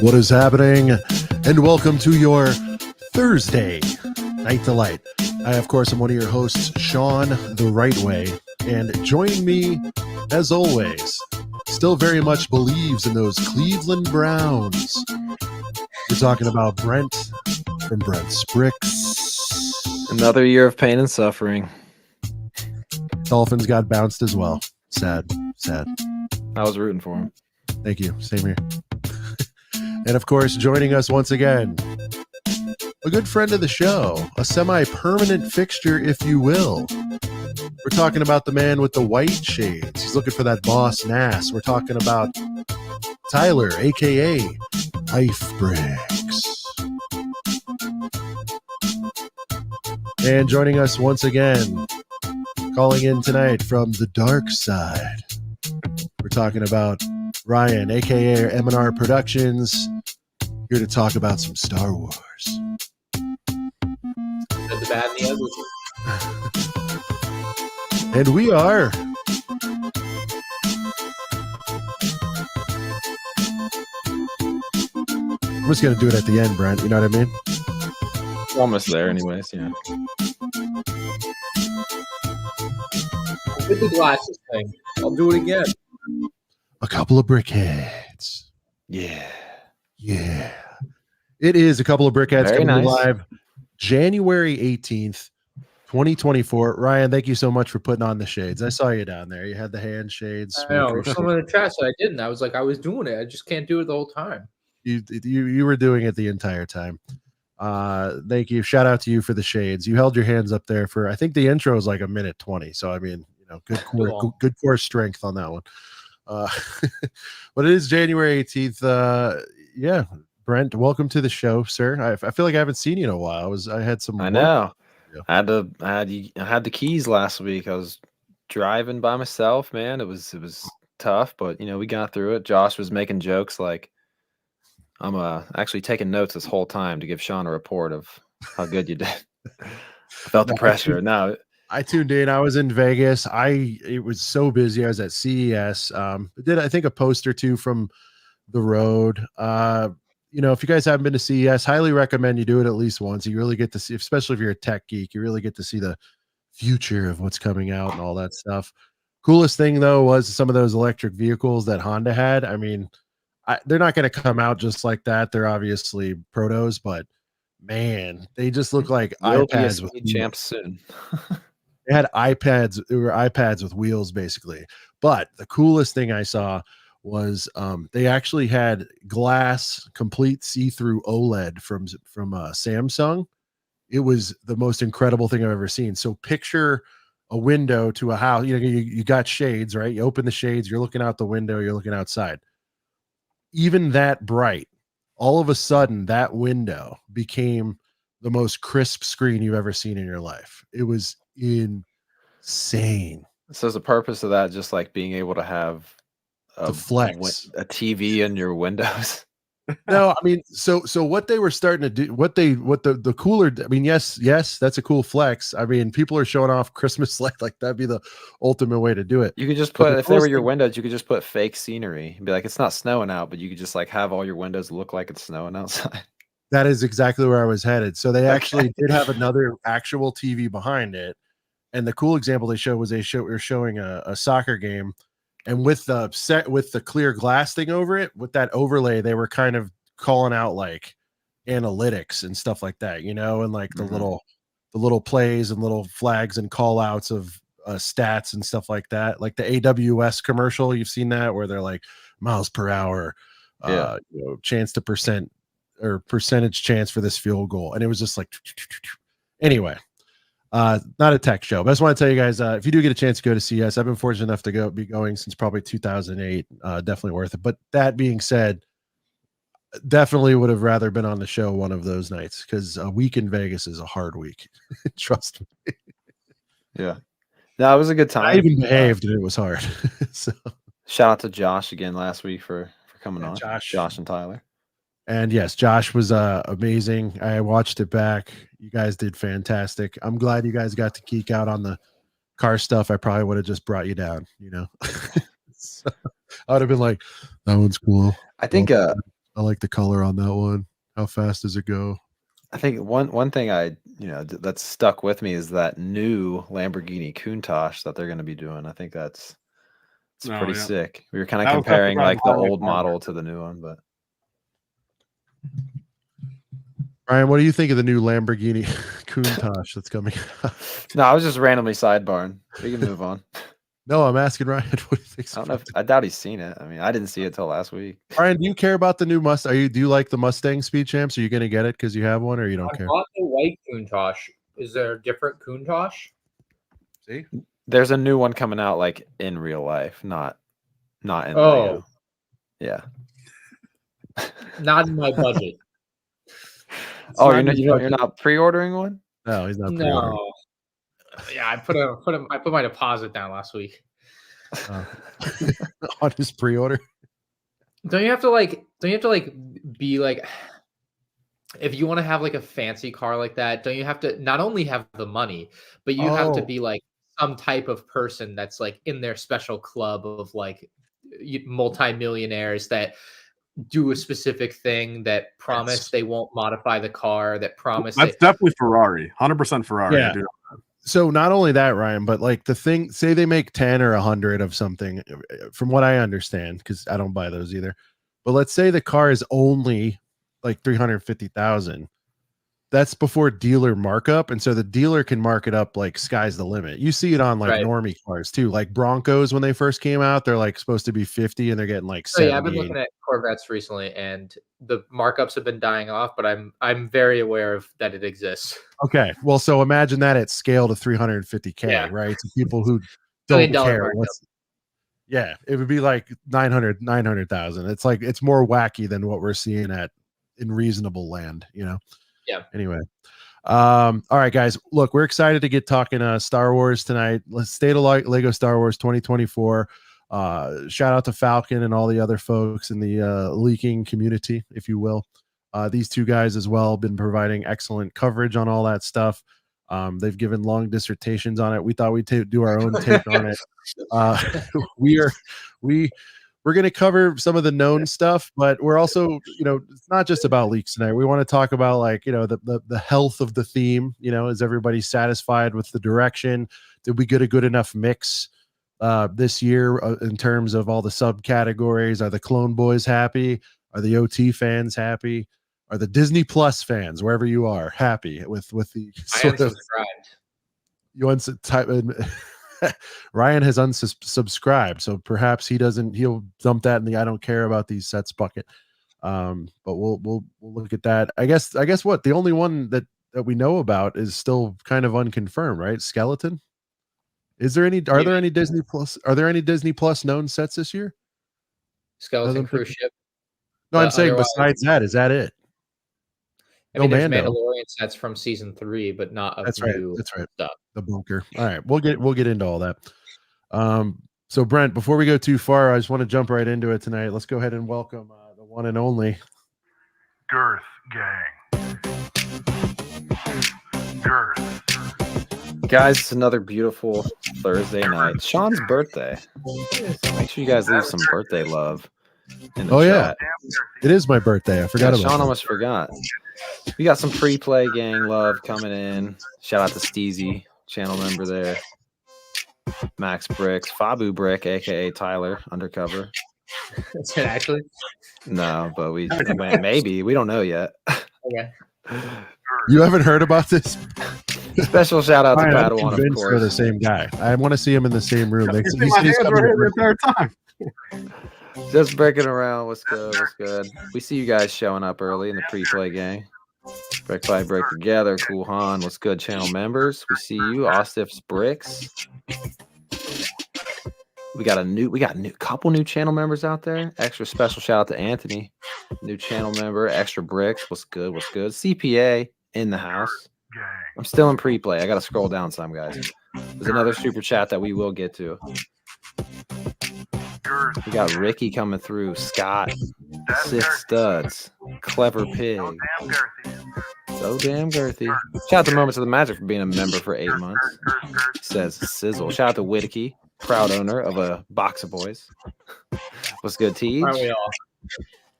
What is happening? And welcome to your Thursday Night Delight. I, of course, am one of your hosts, Sean the Right Way. And joining me, as always, still very much believes in those Cleveland Browns. We're talking about Brent from Brent's Bricks. Another year of pain and suffering. Dolphins got bounced as well. Sad. I was rooting for him. Thank you. Same here. And of course, joining us once again, a good friend of the show, a semi-permanent fixture, if you will. We're talking about the man with the white shades. He's looking for that boss Nass. We're talking about Tyler, a.k.a. LifeBricks. And joining us once again, calling in tonight from the dark side, we're talking about Ryan, a.k.a. M&R Productions, here to talk about some Star Wars. The bad and the ugly. And we are I'm just going to do it at the end, Brent. You know what I mean? Almost there anyways, yeah. With the glasses thing. I'll do it again. A couple of brickheads. Yeah. It is a couple of brickheads Very coming nice. live January 18th, 2024. Ryan, thank you so much for putting on the shades. I saw you down there. You had the hand shades. I know. Someone in the chat said I didn't. I was like, I was doing it. I just can't do it the whole time. You were doing it the entire time. Thank you. Shout out to you for the shades. You held your hands up there for, I think the intro is like 1:20. So, I mean, good core strength on that one. But it is January 18th. Yeah, Brent, welcome to the show, sir. I feel like I haven't seen you in a while. I had some. I know. I had the keys last week. I was driving by myself, man. It was tough, but we got through it. Josh was making jokes like I'm actually taking notes this whole time to give Sean a report of how good you did. I felt the pressure. No. I tuned in. I was in Vegas. It was so busy. I was at CES. Did I think a post or two from the road. If you guys haven't been to CES, highly recommend you do it at least once. You really get to see, especially if you're a tech geek, you really get to see the future of what's coming out and all that stuff. Coolest thing though was some of those electric vehicles that Honda had. I mean, they're not going to come out just like that. They're obviously protos, but man, they just look like iPads with champs soon. They had iPads. They were iPads with wheels, basically. But the coolest thing I saw was they actually had glass, complete see-through OLED from Samsung. It was the most incredible thing I've ever seen. So picture a window to a house. You got shades, right? You open the shades. You're looking out the window. You're looking outside. Even that bright, all of a sudden, that window became the most crisp screen you've ever seen in your life. It was insane. So is the purpose of that just like being able to have a TV in your windows? No, I mean, so what they were starting to do, what the cooler, I mean, yes, that's a cool flex. I mean, people are showing off Christmas light, like that'd be the ultimate way to do it. You could just put, if they were your windows, you could just put fake scenery and be like, it's not snowing out, but you could just like have all your windows look like it's snowing outside. That is exactly where I was headed. So they actually did have another actual TV behind it. And the cool example they showed was we were showing a soccer game, and with the clear glass thing over it, with that overlay, they were kind of calling out like analytics and stuff like that, and like the little plays and little flags and call outs of stats and stuff like that. Like the AWS commercial, you've seen that where they're like miles per hour, chance to percentage chance for this field goal. And it was just like, anyway, not a tech show, but I just want to tell you guys, if you do get a chance to go to CES, I've been fortunate enough to be going since probably 2008. Definitely worth it. But that being said, definitely would have rather been on the show one of those nights, because a week in Vegas is a hard week. Trust me. Yeah. No, it was a good time. I even behaved and it was hard. So shout out to Josh again last week for coming on. Josh and Tyler. And yes, Josh was amazing. I watched it back. You guys did fantastic. I'm glad you guys got to geek out on the car stuff. I probably would have just brought you down, So I would have been like, that one's cool. I think I like the color on that one. How fast does it go? I think one thing that's stuck with me is that new Lamborghini Countach that they're going to be doing. I think it's pretty sick. We were kind of comparing like the old model to the new one, but Ryan, what do you think of the new Lamborghini Countach that's coming out? No, I was just randomly sidebarring. We can move on. No, I'm asking Ryan. What do you think? I don't know. I doubt he's seen it. I mean, I didn't see it till last week. Ryan, do you care about the new Mustang? Do you like the Mustang Speed Champs? Are you going to get it because you have one, or you don't care? I bought the white Countach. Is there a different Countach? See, there's a new one coming out like in real life, not in Lego. Yeah. Not in my budget. You're not pre-ordering one? No, he's not pre-ordering. No. Yeah, I put my deposit down last week. On his pre-order. Don't you have to be like, if you want to have like a fancy car like that, don't you have to not only have the money, but you have to be like some type of person that's like in their special club of like multi-millionaires that do a specific thing, that promise they won't modify the car, that promise that's definitely Ferrari, 100% Ferrari. Yeah. So not only that, Ryan, but like the thing, say they make 10 or 100 of something, from what I understand, because I don't buy those either. But let's say the car is only like 350,000. That's before dealer markup, and so the dealer can mark it up like sky's the limit. You see it on like normie cars too, like Broncos when they first came out, they're like supposed to be 50 and they're getting like 70. Yeah, I've been looking at Corvettes recently, and the markups have been dying off, but I'm very aware of that it exists. Okay, well, so imagine that at scale to 350K, right? So people who don't care. Yeah, it would be like 900,000. It's like it's more wacky than what we're seeing in reasonable land, you know. Yeah. Anyway, all right, guys. Look, we're excited to get talking Star Wars tonight. Let's stay to Lego Star Wars 2024. Shout out to Falcon and all the other folks in the leaking community, if you will. These two guys as well been providing excellent coverage on all that stuff. They've given long dissertations on it. We thought we'd do our own take on it. We're going to cover some of the known stuff, but we're also, it's not just about leaks tonight. We want to talk about like, the health of the theme. Is everybody satisfied with the direction? Did we get a good enough mix this year in terms of all the subcategories? Are the Clone Boys happy? Are the OT fans happy? Are the Disney Plus fans, wherever you are, happy with the sort of? You type in. Ryan has unsubscribed, so perhaps he'll dump that in the I don't care about these sets bucket. But we'll look at that. I guess what the only one that we know about is still kind of unconfirmed, right? Skeleton. Are there any Disney Plus known sets this year? Skeleton cruise ship. No, I'm saying besides that, is that it? I mean, there's Mandalorian sets from season 3, but not of new stuff. The bunker. All right, we'll get into all that. So Brent, before we go too far, I just want to jump right into it tonight. Let's go ahead and welcome the one and only Girth Gang. Girth. Guys, it's another beautiful Thursday night. Sean's birthday. Make sure you guys leave some birthday love in the chat. It is my birthday. I forgot about Sean almost forgot. We got some pre-play gang love coming in. Shout out to Steezy, channel member there. Max Bricks, Fabu Brick, aka Tyler, undercover. Is it actually? No, but maybe. We don't know yet. Okay. You haven't heard about this? Special shout out to Padawan, of course. They're the same guy. I want to see him in the same room. Just breaking around. What's good? What's good? We see you guys showing up early in the pre-play gang. Brick by Brick together. Cool Han. What's good, channel members? We see you. Ostif's Bricks. We got a couple new channel members out there. Extra special shout out to Anthony, new channel member. Extra Bricks. What's good? What's good? CPA in the house. I'm still in pre-play. I got to scroll down some, guys. There's another super chat that we will get to. We got Ricky coming through. Scott, Six Studs, Clever Pig. So damn girthy. Shout out to Moments of the Magic for being a member for 8 months. Says Sizzle. Shout out to Whittaky, proud owner of a box of boys. What's good, Teej?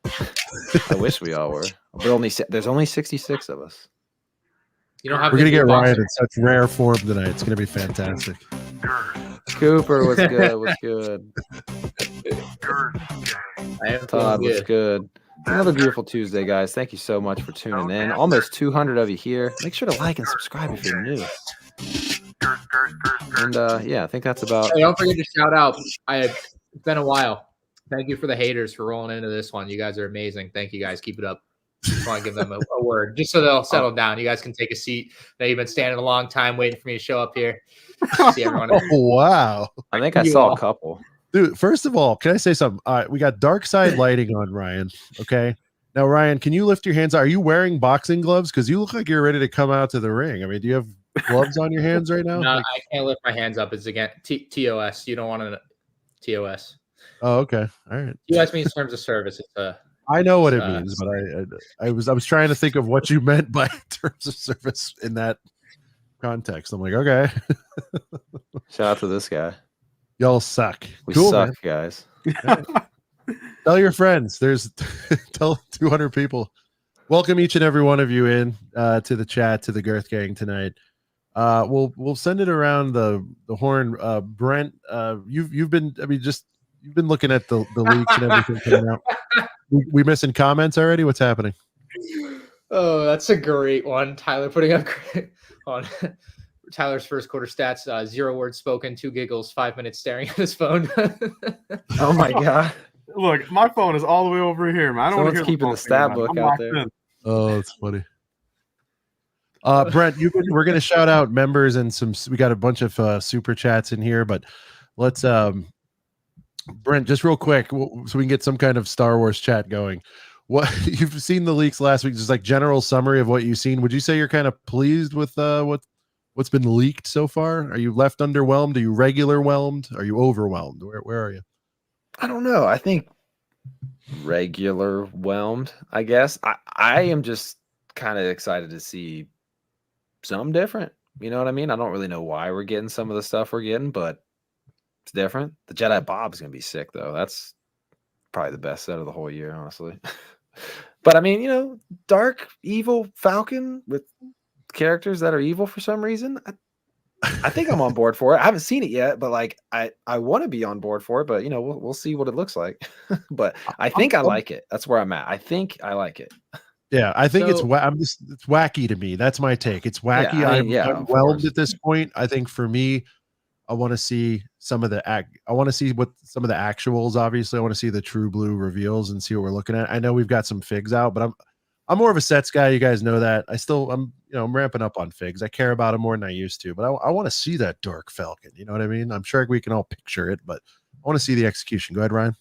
I wish we all were. There's only 66 of us. You don't have We're gonna the get new box. Ryan in such rare form tonight. It's gonna be fantastic. Girth. Cooper, what's good? What's good? Girth gang. I am Todd, feeling what's good. good? Another beautiful Tuesday, guys. Thank you so much for tuning in. Almost 200 of you here. Make sure to like and subscribe if you're new. Girth, girth, girth, girth. And yeah, I think that's about. Hey, don't forget to shout out. It's been a while. Thank you for the haters for rolling into this one. You guys are amazing. Thank you guys. Keep it up. Just want to give them a word, just so they'll settle down. You guys can take a seat. Now you've been standing a long time waiting for me to show up here. See everyone. Oh wow, I think I You saw all. a couple. dude! First of all, can I say something? All right, we got dark side lighting on Ryan. Okay, now Ryan, can you lift your hands? Are you wearing boxing gloves? Because you look like you're ready to come out to the ring. I mean, do you have gloves on your hands right now? No, Like- I can't lift my hands up. It's again TOS. You don't want to TOS. oh, okay, all right. TOS means terms of service. It's a I know what it means, but I was trying to think of what you meant by terms of service in that context. I'm like, okay, Shout out to this guy. y'all suck. We Cool, suck, man. guys. Tell your friends. Tell 200 people. Welcome each and every one of you in to the chat, to the Girth Gang tonight. We'll send it around the horn. Brent, you've been looking at the leaks and everything coming out. We missing comments already? What's happening? Oh, that's a great one. Tyler putting up on Tyler's first quarter stats: 0 words spoken, 2 giggles, 5 minutes staring at his phone. Oh my god. Look, my phone is all the way over here, man. I don't want to Someone's hear keeping phone the thing, stat man. book I'm out locked there. in. Oh, that's funny. Brent, we're gonna shout out members and we got a bunch of super chats in here, but let's Brent, just real quick, so we can get some kind of Star Wars chat going. What you've seen the leaks last week, just like general summary of what you've seen. Would you say you're kind of pleased with what's been leaked so far? Are you left underwhelmed? Are you regular whelmed? Are you overwhelmed? Where are you? I don't know. I think regular whelmed, I guess. I am just kind of excited to see some different. You know what I mean? I don't really know why we're getting some of the stuff we're getting, but it's different. The Jedi Bob's gonna be sick though. That's probably the best set of the whole year, honestly. But I mean, dark, evil Falcon with characters that are evil for some reason. I think I'm on board for it. I haven't seen it yet, but like I want to be on board for it. But we'll see what it looks like. But I think I like it. That's where I'm at. I think I like it. Yeah, I think it's So- it's wacky to me. That's my take. It's wacky. Yeah, I mean, yeah, I'm of whelmed course. at this point. I think for me, I want to see some of the I want to see what some of the actuals. Obviously, I want to see the true blue reveals and see what we're looking at. I know we've got some figs out, but I'm more of a sets guy. You guys know that. I'm ramping up on figs. I care about them more than I used to, but I want to see that dark Falcon. You know what I mean? I'm sure we can all picture it, but I want to see the execution. Go ahead, Ryan.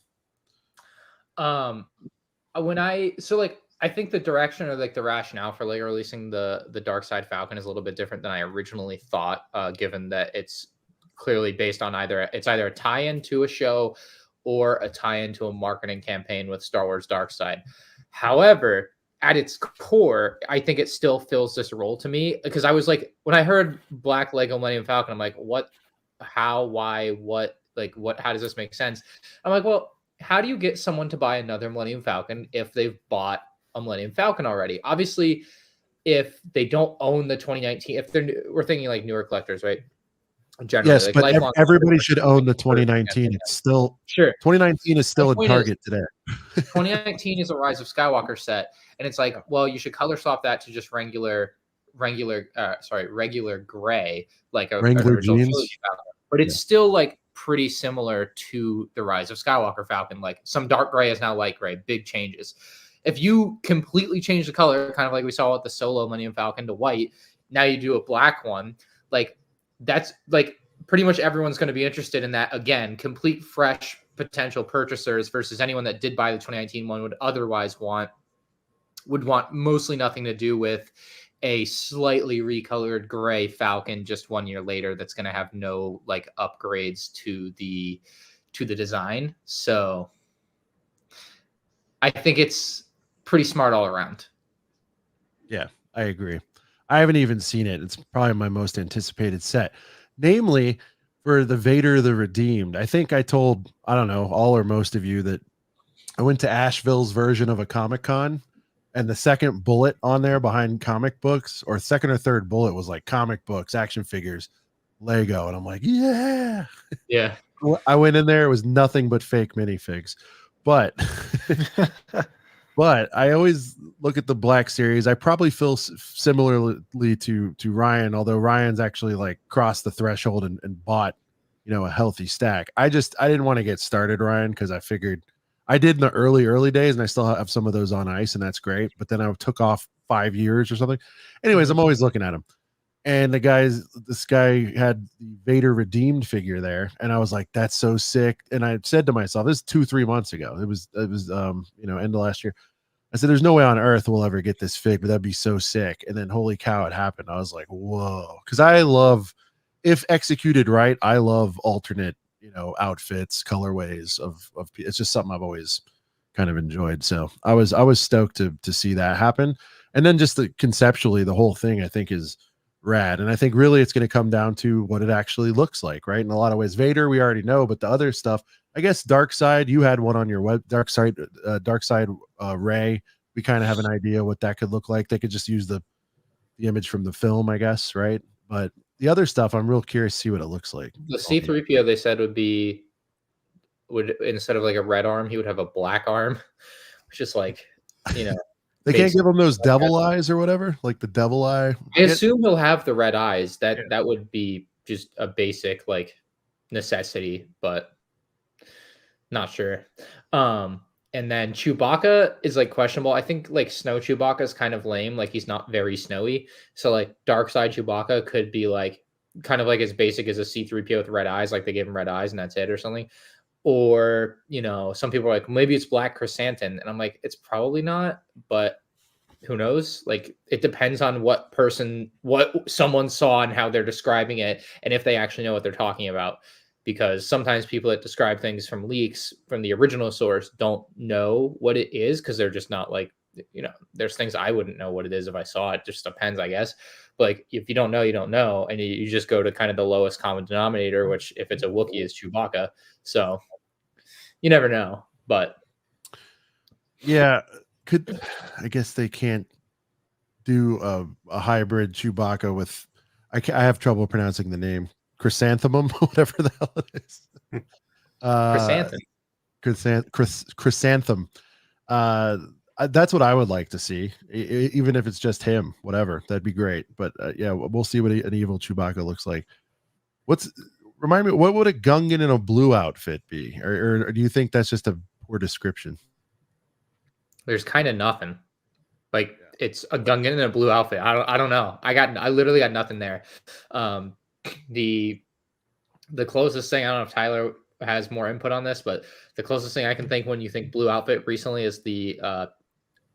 I think the direction or like the rationale for like releasing the Dark Side Falcon is a little bit different than I originally thought, given that it's clearly based on either a tie-in to a show or a tie-in to a marketing campaign with Star Wars Dark Side. However, at its core, I think it still fills this role to me, because I was like, when I heard Black Lego Millennium Falcon, I'm like, what, how, why, what, like, what, how does this make sense? I'm like, well, how do you get someone to buy another Millennium Falcon if they've bought a Millennium Falcon already? Obviously, if they don't own the 2019, we're thinking like newer collectors, right? Generally, Yes, like but lifelong everybody collectors. should own the 2019. It's still Sure. 2019 is still My a point target today. 2019 is a Rise of Skywalker set, and it's like, well, you should color swap that to just regular gray, like a Wrangler original jeans. trilogy Falcon. But it's still like pretty similar to the Rise of Skywalker Falcon. Like some dark gray is now light gray, big changes. If you completely change the color, kind of like we saw with the Solo Millennium Falcon to white, now you do a black one, like that's like pretty much everyone's going to be interested in that. Again, complete fresh potential purchasers versus anyone that did buy the 2019 one would otherwise want mostly nothing to do with a slightly recolored gray Falcon just 1 year later that's going to have no like upgrades to the design. So I think it's pretty smart all around. Yeah, I agree. I haven't even seen it. It's probably my most anticipated set, namely for the Vader the Redeemed. I think I told, I don't know, all or most of you that I went to Asheville's version of a Comic Con, and the second bullet on there behind comic books, or second or third bullet, was like comic books, action figures, Lego, and I'm like, yeah. Yeah. I went in there, it was nothing but fake minifigs, but but I always look at the Black Series. I probably feel similarly to Ryan, although Ryan's actually like crossed the threshold and bought, a healthy stack. I didn't want to get started, Ryan, because I figured I did in the early days, and I still have some of those on ice, and that's great. But then I took off 5 years or something. Anyways, I'm always looking at them. And this guy had the Vader redeemed figure there, and I was like, "That's so sick." And I said to myself, "This is 3 months ago. It was end of last year." I said, "There's no way on earth we'll ever get this fig, but that'd be so sick." And then, holy cow, it happened. I was like, "Whoa!" Because I love, if executed right, I love alternate, outfits, colorways of. It's just something I've always kind of enjoyed. So I was stoked to see that happen, and then just conceptually, the whole thing I think is rad. And I think really it's going to come down to what it actually looks like, right? In a lot of ways, Vader, we already know, but the other stuff, I guess Dark Side, you had one on your web, Dark Side Ray. We kind of have an idea what that could look like. They could just use the image from the film, I guess, right? But the other stuff, I'm real curious to see what it looks like. The C3PO they said would instead of like a red arm, he would have a black arm, which is like, They can't give him those devil eyes or whatever, like the devil eye. I assume he'll have the red eyes. That would be just a basic like necessity, but not sure. And then Chewbacca is like questionable. I think like Snow Chewbacca is kind of lame. Like he's not very snowy. So like Dark Side Chewbacca could be like kind of like as basic as a C3PO with red eyes. Like they gave him red eyes and that's it or something. Or, some people are like, maybe it's Black Chrysanthemum. And I'm like, it's probably not, but who knows? Like, it depends on what someone saw and how they're describing it. And if they actually know what they're talking about, because sometimes people that describe things from leaks from the original source don't know what it is. Cause they're just not like, there's things I wouldn't know what it is if I saw it. Just depends, I guess. But like, if you don't know, you don't know. And you just go to kind of the lowest common denominator, which if it's a Wookiee is Chewbacca. So you never know, but yeah, I guess they can't do a hybrid Chewbacca with, I have trouble pronouncing the name, chrysanthemum, whatever the hell it is. Chrysanthemum. That's what I would like to see, even if it's just him, whatever, that'd be great. But yeah, we'll see what an evil Chewbacca looks like. Remind me, what would a Gungan in a blue outfit be? Or do you think that's just a poor description? There's kind of nothing. Like it's a Gungan in a blue outfit. I don't know. I literally got nothing there. The closest thing, I don't know if Tyler has more input on this, but the closest thing I can think when you think blue outfit recently is the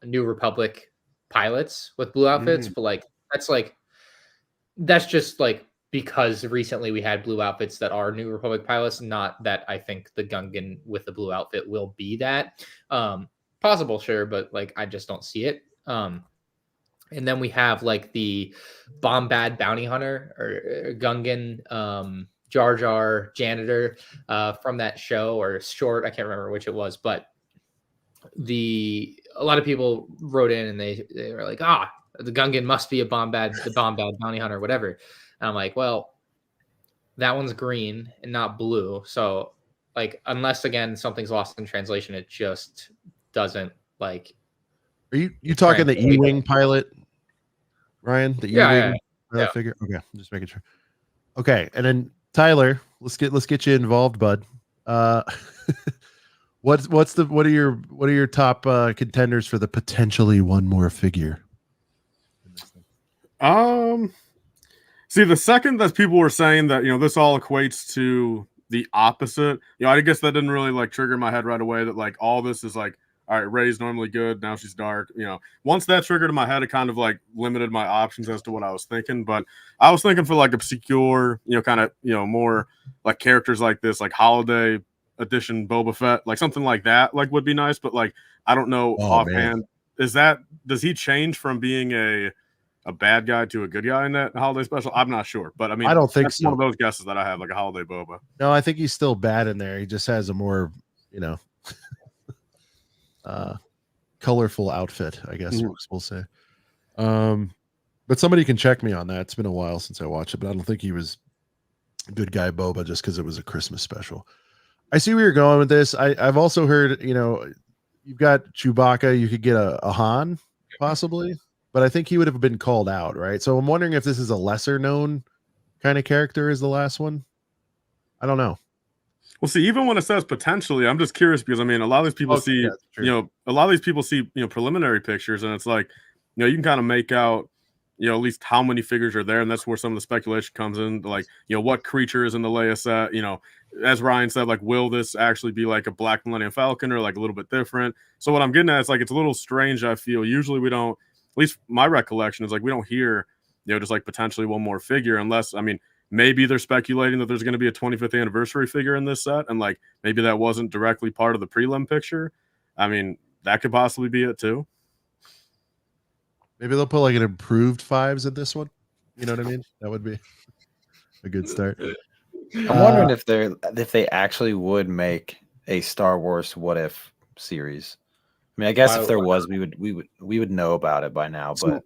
New Republic pilots with blue outfits. But that's just like because recently we had blue outfits that are New Republic pilots, not that I think the Gungan with the blue outfit will be that. Possible, sure, but like I just don't see it. And then we have like the Bombad Bounty Hunter or Gungan Jar Jar janitor from that show or short. I can't remember which it was, but a lot of people wrote in and they were like, the Gungan must be the Bombad Bounty Hunter, whatever. And I'm like, well, that one's green and not blue. So like, unless again, something's lost in translation, it just doesn't like. Are you talking the E-Wing pilot, Ryan? The E-Wing figure? Okay, I'm just making sure. Okay, and then Tyler, let's get you involved, bud. What are your top contenders for the potentially one more figure? See, the second that people were saying that this all equates to the opposite, I guess that didn't really like trigger my head right away. That like all this is like, all right, Rey's normally good, now she's dark. Once that triggered in my head, it kind of like limited my options as to what I was thinking. But I was thinking for like obscure, kind of more like characters like this, like holiday edition Boba Fett, like something like that, like would be nice. But like I don't know offhand, does he change from being a bad guy to a good guy in that holiday special? I'm not sure, but I mean, I don't think that's so. one of those guesses that I have, like a holiday Boba. No, I think he's still bad in there. He just has a more, colorful outfit, I guess we'll say. But somebody can check me on that. It's been a while since I watched it, but I don't think he was good guy Boba just because it was a Christmas special. I see where you're going with this. I've also heard, you've got Chewbacca. You could get a Han possibly, but I think he would have been called out, right? So I'm wondering if this is a lesser known kind of character as the last one. I don't know. Well, see, even when it says potentially, I'm just curious because I mean, a lot of these people see, a lot of these people see, preliminary pictures, and it's like, you can kind of make out, at least how many figures are there, and that's where some of the speculation comes in. Like, what creature is in the Leia set? As Ryan said, like, will this actually be like a Black Millennium Falcon or like a little bit different? So what I'm getting at is like it's a little strange. I feel usually we don't, at least my recollection is like we don't hear, just like potentially one more figure unless, I mean, maybe they're speculating that there's going to be a 25th anniversary figure in this set, and like maybe that wasn't directly part of the prelim picture. I mean, that could possibly be it too. Maybe they'll put like an improved 5s in this one. You know what I mean? That would be a good start. I'm wondering if they actually would make a Star Wars What If series. I mean, I guess if there was, we would know about it by now. But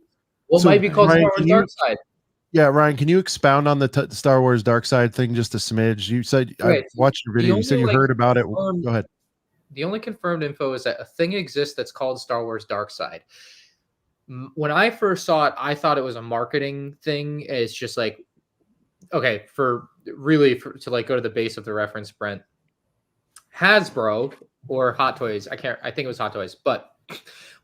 it might be called Star Wars Dark Side. Yeah, Ryan, can you expound on the Star Wars Dark Side thing just a smidge? You said I watched your video. You said you heard about it. Go ahead. The only confirmed info is that a thing exists that's called Star Wars Dark Side. When I first saw it, I thought it was a marketing thing. It's just like, okay, to like go to the base of the reference, Brent, Hasbro or Hot Toys, I think it was Hot Toys, but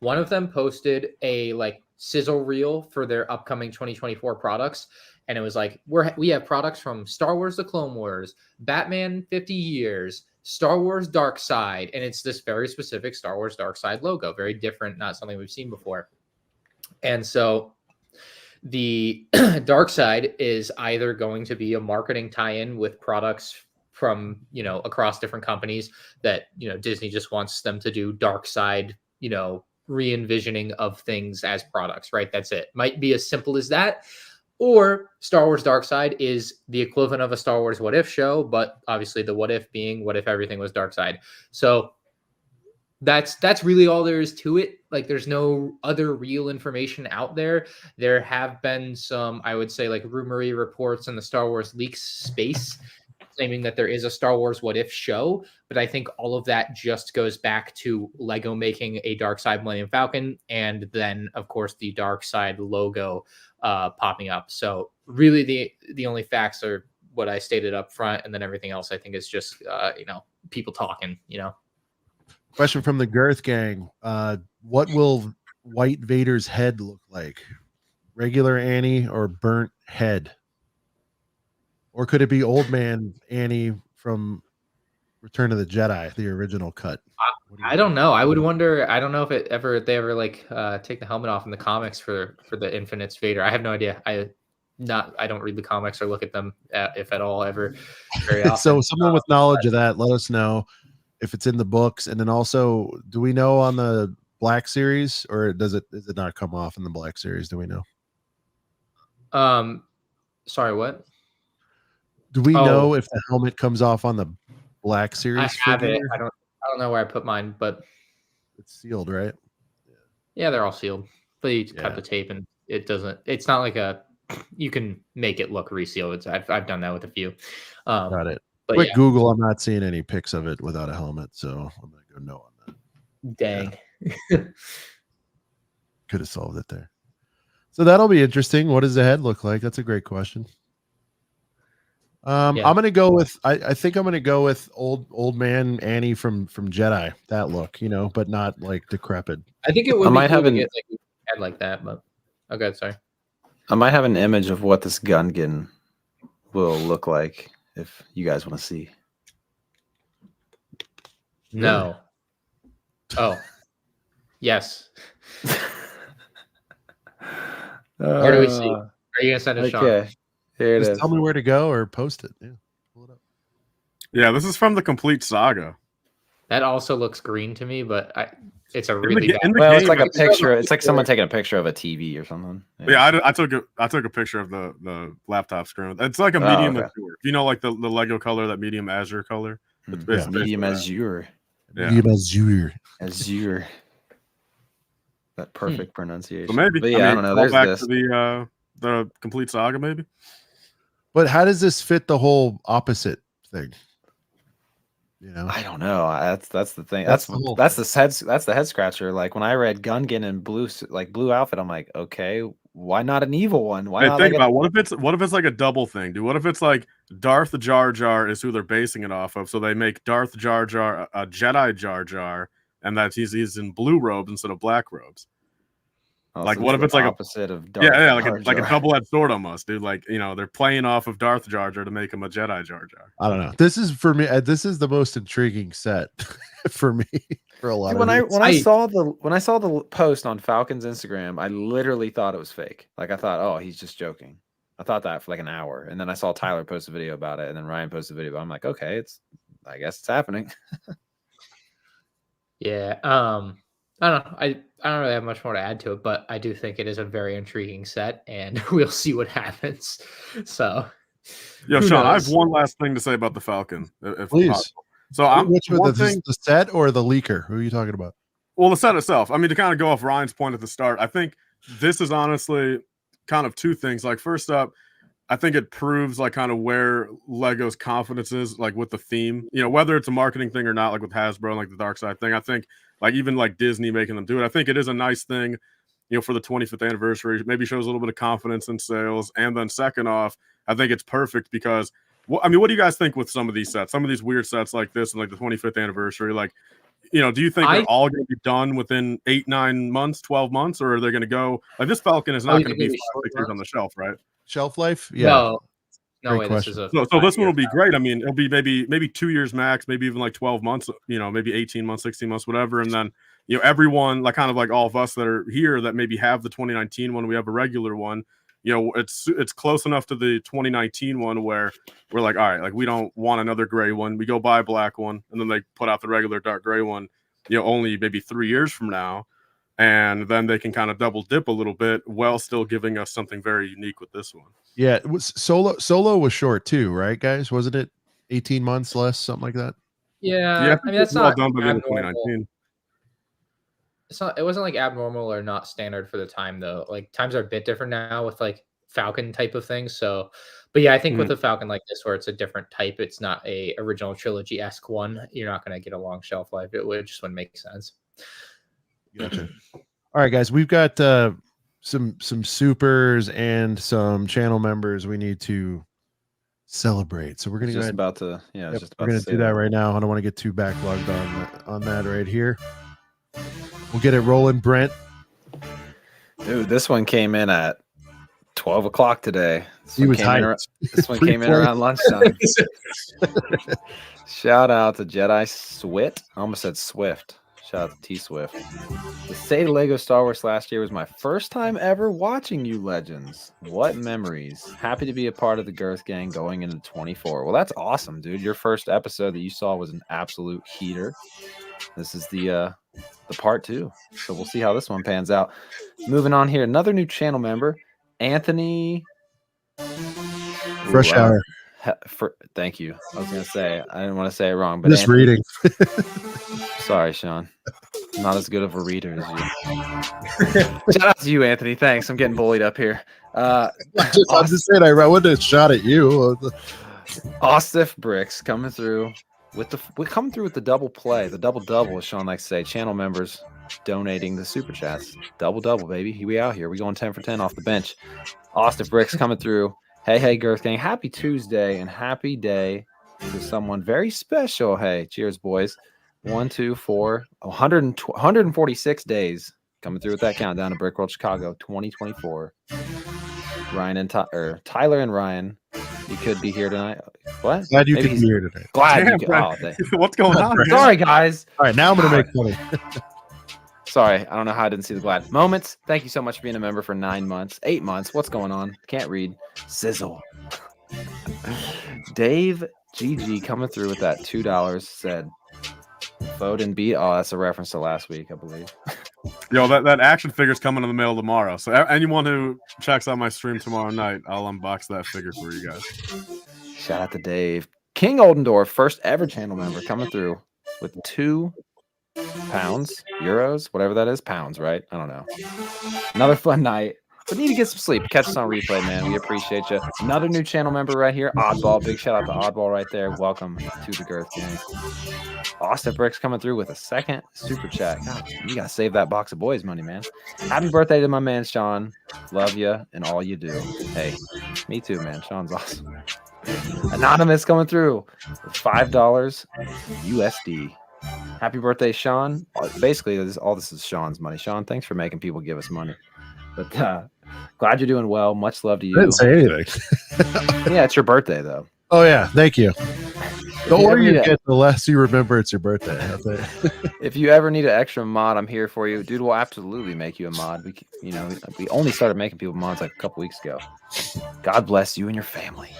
one of them posted a like sizzle reel for their upcoming 2024 products, and it was like we have products from Star Wars The Clone Wars, Batman 50 Years, Star Wars Dark Side, and it's this very specific Star Wars Dark Side logo, very different, not something we've seen before. And so the Dark Side is either going to be a marketing tie-in with products from, across different companies that, Disney just wants them to do Dark Side, re-envisioning of things as products, right? That's it. Might be as simple as that. Or Star Wars Dark Side is the equivalent of a Star Wars What If show, but obviously the what if being what if everything was Dark Side. So that's really all there is to it. Like, there's no other real information out there. There have been some, I would say, like rumory reports in the Star Wars leaks space claiming that there is a Star Wars What If show, but I think all of that just goes back to Lego making a Dark Side Millennium Falcon, and then of course the Dark Side logo popping up. So really the only facts are what I stated up front, and then everything else I think is just people talking. Question from the Girth Gang. What will White Vader's head look like? Regular Annie or burnt head? Or could it be old man Annie from Return of the Jedi, the original cut? I don't know. I would wonder. I don't know if they ever like take the helmet off in the comics for the Infinite's Vader. I have no idea. I don't read the comics or look at them if at all ever very often. So someone with knowledge of that, let us know if it's in the books. And then also, do we know on the Black series, or does it not come off in the Black series? Do we know? Sorry, what? Do we know if the helmet comes off on the Black series? I have it. I don't know where I put mine, but it's sealed, right? Yeah, they're all sealed. But you cut the tape, and it doesn't. It's not like you can make it look resealed. I've done that with a few. Got it. But quick Google, I'm not seeing any pics of it without a helmet, so I'm gonna go no on that. Dang. Yeah. Could have solved it there. So that'll be interesting. What does the head look like? That's a great question. I'm gonna go with I think I'm gonna go with old man Annie from Jedi. That look, but not like decrepit. I think it would be cool to get like a head like that, but okay, sorry. I might have an image of what this Gungan will look like if you guys want to see. No. Oh. Yes. Where do we see? Are you gonna send it, Sean? Okay. Here it Just is. tell me where to go or post it. Yeah, pull it up. Yeah, this is from the Complete Saga. That also looks green to me, but it's a really bad. Well, it's like a picture. It's like someone taking a picture of a TV or something. Yeah, I took a picture of the laptop screen. It's like a medium azure. You know, like the Lego color, that medium azure color. It's medium azure. Yeah. Medium azure. Azure. That perfect pronunciation. So maybe. But yeah, I don't know. call There's back this. to the complete saga, maybe. But how does this fit the whole opposite thing? You know, I don't know. That's the thing. That's That's the the head scratcher. Like when I read Gungan and blue outfit, I'm like, okay, why not an evil one? Why Hey, not think like about what if it's like a double thing, dude? What if it's like Darth Jar Jar is who they're basing it off of, so they make Darth Jar Jar a Jedi Jar Jar, and that he's in blue robes instead of black robes. Like, what if it's like opposite of Darth? Like a double-edged sword almost, dude. Like, you know, they're playing off of Darth Jar Jar to make him a Jedi Jar Jar. I don't know. This is for me. This is the most intriguing set for me. For a lot See, of when I saw the post on Falcon's Instagram, I literally thought it was fake. Like I thought, oh, he's just joking. I thought that for like an hour, and then I saw Tyler post a video about it, and then Ryan posted a video. I'm like, okay, I guess it's happening. Yeah. I don't know. I don't really have much more to add to it, but I do think it is a very intriguing set, and we'll see what happens. So, Yo, who Sean, I knows? have one last thing to say about the Falcon, if Please. possible. So I'm Which one one, thing. the set or the leaker? Who are you talking about? Well, the set itself. I mean, to kind of go off Ryan's point at the start, I think this is honestly kind of two things. Like, first up, I think it proves like kind of where Lego's confidence is, like with the theme. You know, whether it's a marketing thing or not, like with Hasbro and like the Dark Side thing. I think like even like Disney making them do it. I think it is a nice thing, you know, for the 25th anniversary. Maybe shows a little bit of confidence in sales. And then second off, I think it's perfect because I mean, what do you guys think with some of these sets? Some of these weird sets like this and like the 25th anniversary, like, you know, do you think they're all going to be done within 8, 9 months, 12 months, or are they going to go like this Falcon is not going to be 5, 6 years on the shelf, right? Shelf life? Yeah. No Great way. question. This is So this one will be great. I mean, it'll be maybe 2 years max, maybe even like 12 months, you know, maybe 18 months, 16 months, whatever. And then, you know, everyone like kind of like all of us that are here that maybe have the 2019 one, we have a regular one. You know, it's close enough to the 2019 one where we're like, all right, like we don't want another gray one. We go buy a black one, and then they put out the regular dark gray one, you know, only maybe 3 years from now. And then they can kind of double dip a little bit while still giving us something very unique with this one. Yeah, it was Solo was short too, right, guys? Wasn't it 18 months less, something like that? Yeah. I mean, that's all not done by the end of abnormal. 2019. It wasn't like abnormal or not standard for the time though. Like times are a bit different now with like Falcon type of things. So, but yeah, I think with a Falcon like this, where it's a different type, it's not a original trilogy-esque one. You're not going to get a long shelf life. It just wouldn't make sense. Gotcha. All right, guys, we've got some supers and some channel members we need to celebrate. So we're gonna we're about to do that right now. I don't want to get too backlogged on that right here. We'll get it rolling, Brent. Dude, this one came in at 12 o'clock today. He was hyped. This one came in around lunchtime. Shout out to Jedi Swit. I almost said Swift. Shout out to T Swift. The State of Lego Star Wars last year was my first time ever watching you legends. What memories. Happy to be a part of the Girth Gang going into 24. Well, that's awesome, dude. Your first episode that you saw was an absolute heater. This is the part 2. So we'll see how this one pans out. Moving on here, another new channel member, Anthony. Fresh hour. Thank you. I was gonna say I didn't want to say it wrong, but Just reading. Sorry, Sean. I'm not as good of a reader as you. Shout out to you, Anthony. Thanks. I'm getting bullied up here. I'm just saying, I wouldn't have shot at you. LifeBricks coming through with the double play, the double, as Sean likes to say. Channel members donating the super chats. Double, baby. We out here. We going 10 for 10 off the bench. LifeBricks coming through. Hey, Girth Gang. Happy Tuesday and happy day to someone very special. Hey, cheers, boys. 1, 2, 4, 146 days coming through with that countdown to Brick World Chicago 2024. Ryan and Tyler and Ryan, you could be here tonight. What? Glad you could be here today. Glad Damn, you could. what's going on? Sorry, guys. All right, now I'm gonna make funny. Sorry, I don't know how I didn't see the glad moments. Thank you so much for being a member for 9 months, 8 months. What's going on? Can't read. Sizzle. Dave GG coming through with that $2. Said, vote and beat. Oh, that's a reference to last week, I believe. Yo, that action figure's coming in the mail tomorrow. So anyone who checks out my stream tomorrow night, I'll unbox that figure for you guys. Shout out to Dave. King Oldendorf, first ever channel member, coming through with 2 pounds, euros, whatever that is, pounds, right? I don't know. Another fun night. But need to get some sleep. Catch us on replay, man. We appreciate you. Another new channel member right here, Oddball. Big shout out to Oddball right there. Welcome to the Girth Gang. Austin Bricks coming through with a second super chat. God, you gotta save that box of boys money, man. Happy birthday to my man Sean. Love you and all you do. Hey, me too, man. Sean's awesome. Anonymous coming through with $5 USD. Happy birthday, Sean. Basically, all this is Sean's money. Sean, thanks for making people give us money. But glad you're doing well. Much love to you. I didn't say anything. Yeah, it's your birthday, though. Oh, yeah. Thank you. The you older you need get, the less you remember it's your birthday. If you ever need an extra mod, I'm here for you. Dude, we'll absolutely make you a mod. We only started making people mods like a couple weeks ago. God bless you and your family.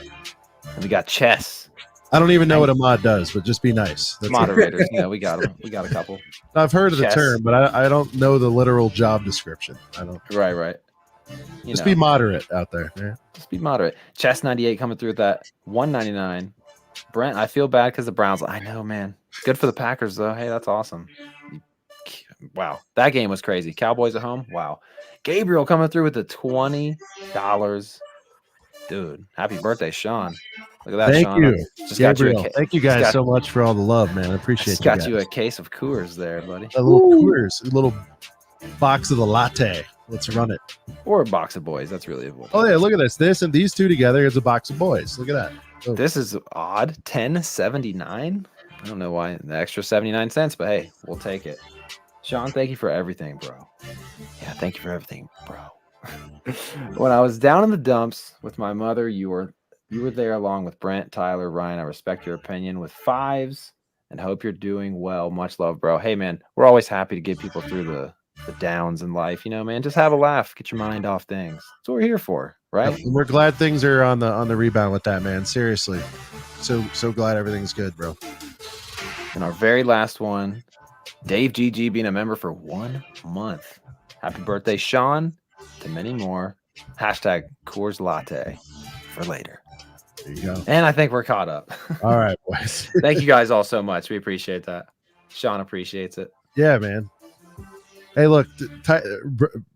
And we got Chess. I don't even know what a mod does, but just be nice. That's Moderators. it. Yeah, we got them. We got a couple. I've heard of the Chess. term, but I don't know the literal job description. I don't. Right. Just be moderate out there. Yeah. Just be moderate. Chess 98 coming through with that 199. Brent, I feel bad because the Browns. I know, man. Good for the Packers, though. Hey, that's awesome. Wow. That game was crazy. Cowboys at home. Wow. Gabriel coming through with the $20. Dude, happy birthday, Sean. Look at that, Thank Sean. you. Just Gabriel, got you thank you guys so much for all the love, man. I appreciate just you got guys. you a case of Coors there, buddy. A little Coors, a little box of the latte. Let's run it. Or a box of boys. That's really avoidable. Oh, yeah, look at this. This and these two together is a box of boys. Look at that. Oh. This is odd. 10.79. I don't know why the extra 79 cents, but hey, we'll take it. Sean, thank you for everything, bro. Yeah, thank you for everything, bro. When I was down in the dumps with my mother, you were there along with Brent, Tyler, Ryan. I respect your opinion with 5s and hope you're doing well. Much love, bro. Hey, man, we're always happy to get people through the downs in life. You know, man, just have a laugh, get your mind off things. That's what we're here for, right? And we're glad things are on the rebound with that, man. Seriously, so glad everything's good, bro. And our very last one, Dave GG being a member for 1 month. Happy birthday, Sean. To many more. Hashtag Coors Latte for later. There you go. And I think we're caught up. All right, boys. Thank you guys all so much. We appreciate that. Sean appreciates it. Yeah, man. Hey, look,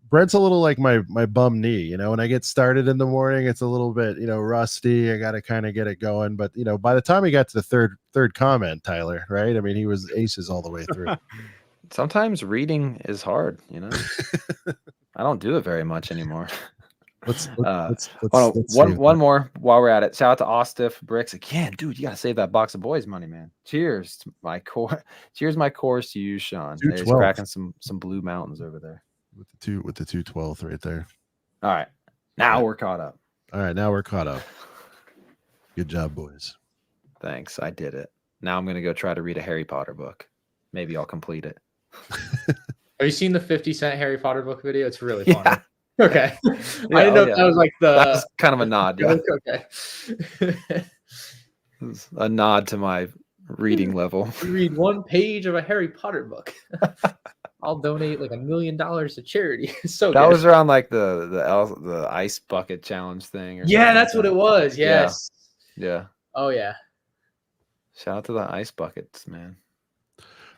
Brent's a little like my bum knee. You know, when I get started in the morning, it's a little bit, rusty. I got to kind of get it going. But, by the time he got to the third comment, Tyler, right? I mean, he was aces all the way through. Sometimes reading is hard, I don't do it very much anymore. Let's one more while we're at it. Shout out to Ostiff Bricks again, dude. You gotta save that box of boys money, man. Cheers, my course to you, Sean. He's cracking some blue mountains over there with the 212 right there. All right, now we're caught up. All right, now we're caught up. Good job, boys. Thanks, I did it. Now I'm gonna go try to read a Harry Potter book. Maybe I'll complete it. Have you seen the 50 Cent Harry Potter book video? It's really funny. Yeah. Okay. Yeah, I didn't know if that was like that was kind of a nod. Yeah. Okay. A nod to my reading level. You read one page of a Harry Potter book. I'll donate like $1 million to charity. So that good. was around like the ice bucket challenge thing. Yeah, that's what it was. Yes. Yeah. Oh yeah. Shout out to the ice buckets, man.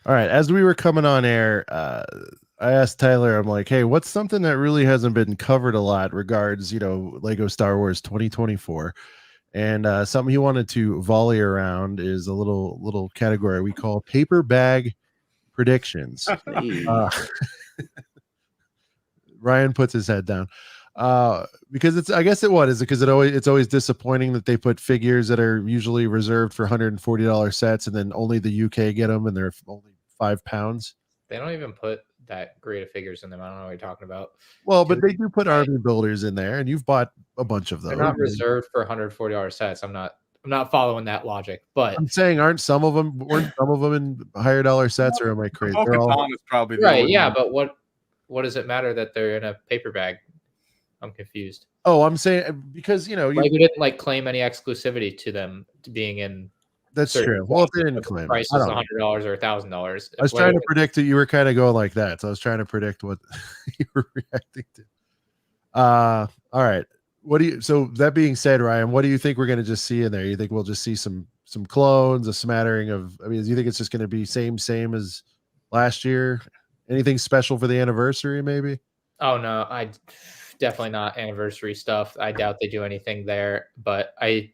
All right. As we were coming on air, I asked Tyler, I'm like, hey, what's something that really hasn't been covered a lot regards, Lego Star Wars 2024? And something he wanted to volley around is a little category we call paper bag predictions. Ryan puts his head down. Because it's always disappointing that they put figures that are usually reserved for $140 sets and then only the UK get them and they're only 5 pounds. They don't even put that great of figures in them. I don't know what you're talking about. Well, but they do put army builders in there, and you've bought a bunch of those. They're not reserved for $140 sets. I'm not following that logic, but I'm saying weren't some of them in higher dollar sets, or am I crazy? Is probably the right. Yeah, but what does it matter that they're in a paper bag? I'm confused. Oh, I'm saying because you didn't claim any exclusivity to them to being in. That's true. Well, if they didn't claim price is $100 or $1,000. I was trying to predict that you were kind of going like that, so I was trying to predict what you were reacting to. All right. So that being said, Ryan, what do you think we're going to just see in there? You think we'll just see some some clones, a smattering of. I mean, do you think it's just going to be same as last year? Anything special for the anniversary, maybe? Oh no, I definitely not anniversary stuff. I doubt they do anything there. But I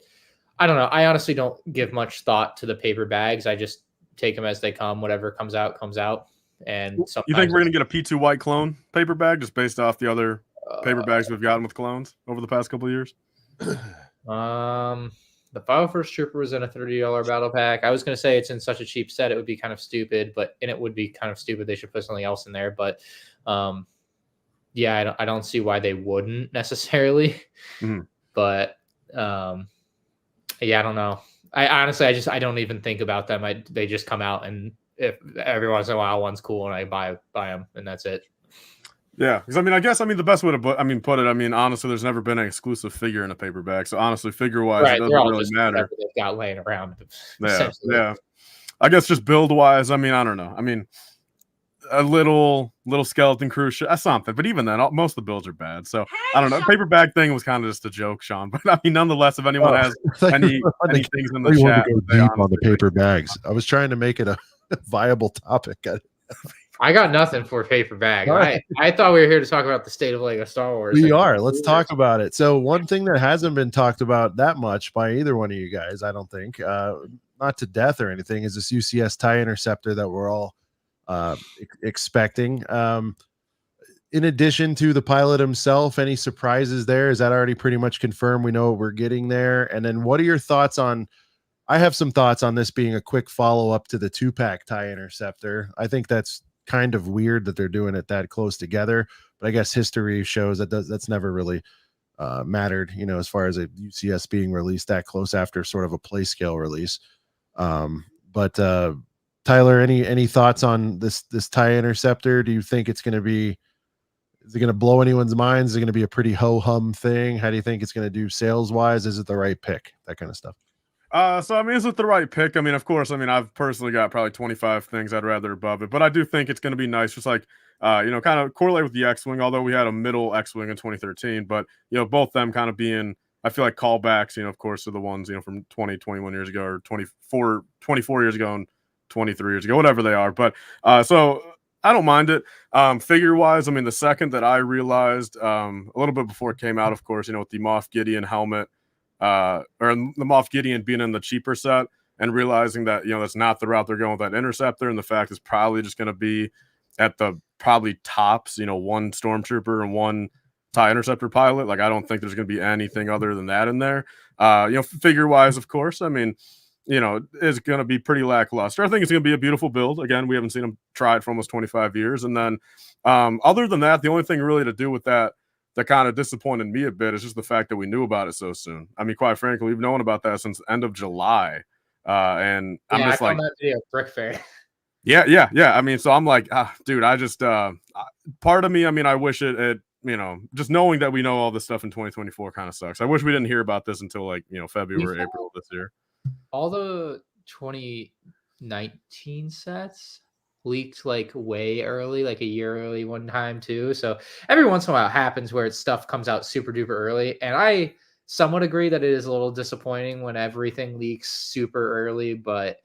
don't know. I honestly don't give much thought to the paper bags. I just take them as they come. Whatever comes out, comes out. And You sometimes think we're gonna get a P2 white clone paper bag just based off the other paper bags we've gotten with clones over the past couple of years? The 501st Trooper was in a $30 battle pack. I was going to say it's in such a cheap set, it would be kind of stupid, and it would be kind of stupid. They should put something else in there. But yeah, I don't see why they wouldn't necessarily. Mhm. But yeah, I don't know. I honestly, I don't even think about them. They just come out, and if every once in a while one's cool, and I buy them, and that's it. Yeah, because I guess the best way to put it, honestly, there's never been an exclusive figure in a paper bag. So honestly, figure wise, Right, it they're doesn't all really just matter. whatever they've got laying around. Yeah, essentially. yeah. I guess just build wise, I don't know. A little skeleton crew something, but even then, most of the builds are bad. So I don't know. Paper bag thing was kind of just a joke, Sean. But nonetheless, if anyone has any things in the chat, to go deep on the paper bags. I was trying to make it a viable topic. I got nothing for paper bag. I thought we were here to talk about the state of Lego Star Wars. We are. Let's talk about it. So one thing that hasn't been talked about that much by either one of you guys, I don't think, not to death or anything, is this UCS TIE Interceptor that we're all expecting. In addition to the pilot himself, any surprises there? Is that already pretty much confirmed? We know what we're getting there. And then what are your thoughts on, I have some thoughts on this being a quick follow-up to the 2-pack TIE Interceptor. I think that's kind of weird that they're doing it that close together, but I guess history shows that that's never really mattered, as far as a UCS being released that close after sort of a play scale release. But Tyler, any thoughts on this TIE Interceptor? Do you think is it going to blow anyone's minds? Is it going to be a pretty ho-hum thing? How do you think it's going to do sales wise? Is it the right pick? That kind of stuff. Is it the right pick? Of course, I've personally got probably 25 things I'd rather above it, but I do think it's going to be nice, just like, kind of correlate with the X-Wing, although we had a middle X-Wing in 2013, but, both them kind of being, I feel like callbacks, of course, to the ones, from 20, 21 years ago, or 24 years ago and 23 years ago, whatever they are. But, so I don't mind it. Figure wise, the second that I realized, a little bit before it came out, of course, with the Moff Gideon helmet, or the Moff Gideon being in the cheaper set, and realizing that that's not the route they're going with that Interceptor, and the fact is probably just going to be at the probably tops, one Stormtrooper and one TIE Interceptor pilot. Like, I don't think there's going to be anything other than that in there. Figure wise, of course, is going to be pretty lackluster. I think it's going to be a beautiful build. Again, we haven't seen them try it for almost 25 years, and then other than that, the only thing really to do with that kind of disappointed me a bit is just the fact that we knew about it so soon. Quite frankly, we've known about that since the end of July. And I'm just like, that video Brick Fair. Yeah. So I'm like, dude, I just, part of me, I wish it, just knowing that we know all this stuff in 2024 kind of sucks. I wish we didn't hear about this until February, April this year. All the 2019 sets leaked way early, a year early one time too. So every once in a while it happens where stuff comes out super duper early. And I somewhat agree that it is a little disappointing when everything leaks super early, but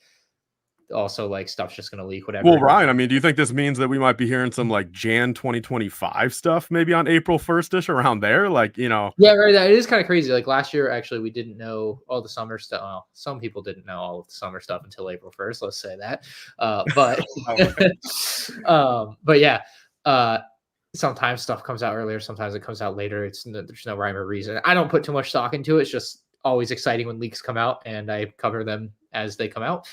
also stuff's just going to leak whatever. Well, Ryan, do you think this means that we might be hearing some Jan 2025 stuff maybe on April 1st-ish around there? Yeah, right. It is kind of crazy. Last year, actually, we didn't know all the summer stuff. Well, some people didn't know all of the summer stuff until April 1st. Let's say that. But yeah, sometimes stuff comes out earlier. Sometimes it comes out later. There's no rhyme or reason. I don't put too much stock into it. It's just always exciting when leaks come out, and I cover them as they come out.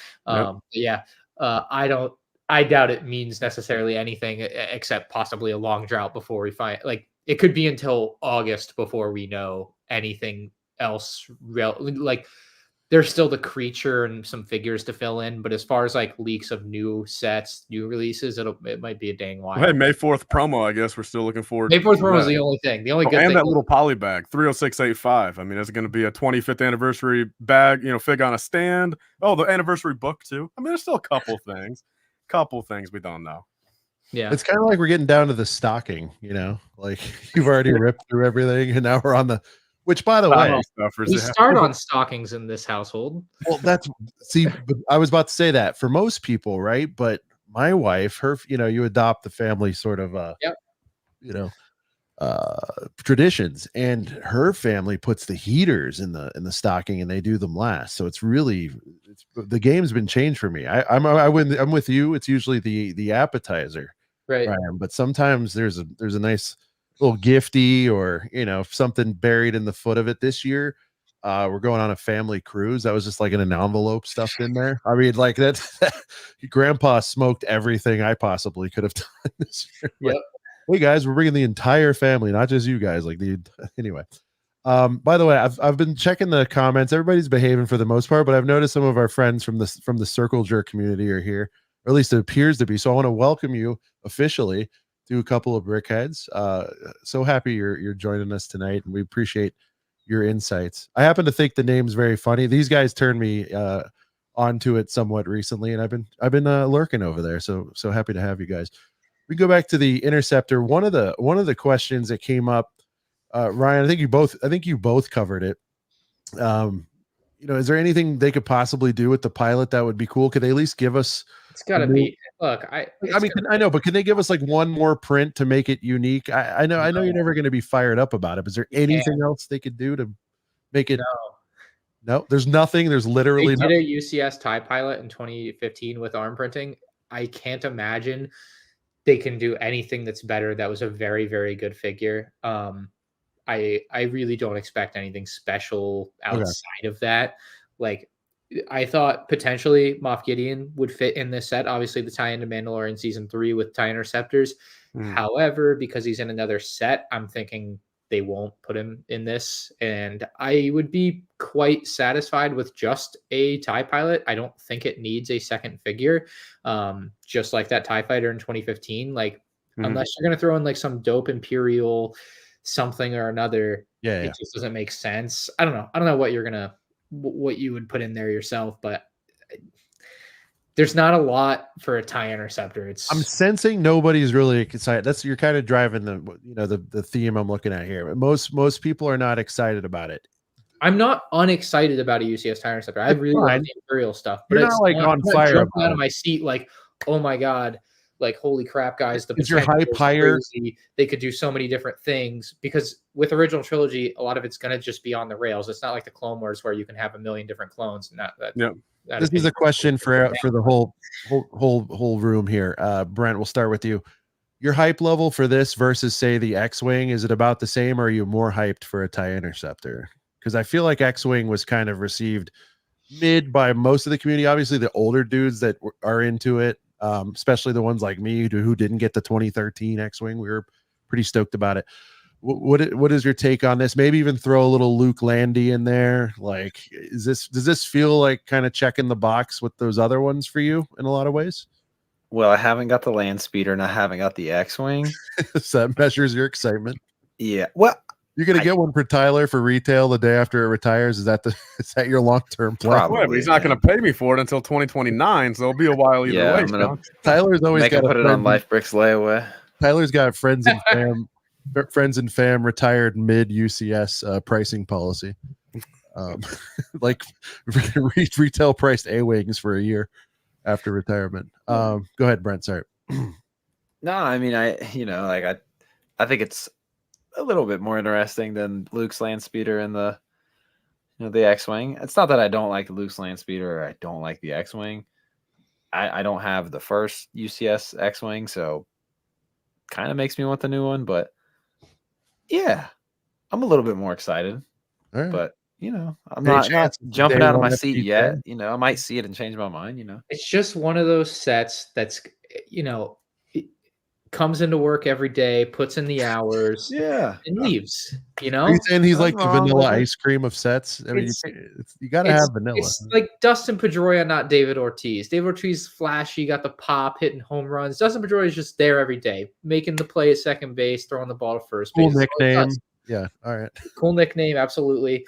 Yep. I doubt it means necessarily anything except possibly a long drought before we find, it could be until August before we know anything else real. There's still the creature and some figures to fill in, but as far as leaks of new sets, new releases, it might be a dang while. Well, hey, May 4th promo, I guess we're still looking forward. May 4th promo is the only thing. The only good thing. And that little poly bag, 30685. Is it going to be a 25th anniversary bag, fig on a stand? Oh, the anniversary book too. There's still a couple things we don't know. Yeah, it's kind of like we're getting down to the stocking, you've already ripped through everything, and now we're on the Which, by the way, we start on stockings in this household. well, but I was about to say that for most people, right? But my wife, you adopt the family sort of, Yep. Traditions, and her family puts the heaters in the stocking, and they do them last. So the game's been changed for me. I'm with you. It's usually the appetizer, Right. Ryan, but sometimes there's a nice little gifty or something buried in the foot of it. This year we're going on a family cruise. That was just like in an envelope stuffed in there. I mean, like that grandpa smoked everything I possibly could have done this year. Yep. Hey guys, we're bringing the entire family, not just you guys. Anyway. By the way, I've been checking the comments. Everybody's behaving for the most part, but I've noticed some of our friends from the Circle Jerk community are here, or at least it appears to be. So I want to welcome you officially to a couple of Brickheads. So happy you're joining us tonight, and we appreciate your insights. I happen to think the name's very funny. These guys turned me onto it somewhat recently, and I've been lurking over there. So happy to have you guys. We go back to the Interceptor. One of the questions that came up, Ryan, I think you both covered it. Is there anything they could possibly do with the pilot that would be cool? Could they at least give us? It's got to be. Look, I know, but can they give us like one more print to make it unique? I know you're never going to be fired up about it. But is there anything else they could do to make it? No, there's nothing. There's literally they did a UCS TIE pilot in 2015 with arm printing. I can't imagine they can do anything that's better. That was a very, very good figure. I really don't expect anything special outside of that. Like, I thought potentially Moff Gideon would fit in this set. Obviously, the tie into Mandalorian season 3 with TIE interceptors. However, because he's in another set, I'm thinking they won't put him in this. And I would be quite satisfied with just a TIE pilot. I don't think it needs a second figure. Just like that TIE fighter in 2015. Like, unless you're going to throw in like some dope Imperial something or another, it just doesn't make sense. I don't know what you would put in there yourself, but there's not a lot for a TIE interceptor. I'm sensing nobody's really excited. You're kind of driving the theme I'm looking at here. Most people are not excited about it. I'm not unexcited about a UCS TIE interceptor. I really like the Imperial stuff, but you're not like on fire jumping out of my seat like, oh my god, like holy crap, guys! Is your hype higher? They could do so many different things because with original trilogy, a lot of it's going to just be on the rails. It's not like the Clone Wars where you can have a million different clones. And this is a question for the whole room here. Brent, we'll start with you. Your hype level for this versus say the X-Wing, is it about the same, or are you more hyped for a TIE interceptor? Because I feel like X-Wing was kind of received mid by most of the community. Obviously, the older dudes that are into it, especially the ones like me who didn't get the 2013 X-Wing, we were pretty stoked about it. What is your take on this? Maybe even throw a little Luke Landy in there. Like, does this feel like kind of checking the box with those other ones for you in a lot of ways? Well, I haven't got the land speeder and I haven't got the X-Wing. So that measures your excitement. Yeah. Well, you're gonna get one for Tyler for retail the day after it retires. Is that your long-term plan? Probably. He's not going to pay me for it until 2029, so it'll be a while either way. Tyler's always got to put it on LifeBricks layaway. Tyler's got friends and fam retired mid UCS pricing policy, like retail priced A-wings for a year after retirement. Go ahead, Brent. Sorry. No, I mean, I think it's a little bit more interesting than Luke's land speeder and the X-Wing. It's not that I don't like Luke's land speeder or I don't like the X-Wing. I don't have the first UCS X-Wing, so kind of makes me want the new one, but yeah, I'm a little bit more excited. Right. But I'm not jumping out of my seat yet. I might see it and change my mind. It's just one of those sets that's comes into work every day, puts in the hours, and leaves. Are you saying he's like the vanilla ice cream of sets? I mean, you got to have vanilla. It's like Dustin Pedroia, not David Ortiz. David Ortiz, flashy, got the pop, hitting home runs. Dustin Pedroia is just there every day, making the play at second base, throwing the ball to first base. Cool nickname. Yeah. All right. Cool nickname. Absolutely.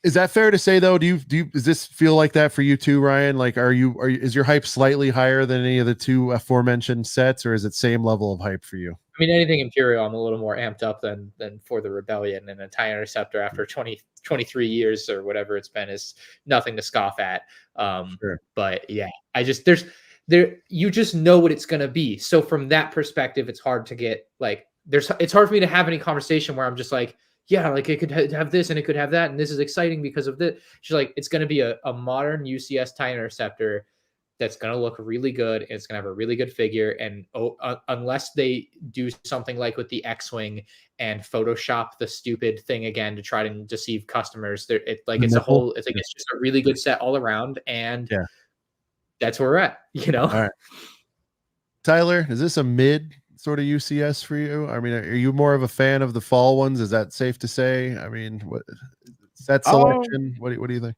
Is that fair to say though? Does this feel like that for you too, Ryan? Like, is your hype slightly higher than any of the two aforementioned sets, or is it same level of hype for you? I mean, anything Imperial, I'm a little more amped up than for the Rebellion, and a TIE Interceptor after 23 years or whatever it's been is nothing to scoff at. Sure. But yeah, you just know what it's going to be. So from that perspective, it's hard to get like, it's hard for me to have any conversation where I'm just like, yeah, like it could have this and it could have that. And this is exciting because of this. She's like, it's going to be a modern UCS TIE Interceptor that's going to look really good. It's going to have a really good figure. And unless they do something like with the X-Wing and Photoshop the stupid thing again to try to deceive customers, it's just a really good set all around. And yeah, that's where we're at, All right. Tyler, is this a mid sort of UCS for you? I mean, are you more of a fan of the fall ones? Is that safe to say? I mean, what set selection? What do you think?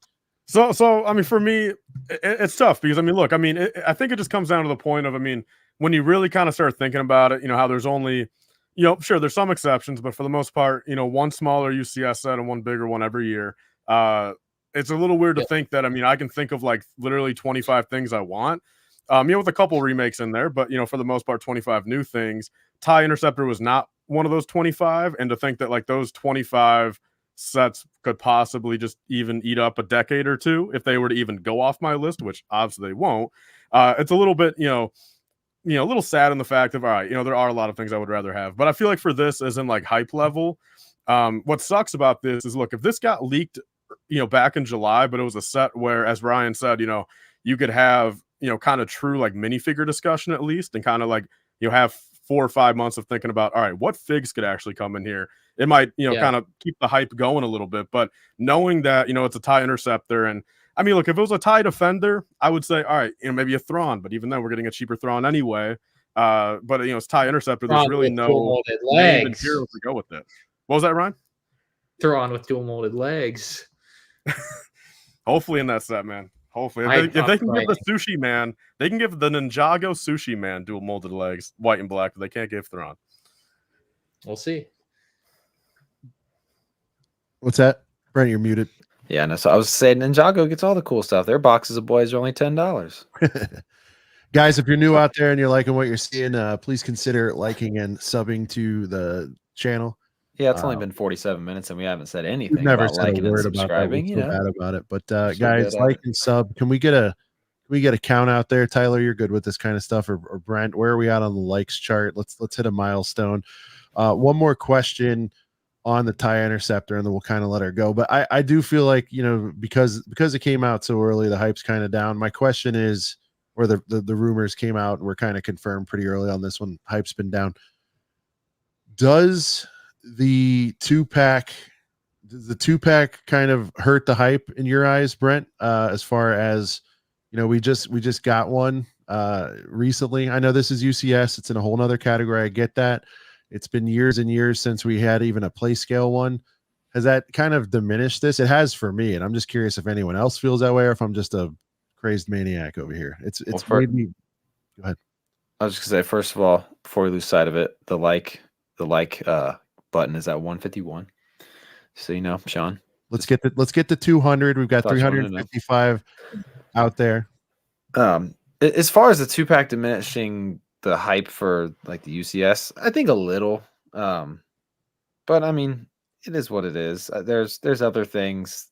So I mean, for me, it's tough because I mean, look, I mean, I think it just comes down to the point of, I mean, when you really kind of start thinking about it, how there's only, sure, there's some exceptions, but for the most part, one smaller UCS set and one bigger one every year. It's a little weird to think that, I mean, I can think of like literally 25 things I want, with a couple remakes in there, but for the most part, 25 new things. TIE Interceptor was not one of those 25, and to think that like those 25 sets could possibly just even eat up a decade or two if they were to even go off my list, which obviously they won't. It's a little bit, a little sad in the fact of, all right, there are a lot of things I would rather have, but I feel like for this, as in like hype level, what sucks about this is, look, if this got leaked, back in July, but it was a set where, as Ryan said, you could have, kind of true like minifigure discussion at least, and kind of like, have 4 or 5 months of thinking about, all right, what figs could actually come in here. It might, kind of keep the hype going a little bit, but knowing that, it's a TIE Interceptor, and I mean, look, if it was a TIE Defender, I would say, all right, maybe a Thrawn, but even then we're getting a cheaper Thrawn anyway. But it's TIE Interceptor. There's really no name material to go with it. What was that, Ryan? Thrawn with dual molded legs. Hopefully in that set, man. Hopefully, if they can give the Sushi Man, they can give the Ninjago Sushi Man dual molded legs, white and black, but they can't give Thrawn. We'll see. What's that? Brent, you're muted. Yeah, no. So I was saying Ninjago gets all the cool stuff. Their boxes of boys are only $10. Guys, if you're new out there and you're liking what you're seeing, please consider liking and subbing to the channel. Yeah, it's only been 47 minutes and we haven't said anything. We've never about said liking a word and about subscribing. that. We feel bad about it, but guys, good like and sub. Can we get a count out there? Tyler, you're good with this kind of stuff, or Brent, where are we at on the likes chart? Let's hit a milestone. One more question on the TIE Interceptor, and then we'll kind of let her go. But I do feel like, because it came out so early, the hype's kind of down. My question is, or the rumors came out and were kind of confirmed pretty early on this one. Hype's been down. Does the two-pack kind of hurt the hype in your eyes, Brent? As far as, we just got one recently. I know this is UCS. It's in a whole nother category. I get that. It's been years and years since we had even a play scale one. Has that kind of diminished this? It has for me, and I'm just curious if anyone else feels that way or if I'm just a crazy maniac over here. It's made me. Go ahead. I was just gonna say, first of all, before we lose sight of it, the like button is at 151. So Sean. Let's get the 200. We've got 355 out there. As far as the 2-pack diminishing the hype for like the UCS, I think a little. But I mean, it is what it is. There's other things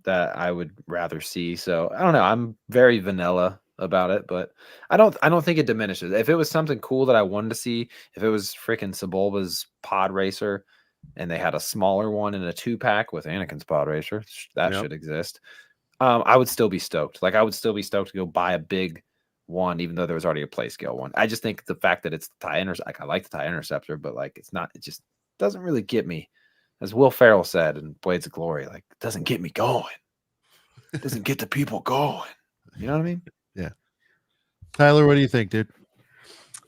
that I would rather see. So I don't know. I'm very vanilla about it, but I don't think it diminishes. If it was something cool that I wanted to see, if it was freaking Sebulba's Pod Racer and they had a smaller one in a 2-pack with Anakin's Pod Racer, that should exist. I would still be stoked. Like I would still be stoked to go buy a big one, even though there was already a play scale one. I just think the fact that it's the TIE Interceptor, like I like the TIE Interceptor, but like it just doesn't really get me. As Will Ferrell said in Blades of Glory, like it doesn't get me going. It doesn't get the people going. You know what I mean? Yeah. Tyler, what do you think, dude?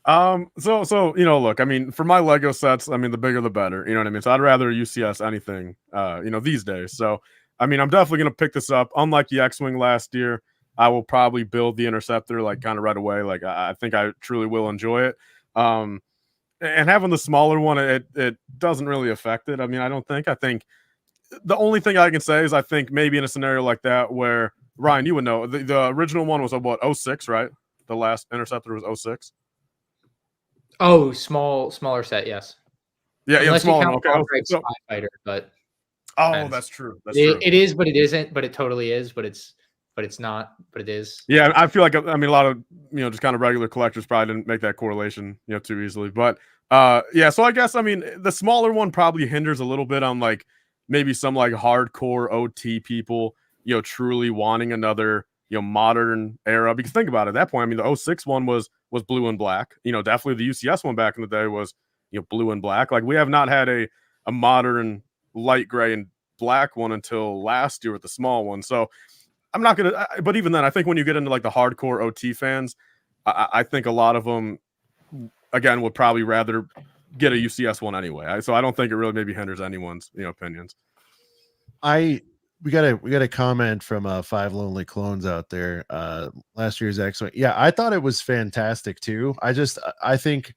So look, I mean, for my Lego sets, I mean, the bigger the better. You know what I mean? So I'd rather UCS anything, these days. So I mean, I'm definitely gonna pick this up. Unlike the X-Wing last year, I will probably build the Interceptor like kind of right away. Like I think I truly will enjoy it. And having the smaller one, it doesn't really affect it. I mean, I don't think. I think the only thing I can say is I think maybe in a scenario like that where Ryan, you would know the original one was what 06, right? The last interceptor was 06. Oh, smaller set, yes. Yeah, yeah, the Unless you smaller count one. Okay. LifeBricks So, Spy Fighter, but oh, depends. that's true. That's true. It is, but it isn't. But it totally is. But it's not. But it is. Yeah, I feel like I mean a lot of just kind of regular collectors probably didn't make that correlation too easily. But yeah, so I guess I mean the smaller one probably hinders a little bit on like maybe some like hardcore OT people truly wanting another modern era, because think about it, at that point I mean the 06 one was blue and black. Definitely the UCS one back in the day was blue and black. Like we have not had a modern light gray and black one until last year with the small one. So I'm not gonna, but even then, I think when you get into like the hardcore OT fans, I think a lot of them, again, would probably rather get a UCS one anyway. So I don't think it really maybe hinders anyone's opinions. We got a comment from 5 Lonely Clones out there. Last year's X-Wing. Yeah, I thought it was fantastic too. I think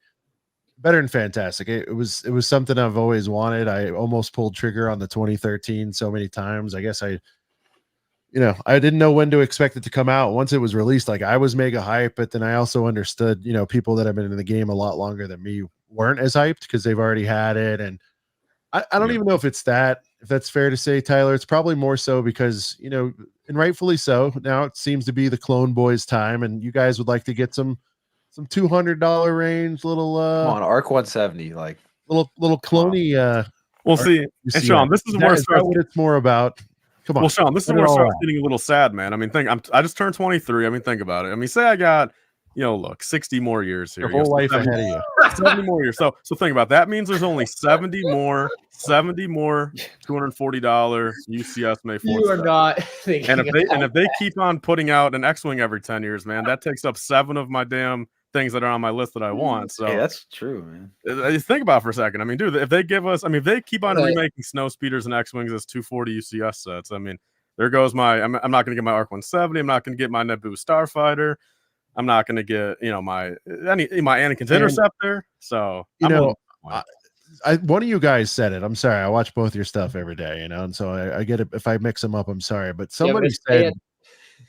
better than fantastic. It was something I've always wanted. I almost pulled trigger on the 2013 so many times. I guess I didn't know when to expect it to come out. Once it was released, like I was mega hyped, but then I also understood, people that have been in the game a lot longer than me weren't as hyped because they've already had it. And I don't even know if that's fair to say, Tyler. It's probably more so because, and rightfully so. Now it seems to be the Clone Boys time, and you guys would like to get some $200 range little Come on, Arc 170, like little cloney. We'll see. And Sean, this is where what it's more about. Come on. Well, Sean, this is where it starts getting a little sad, man. I mean, I just turned 23. I mean, think about it. I mean, say I got, look, 60 more years here. Your whole life ahead of you. 70 more years. So think about it. That means there's only 70 more $240 UCS May 4th. You are not thinking. And if they keep on putting out an X-Wing every 10 years, man, that takes up 7 of my damn things that are on my list that I want. So hey, that's true, man. Just think about it for a second. I mean, dude, if they give us, if they keep on remaking Snow Speeders and X-Wings as 240 UCS sets, I mean, there goes my. I'm not going to get my Arc 170. I'm not going to get my Naboo Starfighter. I'm not going to get my Anakin's Interceptor. So one of you guys said it. I'm sorry. I watch both your stuff every day, and so I get it. If I mix them up, I'm sorry. But somebody said,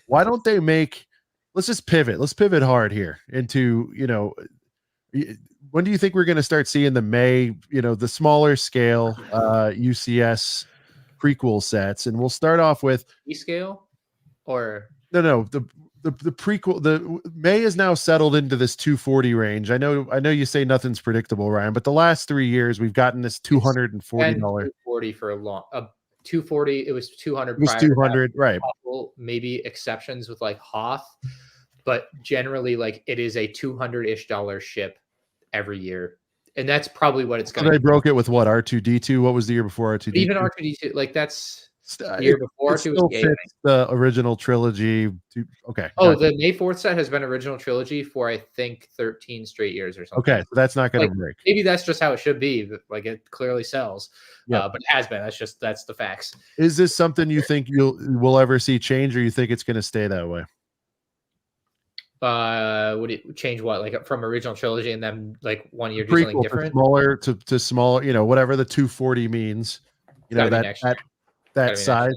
why don't they make? Let's just pivot. Let's pivot hard here into, when do you think we're going to start seeing the the smaller scale UCS prequel sets? And we'll start off with Midi-Scale or no, the prequel. The May is now settled into this 240 range. I know you say nothing's predictable, Ryan, but the last 3 years we've gotten this $240 240 for a long 240. It was 200. It was 200, right? Maybe exceptions with like Hoth, but generally, like it is a $200-ish ship every year, and that's probably what it's going to. They broke it with what, R2D2? What was the year before R2D2? Even R2D2, like that's the year before R2 was the original trilogy. Okay. Oh, the May 4th set has been original trilogy for I think 13 straight years or something. Okay, so that's not going to break. Maybe that's just how it should be. But like it clearly sells. Yeah, but it has been. That's the facts. Is this something you think we'll ever see change, or you think it's going to stay that way? Would it change what, like from original trilogy and then like 1 year do something different? Smaller to smaller, whatever the 240 means. That size.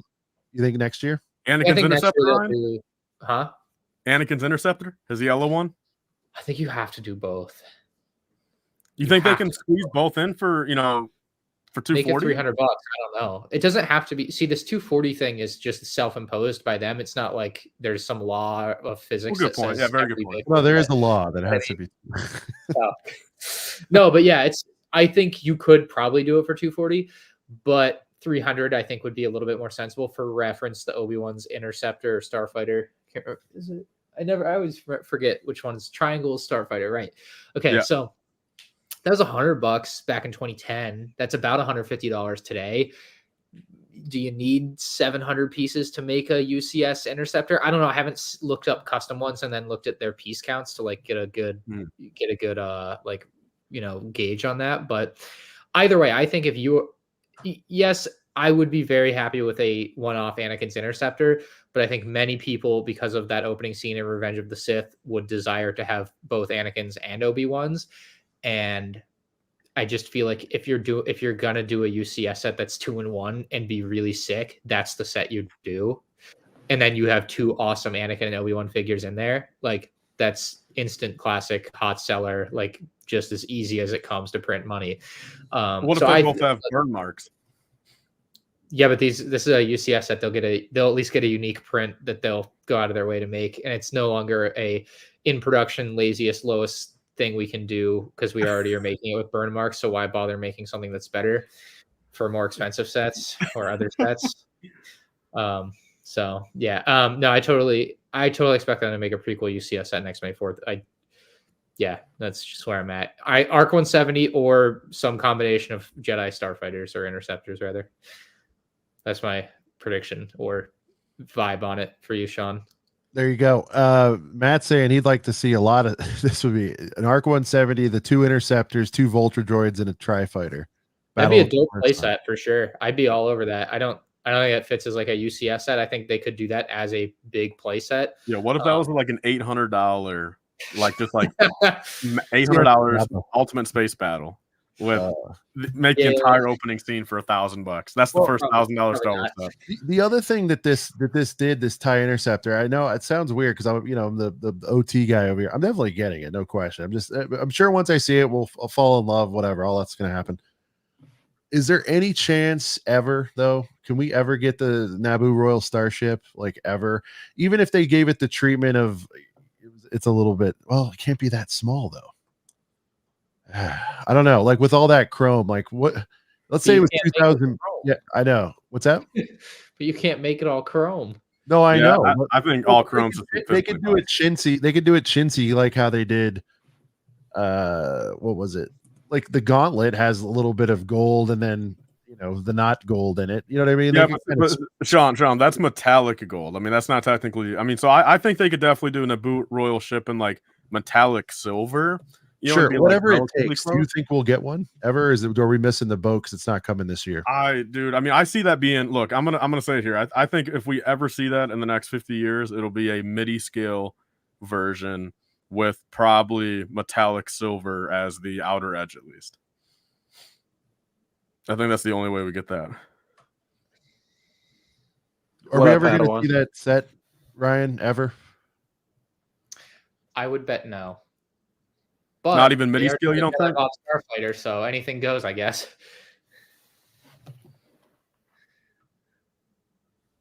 You think next year? Anakin's Interceptor, huh? Anakin's Interceptor, his yellow one. I think you have to do both. You think they can squeeze both in for for 240? Make it $300. I don't know. It doesn't have to be. See, this 240 thing is just self-imposed by them. It's not like there's some law of physics. Good point. Yeah, very good point. Well, there is a law that has to be. No, but yeah, I think you could probably do it for 240, but 300 I think would be a little bit more sensible. For reference, the Obi-Wan's Interceptor or Starfighter. Is it? I always forget which one's Triangle Starfighter, right? Okay, yeah. So that was $100 back in 2010. That's about $150 today. Do you need 700 pieces to make a UCS Interceptor? I don't know. I haven't looked up custom ones and then looked at their piece counts to like get a good gauge on that. But either way, I think yes, I would be very happy with a one-off Anakin's Interceptor, but I think many people, because of that opening scene in Revenge of the Sith, would desire to have both Anakin's and Obi-Wan's. And I just feel like if you're gonna do a UCS set that's 2-in-1 and be really sick, that's the set you do. And then you have 2 awesome Anakin and Obi-Wan figures in there. Like that's instant classic hot seller, like just as easy as it comes to print money. What if So they both have burn marks? Yeah, but this is a UCS set. They'll at least get a unique print that they'll go out of their way to make, and it's no longer a in production laziest lowest thing we can do because we already are making it with burn marks. So why bother making something that's better for more expensive sets or other sets? So yeah, no, I totally expect them to make a prequel UCS set next May 4th. Yeah, that's just where I'm at. ARC 170 or some combination of Jedi Starfighters or Interceptors rather. That's my prediction or vibe on it for you, Sean. There you go. Matt's saying he'd like to see a lot of this would be an ARC 170, the 2 Interceptors, 2 Voltra droids, and a Tri-Fighter. That'd be a dope playset for sure. I'd be all over that. I don't think it fits as like a UCS set. I think they could do that as a big playset. Yeah, what if that was like an $800, like just like $800 Ultimate Space Battle with make the entire opening scene for $1,000? That's the first $1,000 Star Wars stuff. The other thing that this did, this TIE Interceptor, I know it sounds weird because I'm the OT guy over here. I'm definitely getting it, no question. I'm sure once I see it, I'll fall in love, whatever. All that's gonna happen. Is there any chance ever, though? Can we ever get the Naboo Royal Starship, like ever? Even if they gave it the treatment of, it's a little bit, well, it can't be that small, though. I don't know. Like with all that chrome, like what? Let's say it was 2000. Yeah, I know. What's that? But you can't make it all chrome. No, I know. I think all chromes. They could do it chintzy. They could do it chintzy, like how they did. What was it? Like the gauntlet has a little bit of gold and then the not gold in it. You know what I mean? Yeah, but Sean, that's metallic gold. I mean, that's not technically. I mean, so I think they could definitely do a Naboo Royal ship in like metallic silver. Sure, whatever it takes. Do you think we'll get one ever? Are we missing the boat because it's not coming this year? I mean, I see that being. Look, I'm gonna say it here. I think if we ever see that in the next 50 years, it'll be a Midi-Scale version with probably metallic silver as the outer edge, at least. I think that's the only way we get that. Are we ever going to see that set, Ryan? Ever? I would bet no. But not even Midi-Scale, you don't think? Starfighter, so anything goes, I guess.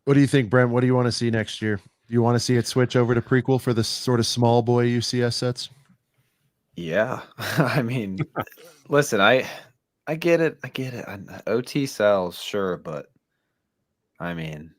What do you think, Brent? What do you want to see next year? Do you want to see it switch over to prequel for the sort of small boy UCS sets? Yeah. I mean, listen, I get it. OT sells, sure, but I mean,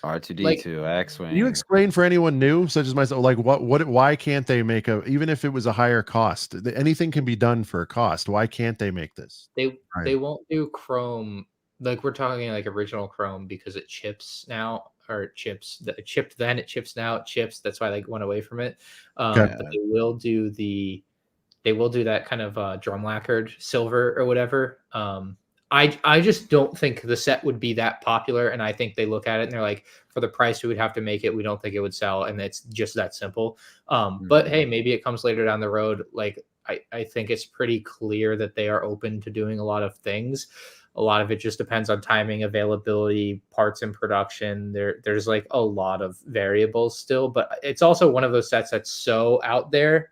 R2D2, X-Wing. Can you explain for anyone new, such as myself, like why can't they make even if it was a higher cost? Anything can be done for a cost. Why can't they make this? They won't do chrome. Like we're talking like original chrome because it chips now, or it chips. It chipped then, it chips now, it chips. That's why they went away from it. But they will do that kind of drum lacquered silver or whatever. I just don't think the set would be that popular, and I think they look at it and they're like, for the price we would have to make it, we don't think it would sell, and it's just that simple. But hey, maybe it comes later down the road. Like I think it's pretty clear that they are open to doing a lot of things. A lot of it just depends on timing, availability, parts in production. There's like a lot of variables still, but it's also one of those sets that's so out there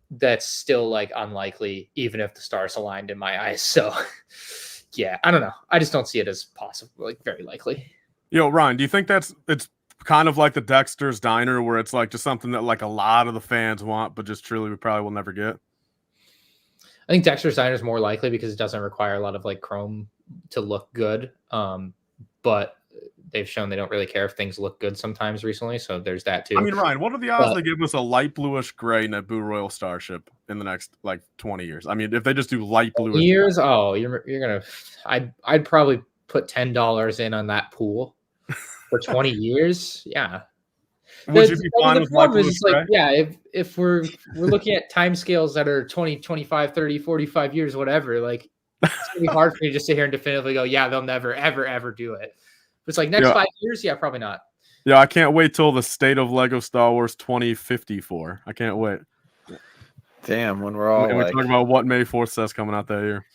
that's still like unlikely, even if the stars aligned in my eyes. So yeah, I don't know. I just don't see it as possible, like very likely. Yo, Ryan, do you think it's kind of like the Dexter's Diner, where it's like just something that like a lot of the fans want, but just truly we probably will never get? I think Dexter's Diner is more likely because it doesn't require a lot of like chrome to look good. But they've shown they don't really care if things look good sometimes recently. So there's that too. I mean, Ryan, what are the odds they give us a light bluish gray Naboo Royal Starship in the next like 20 years? I mean, if they just do light bluish years, you're gonna. I'd probably put $10 in on that pool for 20 years. Yeah. Would you be fine with light bluish gray? Like, yeah, if we're looking at time scales that are 20, 25, 30, 45 years, whatever, like it's gonna be hard for me to just sit here and definitively go, yeah, they'll never, ever do it. But it's like next 5 years, yeah, probably not. Yeah, I can't wait till the State of Lego Star Wars 2054. I can't wait. Damn, when we're all And we like, talk about what May 4th says coming out that year.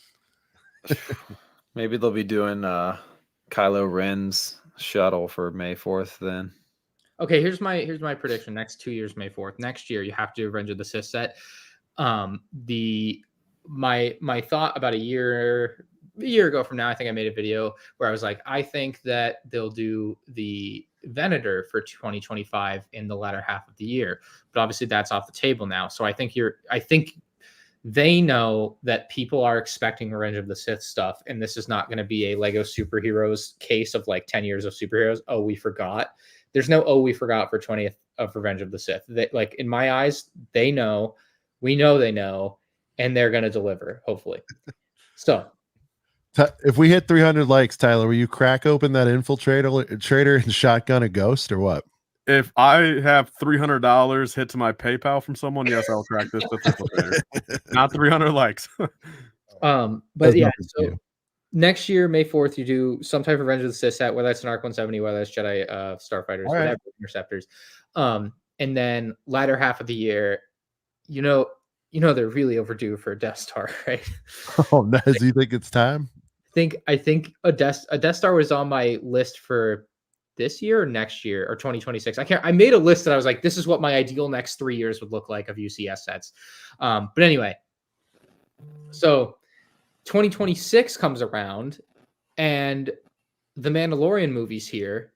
maybe they'll be doing Kylo Ren's shuttle for May 4th then. Okay, here's my prediction. Next 2 years, May 4th. Next year, you have to do Revenge of the Sith set. My thought about a year ago from now, I think I made a video where I was like, I think that they'll do the Venator for 2025 in the latter half of the year. But obviously that's off the table now. So I think they know that people are expecting Revenge of the Sith stuff, and this is not going to be a Lego superheroes case of like 10 years of superheroes. Oh, we forgot. There's no we forgot for 20th of Revenge of the Sith. They, like, in my eyes, they know, we know they know, and they're going to deliver, hopefully. So if we hit 300 likes, Tyler, will you crack open that infiltrator and shotgun a ghost or what? If I have $300 hit to my PayPal from someone, yes, I'll crack this infiltrator. Not 300 likes. But That's yeah, nothing to so you. next year, May 4th, you do some type of Revenge of the Sith set, whether it's an Arc 170, whether it's Jedi Starfighters, All right. whatever, Interceptors. And then latter half of the year, you know they're really overdue for a Death Star, right? Oh, no. Do you think it's time? I think a Death Star was on my list for this year or next year or 2026. I made a list that I was like, this is what my ideal next 3 years would look like of UCS sets. But anyway, so 2026 comes around and the Mandalorian movie's here.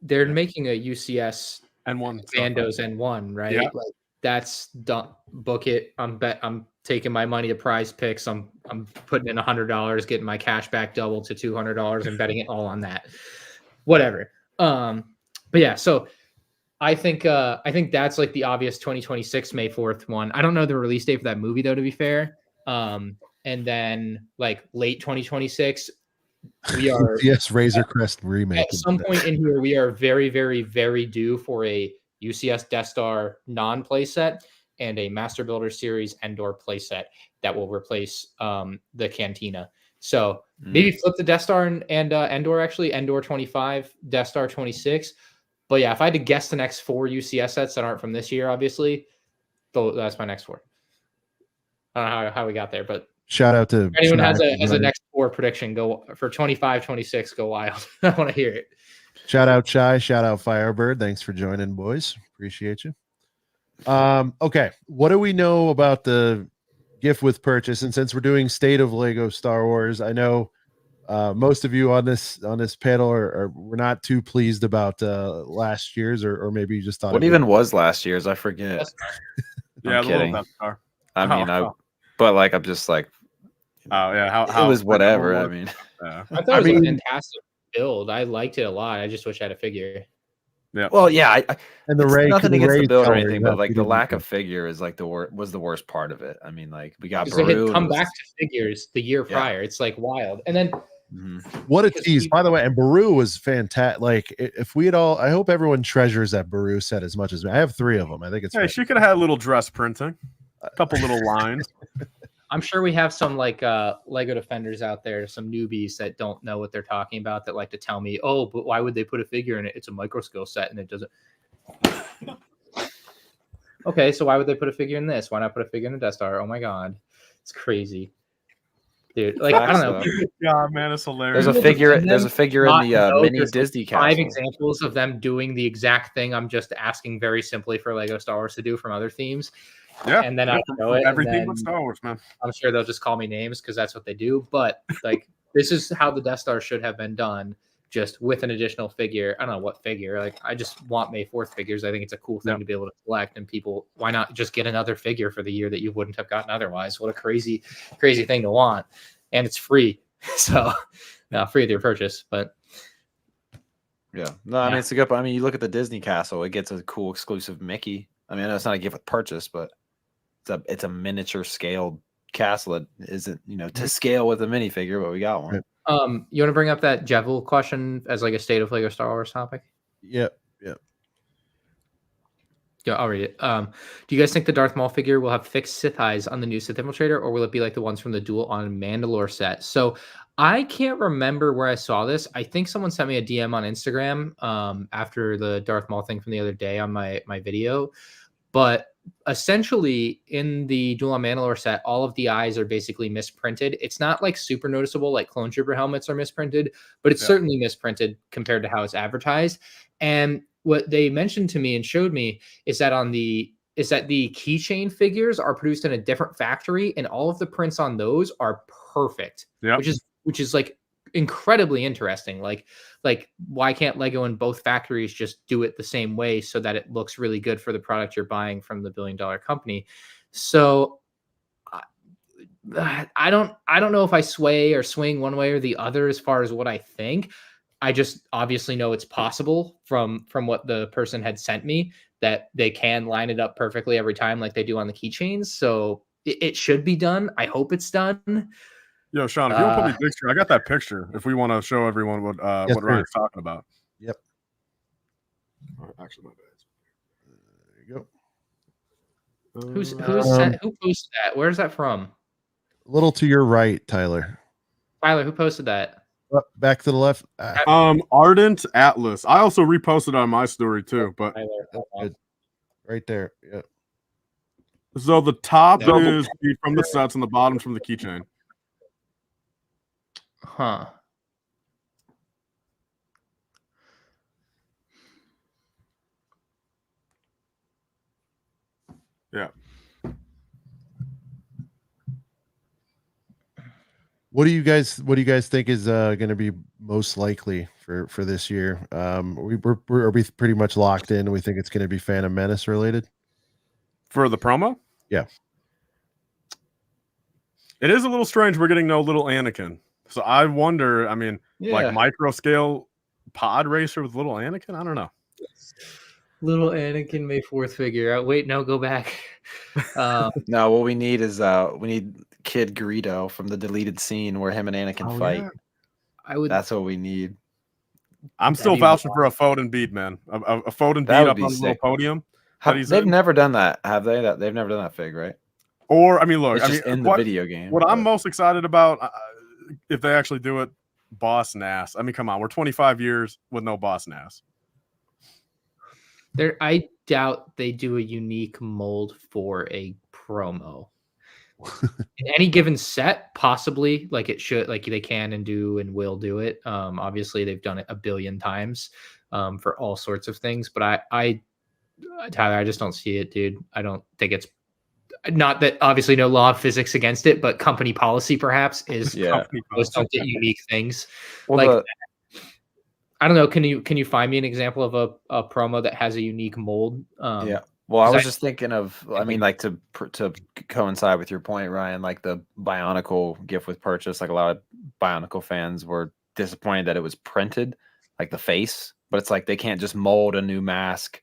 They're making a UCS N1 Mando's N1, right? Yeah. Like, that's done. Book it. I'm taking my money to Prize Picks. I'm putting in $100, getting my cash back doubled to $200 and betting it all on that. Whatever. But yeah, so I think that's like the obvious 2026 May 4th one. I don't know the release date for that movie though, to be fair. And then like late 2026, we are Yes, Razor Crest remake. at some point in here, we are very, very, very due for a UCS Death Star non-playset and a Master Builder Series Endor playset that will replace the Cantina. So maybe flip the Death Star and Endor, actually. Endor 25, Death Star 26. But yeah, if I had to guess the next 4 UCS sets that aren't from this year, obviously, that's my next 4. I don't know how we got there, but shout out to if anyone has Snack, a next 4 prediction, go for 25, 26, go wild. I want to hear it. Shout out Shy, shout out Firebird. Thanks for joining, boys. Appreciate you. Okay, what do we know about the gift with purchase? And since we're doing State of Lego Star Wars, I know most of you on this panel were not too pleased about last year's, or maybe you just thought What even was last year's? I forget. Yeah, I'm kidding. Death Star. I mean, but like, I'm just like, Oh yeah, it was whatever. I mean, yeah. I thought it was a fantastic build. I liked it a lot. I just wish I had a figure. Yeah. well, yeah. and the It's Ray nothing against the Ray build or color, anything, that but like we the didn't lack get. of figure is like was the worst part of it. I mean, like we got Because they Baru. had come and it back was- to figures the year prior. It's like wild. And then What a because tease, we- by the way. And Baru was fantastic. Like, if we had all, I hope everyone treasures that Baru set as much as I have 3 of them. I think it's Hey, she could have had a little dress printing, a couple little lines. I'm sure we have some like Lego defenders out there, some newbies that don't know what they're talking about that like to tell me, oh, but why would they put a figure in it? It's a micro scale set and it doesn't. Okay, so why would they put a figure in this? Why not put a figure in the Death Star? Oh my god, it's crazy, dude. Like, I don't know. Yeah, man, it's hilarious. There's a figure. There's a figure in the Not know mini there's Disney 5 castle. examples of them doing the exact thing I'm just asking very simply for Lego Star Wars to do from other themes. Yeah, And then yeah, I from know it. and everything then but Star Wars, man. I'm sure they'll just call me names because that's what they do. But like, this is how the Death Star should have been done, just with an additional figure. I don't know what figure. Like, I just want May 4th figures. I think it's a cool thing to be able to collect. And people, why not just get another figure for the year that you wouldn't have gotten otherwise? What a crazy, crazy thing to want. And it's free. So, free with your purchase. But Yeah, no, I mean it's a good. I mean, you look at the Disney castle; it gets a cool exclusive Mickey. I mean, I know it's not a gift with purchase, but it's a miniature scaled castle. It isn't, to scale with a minifigure, but we got one. you want to bring up that Jevil question as like a State of Lego Star Wars topic? Yep. Yeah, I'll read it. Do you guys think the Darth Maul figure will have fixed Sith eyes on the new Sith Infiltrator, or will it be like the ones from the Duel on Mandalore set? So I can't remember where I saw this. I think someone sent me a DM on Instagram after the Darth Maul thing from the other day on my video. But essentially in the Duel on Mandalore set, all of the eyes are basically misprinted. It's not like super noticeable, like Clone Trooper helmets are misprinted, but it's certainly misprinted compared to how it's advertised. And what they mentioned to me and showed me is that the keychain figures are produced in a different factory, and all of the prints on those are perfect. Yep. Which is like incredibly interesting. Like why can't Lego in both factories just do it the same way so that it looks really good for the product you're buying from the billion-dollar company? So I don't know if I sway or swing one way or the other as far as what I think. I just obviously know it's possible from what the person had sent me that they can line it up perfectly every time like they do on the keychains. So it should be done. I hope it's done. Yo, Sean, if you want to put me a picture, I got that picture. If we want to show everyone what what Ryan's talking about. Yep. Actually, my bad. There you go. Who posted that? Where's that from? A little to your right, Tyler. Tyler, who posted that? Back to the left. Ardent Atlas. I also reposted on my story too, but Good. Right there. Yeah. so the top is from the sets and the bottom's from the keychain. Huh. Yeah. What do you guys think is going to be most likely for this year? Are we pretty much locked in? We think it's going to be Phantom Menace related For the promo? Yeah. It is a little strange we're getting no little Anakin. So I wonder, I mean, like micro scale pod racer with little Anakin? I don't know. Little Anakin May 4th figure. Wait, no, go back. No, what we need is we need Kid Greedo from the deleted scene where him and Anakin fight. Yeah. That's what we need. I'm still vouching for a Foden beat, man. A Foden beat up on the little podium. They've never done that, have they? They've never done that fig, right? Or I mean, look, it's just in the video game. What I'm most excited about, if they actually do it, Boss Nass. I mean, come on, we're 25 years with no Boss Nass. I doubt they do a unique mold for a promo. In any given set, possibly, like it should, like they can and do and will do it. Obviously, they've done it a billion times for all sorts of things. But Tyler, I just don't see it, dude. I don't think it's not that obviously no law of physics against it, but company policy perhaps is most don't get unique things. Well, I don't know. Can you find me an example of a promo that has a unique mold? Yeah. Well, I was just thinking of, I mean, like to coincide with your point, Ryan, like the Bionicle gift with purchase, like a lot of Bionicle fans were disappointed that it was printed, like the face, but it's like they can't just mold a new mask,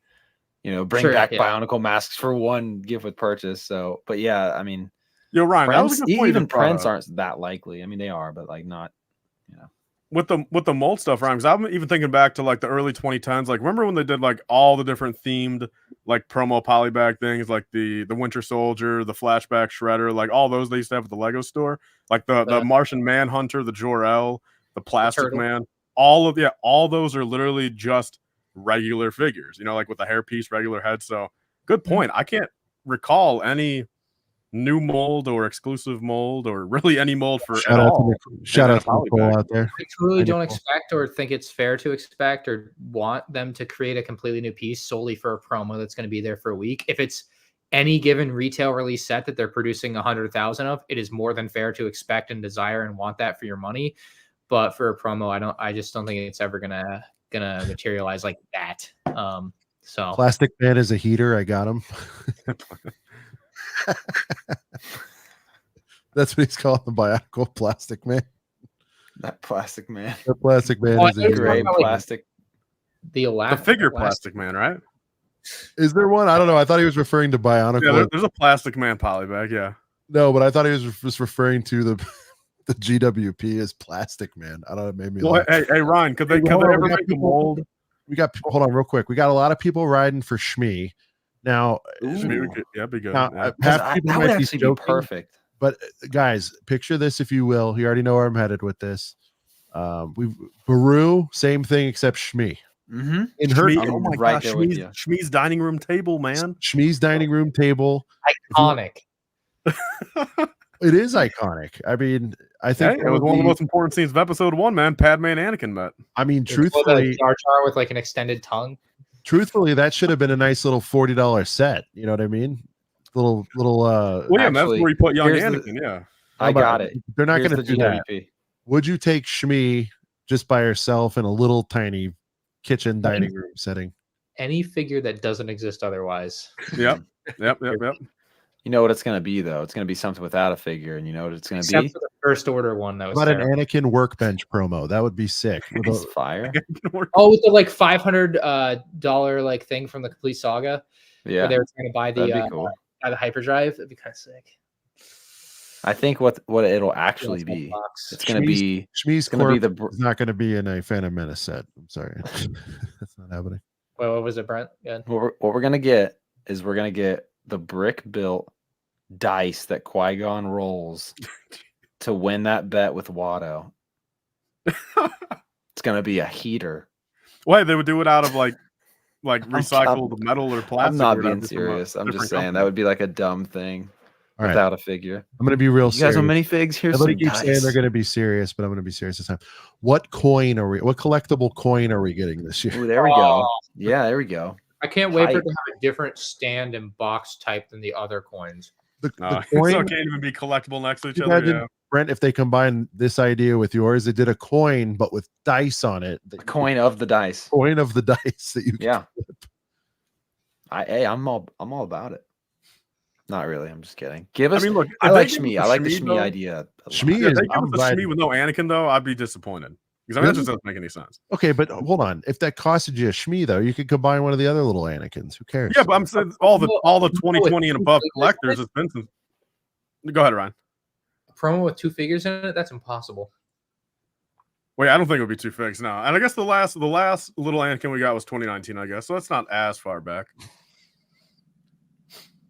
bring back Bionicle masks for one gift with purchase. So, but yeah, I mean, Ryan, prints, that was a good point. Even prints aren't that likely. I mean, they are, but like not, With the mold stuff, Ryan, because I'm even thinking back to like the early 2010s. Like, remember when they did like all the different themed like promo polybag things, like the Winter Soldier, the Flashback Shredder, like all those they used to have at the Lego store, like the Martian Manhunter, the Jor-El, the Plastic Man, all those are literally just regular figures, like with the hairpiece, regular head. So good point. I can't recall any new mold or exclusive mold or really any mold for shout out to Nicole out there. I truly don't expect or think it's fair to expect or want them to create a completely new piece solely for a promo that's going to be there for a week. If it's any given retail release set that they're producing 100,000 of, it is more than fair to expect and desire and want that for your money. But for a promo, I just don't think it's ever gonna materialize like that. So Plastic Man is a heater. I got him. That's what he's called, the Bionicle Plastic Man. That Plastic Man. The Plastic Man is a gray plastic. The figure Plastic Man, right? Is there one? I don't know. I thought he was referring to Bionicle. Yeah, there's a Plastic Man polybag. Yeah. No, but I thought he was referring to the GWP as Plastic Man. I don't know. It made me laugh. Hey, Ryan, could they ever make a mold? Hold on real quick. We got a lot of people riding for Shmi. Now, yeah, be good. Now, that would actually be perfect. But guys, picture this if you will. You already know where I'm headed with this. Baru, same thing except Shmi. Mm-hmm. in her Shmi, I'm oh my right gosh, there with you. Shmi's dining room table, man. Shmi's dining room table. Iconic. It is iconic. I mean, I Hey, think it was one of the most important scenes of episode 1, man. Padme and Anakin met. I mean, With the truthfully, Jar Jar with like an extended tongue. that should have been a nice little $40 set. You know what I mean? Little. Well, yeah, that's Actually, where you put young here's the- Anakin. Yeah. I but got it. They're not Here's going to the do that. GWP. Would you take Shmi just by herself in a little tiny kitchen dining room setting? Any figure that doesn't exist otherwise. Yep. Yep. You know what it's going to be, though? It's going to be something without a figure, and you know what it's going to Except be? for the First Order one that was About an terrible. Anakin workbench promo. That would be sick. With It's a- fire. Oh, with the like $500 dollar like thing from the complete saga. Yeah, Where they were trying to buy that'd the be cool. hyperdrive. That'd be kind of sick. I think what it'll actually be, it's going to be Shmi's gonna be corpse is not going to be in a Phantom Menace set. I'm sorry. That's not happening. Wait, what was it, Brent? Good. what we're going to get is we're going to get the brick built dice that Qui-Gon rolls to win that bet with Watto. It's going to be a heater. Why they would do it out of like recycled metal or plastic? I'm not or being whatever from a serious. I'm different just saying company. that would be like a dumb thing All right. without a figure. I'm going to be real You serious. guys want minifigs? Here's Everybody some keeps saying dice. they're going to be serious, but I'm going to be serious this time. What collectible coin are we getting this year? Ooh, there we go. Oh. Yeah, there we go. I can't wait for it Hype. to have a different stand and box type than the other coins. The So coin, it can't even be collectible next to each other. imagine, Yeah. Brent, if they combine this idea with yours, they did a coin, but with dice on it. The coin of the dice. Coin of the dice that you can Yeah. I'm all about it. Not really. I'm just kidding. Give us. I mean, look, I if like they give Shmi. us I like the Shmi, Shmi though- idea. a lot. Shmi Yeah, is- if they give I'm us a glad- Shmi with no Anakin though, I'd be disappointed because I mean that just doesn't make any sense. Okay, but hold on. If that costed you a Shmi, though, you could combine one of the other little Anakins. Who cares? Yeah, but I'm saying all the 2020 and above collectors. It's been since. Go ahead, Ryan. A promo with 2 figures in it? That's impossible. Wait, I don't think it would be 2 figs. No, and I guess the last little Anakin we got was 2019. I guess so. That's not as far back.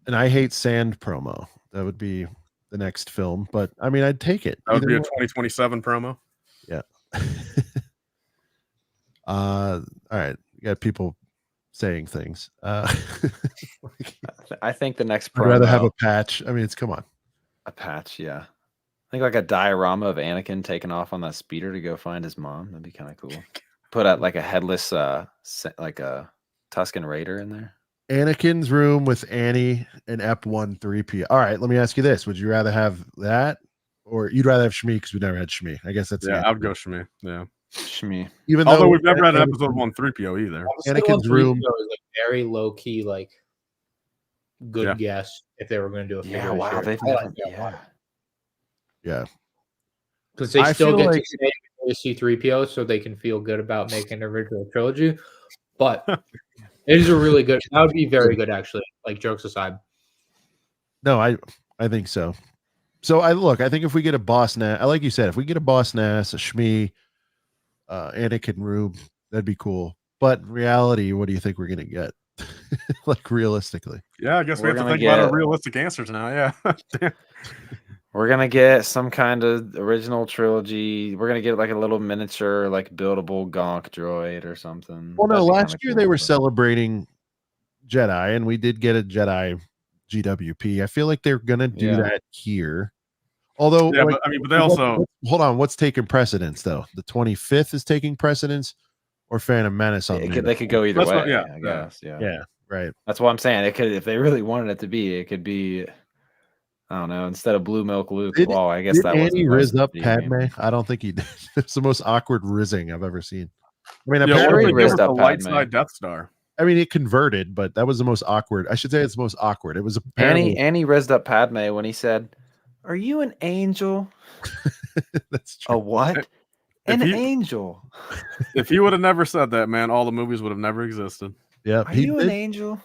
And I hate sand promo. That would be the next film, but I mean, I'd take it. That would Either be a way. 2027 promo. All right. You got people saying things. I think the next I'd promo. rather have a patch. I mean, it's come on. a patch. Yeah. I think like a diorama of Anakin taking off on that speeder to go find his mom. That'd be kind of cool. Put out like a headless, like a Tusken Raider in there. Anakin's room with Annie and Ep1 3P. All right, let me ask you this: would you rather have that, or you'd rather have Shmi because we never had Shmi? I guess that's the Yeah, answer. I'd go Shmi. Yeah. Shmi. Even though Although we've never had an episode 1 3PO either. Anakin's room. is like very low key, like good Yeah. guess if they were going to do a figure. Yeah, this wow. year. They've I never. like that one. Yeah, Because they I still feel get like- to say C3PO, so they can feel good about making an original trilogy. But it is a really good. That would be very good, actually. Like jokes aside. no, I think so. So I think if we get a Boss Nass, like you said, if we get a Boss Nass, a Shmi, Anakin room, that'd be cool. But in reality, what do you think we're gonna get? Like realistically, Yeah, I guess we We're have to gonna think about our get- realistic answers now. Yeah. Damn. We're gonna get some kind of original trilogy. We're gonna get like a little miniature, like buildable Gonk droid or something. well, no, That'd be last kinda year cool, they were but- celebrating Jedi, and we did get a Jedi GWP. I feel like they're gonna do Yeah. that here. Although, Yeah, like, but I mean, but they also hold on, what's taking precedence though? The 25th is taking precedence, or Phantom Menace on They could go either That's way. what- yeah, I yeah. guess. Yeah. Yeah, right. That's what I'm saying. It could, if they really wanted it to be, it could be. I don't know. Instead of blue milk Luke. Did- Well, I guess Did that was Andy riz up Padme? I don't think he did. It's the most awkward rizzing I've ever seen. I mean, yeah, sure apparently, he what if they rizzed give us up the light Padme. side Death Star? I mean, it converted, but that was the most awkward. I should say it's the most awkward. It was apparently Annie rizzed up Padme when he said, "Are you an angel? that's true. A what? If An you- angel? If he would have never said that, man, all the movies would have never existed. Yeah, Are he you an did. angel?"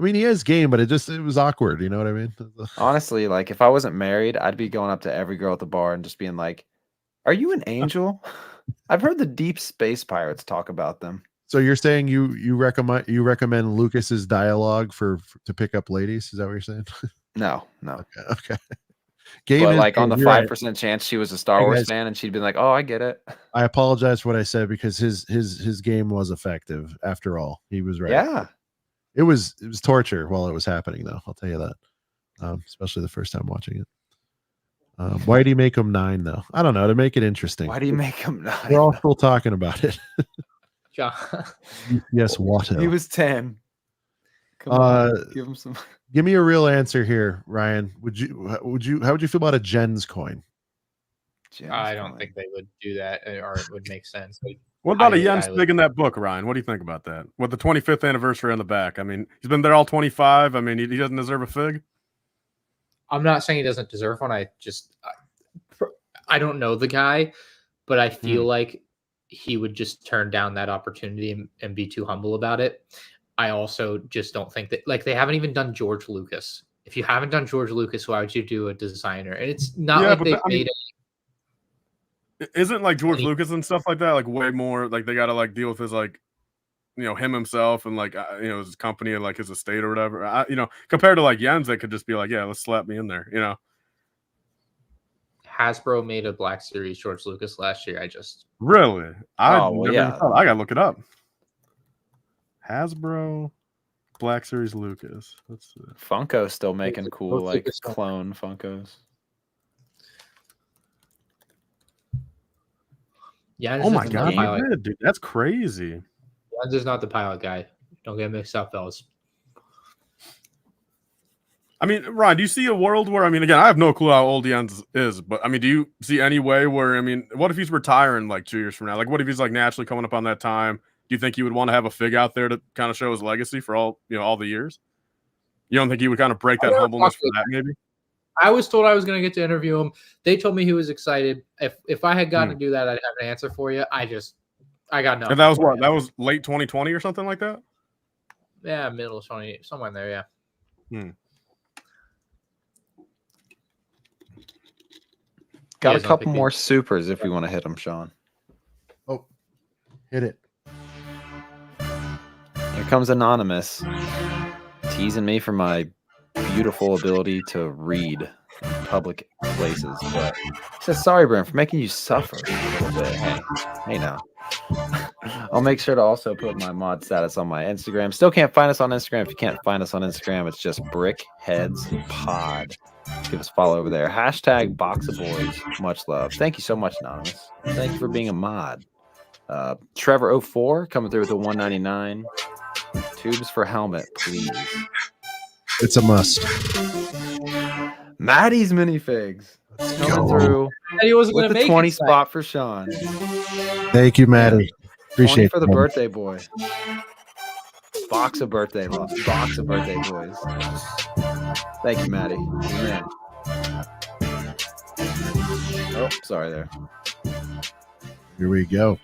I mean, he has game, but it was awkward. You know what I mean? Honestly, like if I wasn't married, I'd be going up to every girl at the bar and just being like, "Are you an angel?" I've heard the deep space pirates talk about them. So you're saying you recommend Lucas's dialogue to pick up ladies? Is that what you're saying? No. Okay. Game But is like on game. the You're right. 5% chance she was a Star Hey, Wars guys. fan, and she'd been like, "Oh, I get it." I apologize for what I said because his game was effective. After all, he was right. Yeah. It was torture while it was happening, though. I'll tell you that. Especially the first time watching it. Why do you make him 9 though? I don't know, to make it interesting. Why do you make him 9? We're all still talking about it. John, Yes, Watto. He was 10. Come on, give him some. Give me a real answer here, Ryan. How would you feel about a Jens coin? I don't think they would do that, or it would make sense. Like, What about a highly, Jens highly- big in that book, Ryan? What do you think about that? With the 25th anniversary on the back. I mean, he's been there all 25. I mean, he doesn't deserve a fig. I'm not saying he doesn't deserve one. I don't know the guy, but I feel like he would just turn down that opportunity and be too humble about it. I also just don't think that, like, they haven't even done George Lucas. If you haven't done George Lucas, why would you do a designer? And it's not like they've made it. Isn't like George Lucas and stuff like that like way more like they got to like deal with his like, you know, him himself and like you know, his company and like his estate or whatever. You know, compared to like Jens, they could just be like, yeah, let's slap me in there. You know, Hasbro made a Black Series George Lucas last year. really, I yeah. I gotta look it up. Hasbro Black Series Lucas. Let's see. Funko's still making cool Let's like take a step. clone Funkos. Jens Oh my is not god, the pilot. you did, dude. That's crazy. Jens is not the pilot guy. Don't get mixed up, fellas. I mean, Ryan, do you see a world where, I mean, again, I have no clue how old Jens is, but I mean, do you see any way where, I mean, what if he's retiring like 2 years from now? Like, what if he's like naturally coming up on that time? Do you think he would want to have a fig out there to kind of show his legacy for all, you know, all the years? You don't think he would kind of break that humbleness for that, maybe? I was told I was going to get to interview him. They told me he was excited. If I had gotten to do that, I'd have an answer for you. I got nothing. And that was for what? you. That was late 2020 or something like that? Yeah, middle 20, somewhere in there. Yeah. Got Yeah, a couple more supers if we want to hit them, Sean. Oh, hit it. Here comes Anonymous, teasing me for my beautiful ability to read in public places. But he says, "Sorry, Brent, for making you suffer a little bit." Hey now. I'll make sure to also put my mod status on my Instagram. Still can't find us on Instagram. If you can't find us on Instagram, it's just BrickheadsPod. Give us a follow over there. Hashtag Box of Boys. Much love. Thank you so much, Anonymous. Thank you for being a mod. Trevor04 coming through with a 199. Tubes for helmet, please. It's a must. Maddie's minifigs coming through He wasn't with going to the make 20 it tonight. spot for Sean. Thank you, Maddie. 20 Appreciate for the that. birthday boy. Box of birthday love. Box of birthday boys. Thank you, Maddie. Amen. Oh, sorry there. Here we go.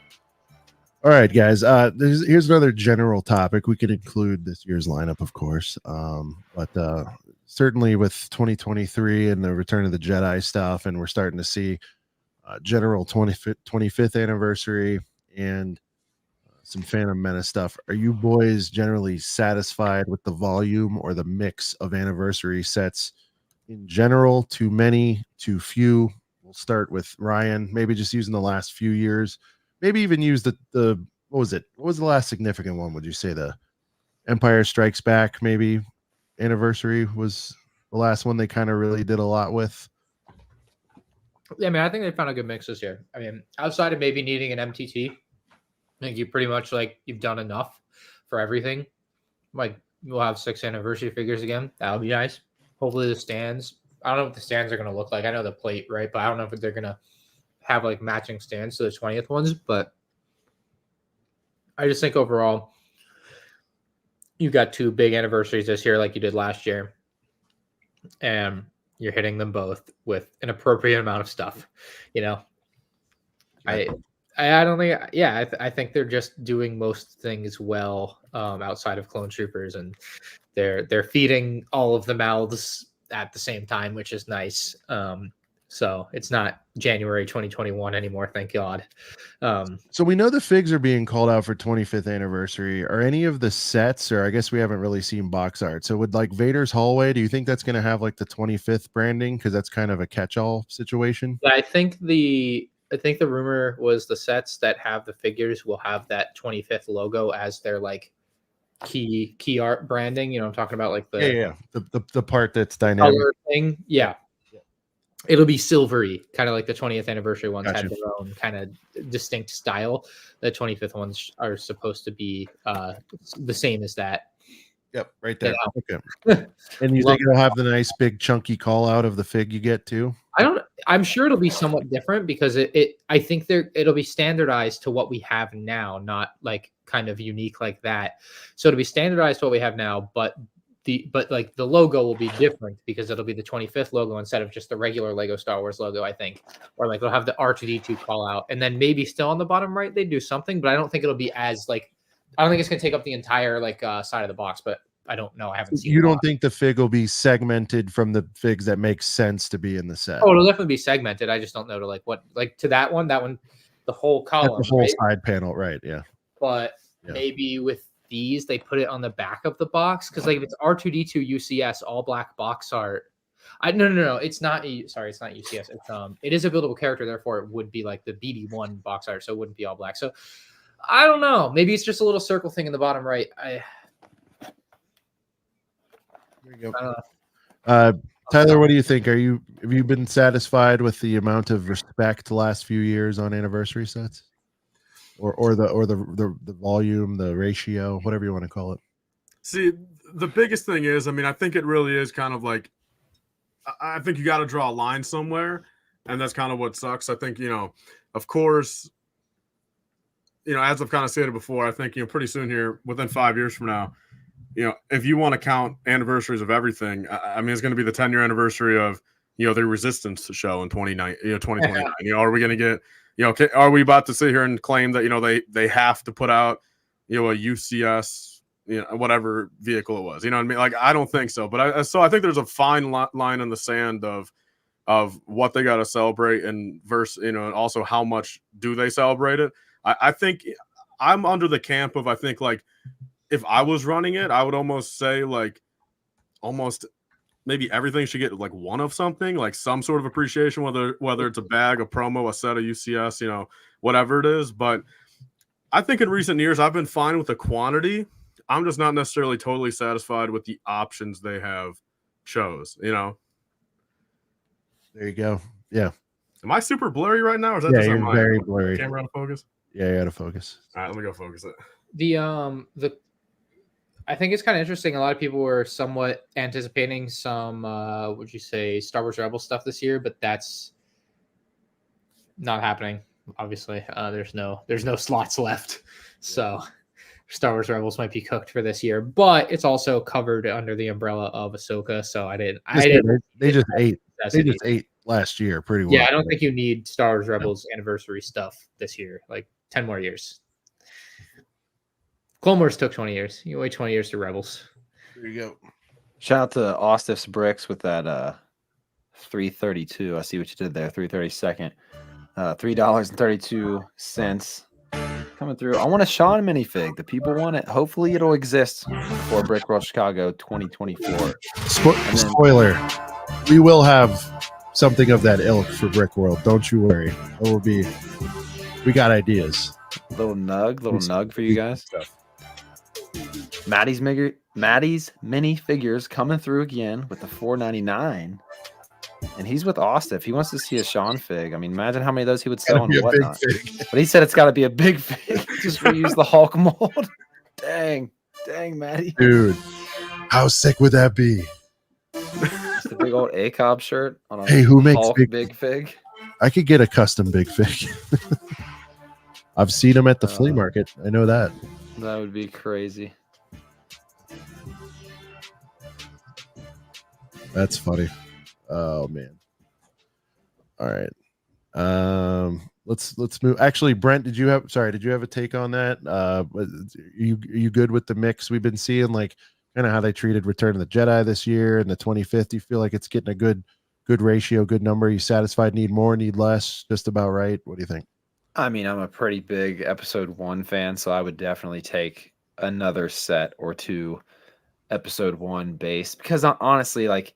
All right, guys. Here's another general topic. We could include this year's lineup, of course, but certainly with 2023 and the Return of the Jedi stuff, and we're starting to see general 25th anniversary and some Phantom Menace stuff. Are you boys generally satisfied with the volume or the mix of anniversary sets in general? Too many, too few? We'll start with Ryan. Maybe just using the last few years. Maybe even use the what was it? What was the last significant one? Would you say the Empire Strikes Back maybe anniversary was the last one they kind of really did a lot with? Yeah, I mean, I think they found a good mix this year. I mean, outside of maybe needing an MTT, I think you pretty much you've done enough for everything. Like, we'll have 6 anniversary figures again. That would be nice. Hopefully the stands. I don't know what the stands are going to look like. I know the plate, right? But I don't know if they're going to have matching stands to the 20th ones. But I just think overall, you got 2 big anniversaries this year like you did last year. And you're hitting them both with an appropriate amount of stuff. You know, I don't think, I think they're just doing most things well outside of Clone Troopers, and they're feeding all of the mouths at the same time, which is nice. So it's not January 2021 anymore, thank God. So we know the figs are being called out for 25th anniversary. Are any of the sets, or I guess we haven't really seen box art. So would like Vader's hallway, do you think that's going to have like the 25th branding? Because that's kind of a catch-all situation. Yeah, I think the rumor was the sets that have the figures will have that 25th logo as their like key art branding. You know, I'm talking about like the The part that's dynamic color thing. Yeah. It'll be silvery, kind of like the 20th anniversary ones Gotcha. had their own kind of distinct style. The 25th ones are supposed to be the same as that. Yep, right there. Yeah. Okay. And you think it'll have the nice big chunky call out of the fig you get too? I'm sure it'll be somewhat different because I think it'll be standardized to what we have now, not like kind of unique like that. So it'll be standardized to what we have now, but like the logo will be different because it'll be the 25th logo instead of just the regular Lego Star Wars logo, I think. Or like they'll have the R2D2 call out, and then maybe still on the bottom right they do something, but I don't think it'll be as like, I don't think it's gonna take up the entire like side of the box, but I don't know. I haven't seen. You don't think the fig will be segmented from the figs that make sense to be in the set? Oh, it'll definitely be segmented. I just don't know to like what, like to that one, the whole column, the whole right? side panel, right? Yeah. But maybe with these they put it on the back of the box, because like if it's R2D2 UCS all black box art, no, it's not. Sorry, it's not UCS. It is a buildable character, therefore it would be like the BD1 box art, so it wouldn't be all black. So I don't know. Maybe it's just a little circle thing in the bottom right. There you go. Tyler, what do you think? Have you been satisfied with the amount of respect the last few years on anniversary sets? Or the volume, the ratio, whatever you want to call it. See, the biggest thing is, I mean, I think it really is kind of like, I think you got to draw a line somewhere, and that's kind of what sucks. I think, of course, as I've kind of stated before, I think, pretty soon here, within 5 years from now, if you want to count anniversaries of everything, I mean, it's going to be the 10-year anniversary of, the Resistance show in 2029. Are we going to get, are we about to sit here and claim that, they have to put out, a UCS, whatever vehicle it was, what I mean? Like, I don't think so. But I think there's a fine line in the sand of what they got to celebrate and versus, and also how much do they celebrate it. I think I'm under the camp of, I think, like, if I was running it, I would almost say like almost maybe everything should get like one of something, like some sort of appreciation, whether it's a bag, a promo, a set of UCS, whatever it is. But I think in recent years, I've been fine with the quantity. I'm just not necessarily totally satisfied with the options they have chose, There you go. Yeah. Am I super blurry right now? Or is that Yeah, just you're very blurry. Camera out of focus? Yeah, you got to focus. All right, let me go focus it. I think it's kind of interesting. A lot of people were somewhat anticipating some, would you say, Star Wars Rebels stuff this year, but that's not happening. Obviously, there's no slots left, so Star Wars Rebels might be cooked for this year. But it's also covered under the umbrella of Ahsoka, so They just ate last year pretty well. Yeah, I don't think you need Star Wars Rebels anniversary stuff this year. Like 10 more years. Clone Wars took 20 years. You wait 20 years to Rebels. There you go. Shout out to Ostif's Bricks with that 332. I see what you did there. 332nd. $3.32 coming through. I want a Sean minifig. The people want it. Hopefully it'll exist for Brick World Chicago 2024. Spoiler. We will have something of that ilk for Brick World. Don't you worry. We got ideas. Little nug for you guys. Maddie's mini figures coming through again with the $4.99, and he's with Ostif. He wants to see a Sean fig. I mean, imagine how many of those he would sell and whatnot. But he said it's got to be a big fig. Just reuse the Hulk mold. Dang, Maddie. Dude, how sick would that be? Just a big old ACOB shirt on a who makes Hulk big fig? I could get a custom big fig. I've seen them at the flea market. I know that. That would be crazy. That's funny. Oh man. All right. Let's move. Actually, Brent, did you have a take on that? Are you good with the mix we've been seeing, like kind of how they treated Return of the Jedi this year and the 25th? Do you feel like it's getting a good good ratio, good number? Are you satisfied? Need more? Need less? Just about right? What do you think? I mean, I'm a pretty big episode 1 fan, so I would definitely take another set or two episode 1 base because honestly, like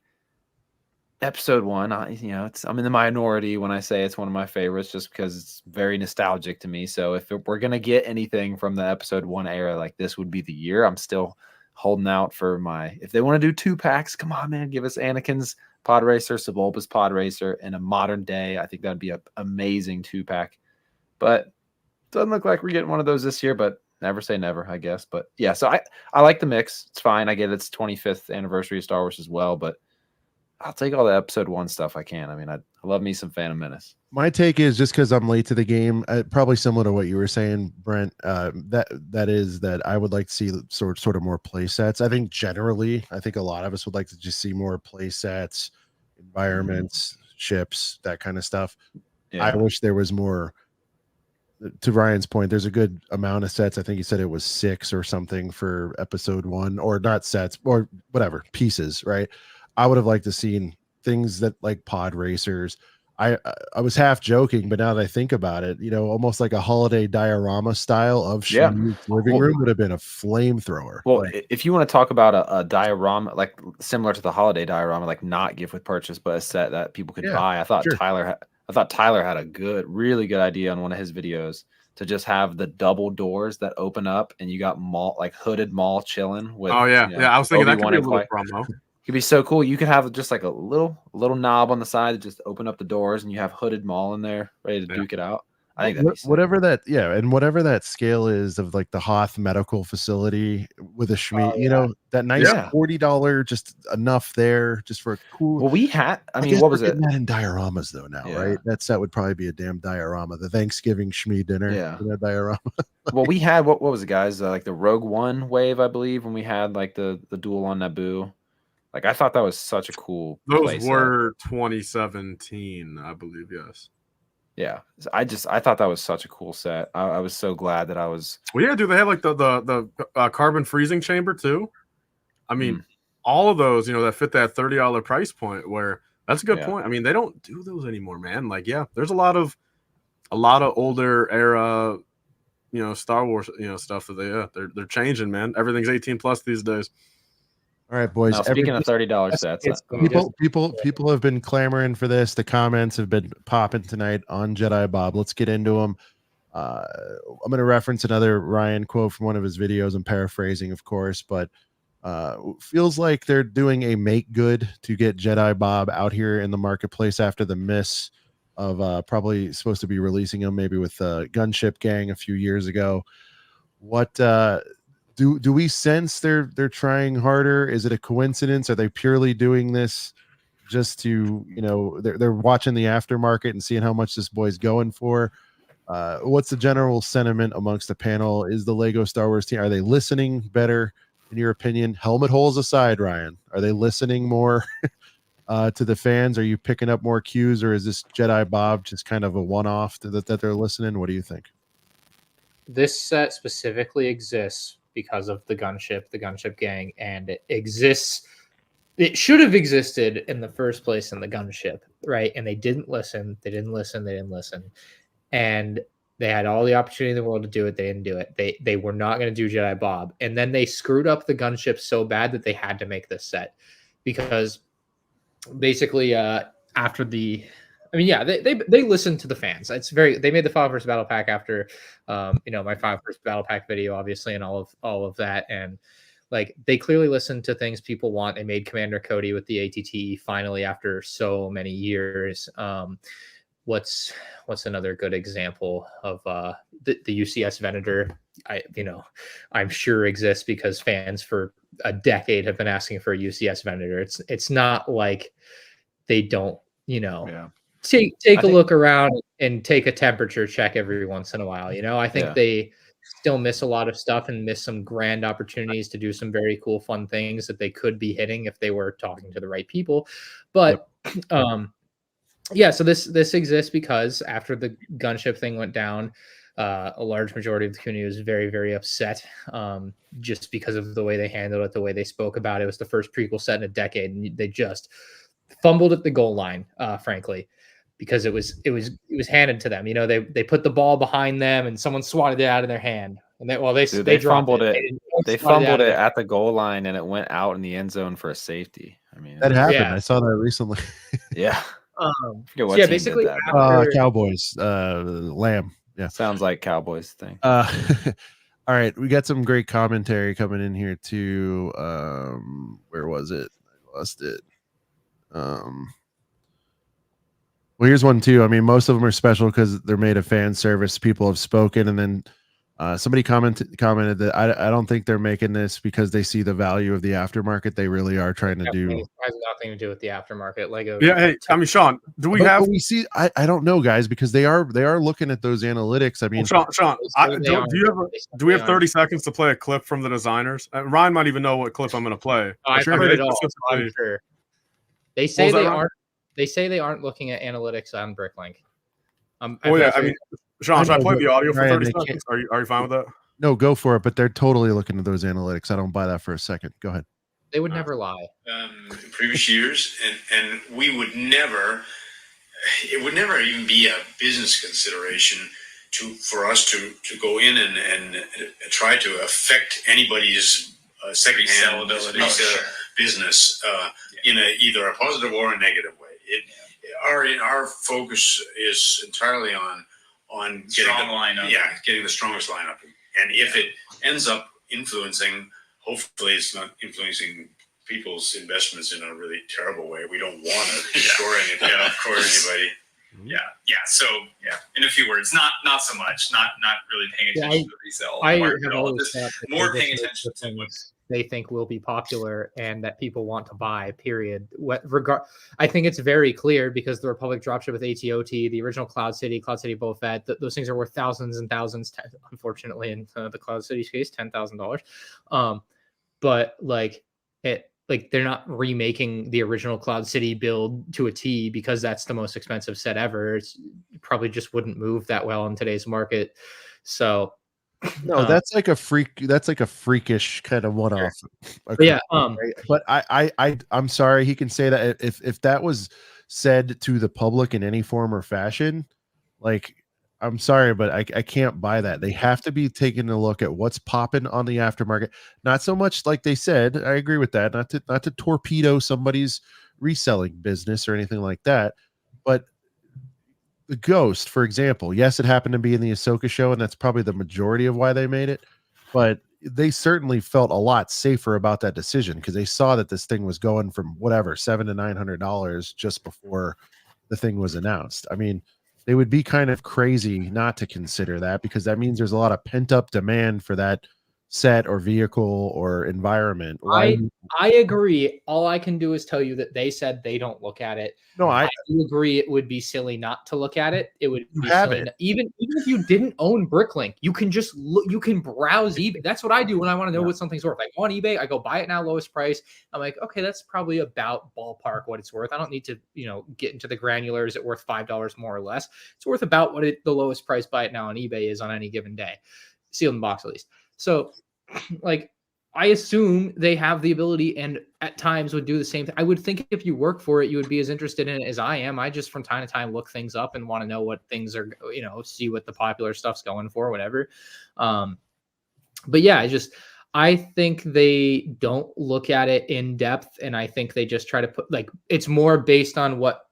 episode 1, I'm in the minority when I say it's one of my favorites just because it's very nostalgic to me. So if we're gonna get anything from the episode 1 era, like this would be the year. I'm still holding out for if they want to do 2-packs, come on, man, give us Anakin's Pod Racer, Sebulba's Pod Racer, in a modern day. I think that'd be an amazing 2-pack. But doesn't look like we're getting one of those this year, but never say never, I guess. But yeah, so I like the mix. It's fine. I get it's 25th anniversary of Star Wars as well, but I'll take all the episode 1 stuff I can. I mean, I love me some Phantom Menace. My take is just because I'm late to the game, probably similar to what you were saying, Brent. That is that I would like to see sort of more play sets. I think generally, I think a lot of us would like to just see more play sets, environments, ships, that kind of stuff. Yeah. I wish there was more. To Ryan's point, there's a good amount of sets. I think he said it was 6 or something for episode 1, or not sets, or whatever, pieces, right? I would have liked to seen things that like pod racers. I was half joking, but now that I think about it, almost like a holiday diorama style of Shmu's living room would have been a flamethrower. Well, if you want to talk about a diorama, like similar to the holiday diorama, like not gift with purchase, but a set that people could buy, I thought Tyler had a really good idea on one of his videos to just have the double doors that open up, and you got hooded Maul chilling with. Oh yeah, I was thinking that could be a little promo. Could be so cool. You could have just like a little knob on the side that just open up the doors, and you have hooded Maul in there ready to duke it out. I think that'd be whatever that scale is of like the Hoth Medical Facility with a Shmi, that nice $40 just enough there just for a cool. Well, we had. I mean, what was it? That in dioramas though now, right? That set would probably be a damn diorama. The Thanksgiving Shmi dinner, diorama. Well, we had what was it, guys? Like the Rogue One wave, I believe, when we had like the duel on Naboo. Like I thought that was such a cool. Those were 2017, I believe. Yes. Yeah, I thought that was such a cool set. I was so glad that I was. Well, yeah, dude, they have like the carbon freezing chamber too. I mean, all of those, that fit that $30 price point. Where that's a good point. I mean, they don't do those anymore, man. Like, there's a lot of older era, Star Wars, stuff that they're changing, man. Everything's 18 plus these days. All right, boys. Now, speaking of $30 sets, people have been clamoring for this. The comments have been popping tonight on Jedi Bob. Let's get into them. I'm going to reference another Ryan quote from one of his videos. I'm paraphrasing, of course, but feels like they're doing a make good to get Jedi Bob out here in the marketplace after the miss of probably supposed to be releasing him maybe with Gunship Gang a few years ago. What do we sense they're trying harder? Is it a coincidence? Are they purely doing this just to, they're watching the aftermarket and seeing how much this boy's going for? What's the general sentiment amongst the panel? Is the Lego Star Wars team, are they listening better in your opinion? Helmet holes aside, Ryan, are they listening more to the fans? Are you picking up more cues, or is this Jedi Bob just kind of a one-off that they're listening? What do you think? This set specifically exists because of the gunship gang, and it should have existed in the first place in the gunship, right? And they didn't listen. And they had all the opportunity in the world to do it. They didn't do it. They were not going to do Jedi Bob. And then they screwed up the gunship so bad that they had to make this set, because basically they listened to the fans. They made the 5 first battle pack after my 5 first battle pack video, obviously, and all of that. And like, they clearly listened to things people want. They made Commander Cody with the ATT finally after so many years. What's another good example of the UCS Venator? I'm sure exists because fans for a decade have been asking for a UCS Venator. It's not like they don't, take a look around and take a temperature check every once in a while. I think they still miss a lot of stuff and miss some grand opportunities to do some very cool, fun things that they could be hitting if they were talking to the right people. But so this exists because after the gunship thing went down, a large majority of the community was very, very upset, just because of the way they handled it, the way they spoke about it. It was the first prequel set in a decade, and they just fumbled at the goal line, frankly, because it was handed to them. You know, they put the ball behind them and someone swatted it out of their hand. And they dropped fumbled it. They fumbled it at at the goal line and it went out in the end zone for a safety. I mean, That happened. Yeah. I saw that recently. Yeah. I forget what so yeah, team did basically that, but- after, Cowboys, Lamb. Yeah. Sounds like Cowboys thing. All right, we got some great commentary coming in here too. Where was it? I lost it. Well, here's one too. I mean, most of them are special because they're made of fan service. People have spoken, and then somebody commented that I don't think they're making this because they see the value of the aftermarket. They really are trying to do. It has nothing to do with the aftermarket. Lego. Yeah, hey, I mean, Sean, do we But have? we see. I don't know, guys, because they are looking at those analytics. I mean, Sean, do we have 30 30 seconds to play a clip from the designers? Ryan might even know what clip I'm going to play. I've But heard it all. specifically- I'm sure. They say was that, they Ron? aren't. They say they aren't looking at analytics on Bricklink. Oh yeah, I mean, Sean, should I play the audio for Ryan, 30 they can't- seconds? Are you fine with that? no, go for it. But they're totally looking at those analytics. I don't buy that for a second. Go ahead. They would never lie. In previous years, and we would never. It would never even be a business consideration for us to go in and try to affect anybody's secondhand resale business in either a positive or a negative way. Our focus is entirely on getting the strongest lineup, and if it ends up influencing, hopefully it's not influencing people's investments in a really terrible way. We don't want to destroy anything for anybody. So in a few words, not so much, not really paying attention to the resale market at all. Just more paying attention to what they think will be popular and that people want to buy, period. I think it's very clear because the Republic dropship with ATOT, the original Cloud City Boba Fett, those things are worth thousands and thousands, unfortunately in the Cloud City's case, $10,000. But they're not remaking the original Cloud City build to a T because that's the most expensive set ever. It probably just wouldn't move that well in today's market. So no, that's like a freakish kind of one-off. Yeah. But I'm sorry. He can say that if that was said to the public in any form or fashion, like, I'm sorry, but I can't buy that. They have to be taking a look at what's popping on the aftermarket. Not so much like they said. I agree with that. Not to torpedo somebody's reselling business or anything like that. But the Ghost, for example, yes, it happened to be in the Ahsoka show, and that's probably the majority of why they made it. But they certainly felt a lot safer about that decision because they saw that this thing was going from whatever $700 to $900 just before the thing was announced. I mean, they would be kind of crazy not to consider that because that means there's a lot of pent up demand for that set or vehicle or environment. I agree. All I can do is tell you that they said they don't look at it. No, I do agree. It would be silly not to look at it. It would be have silly. it. Even if you didn't own Bricklink, you can just look. You can browse eBay. That's what I do when I want to know what something's worth. Like on eBay, I go buy it now, lowest price. I'm like, okay, that's probably about ballpark what it's worth. I don't need to, get into the granular. Is it worth $5 more or less? It's worth about what the lowest price buy it now on eBay is on any given day, sealed in box at least. So, I assume they have the ability and at times would do the same thing. I would think if you work for it, you would be as interested in it as I am. I just from time to time look things up and want to know what things are, see what the popular stuff's going for, whatever. But yeah, I think they don't look at it in depth. And I think they just try to put it's more based on what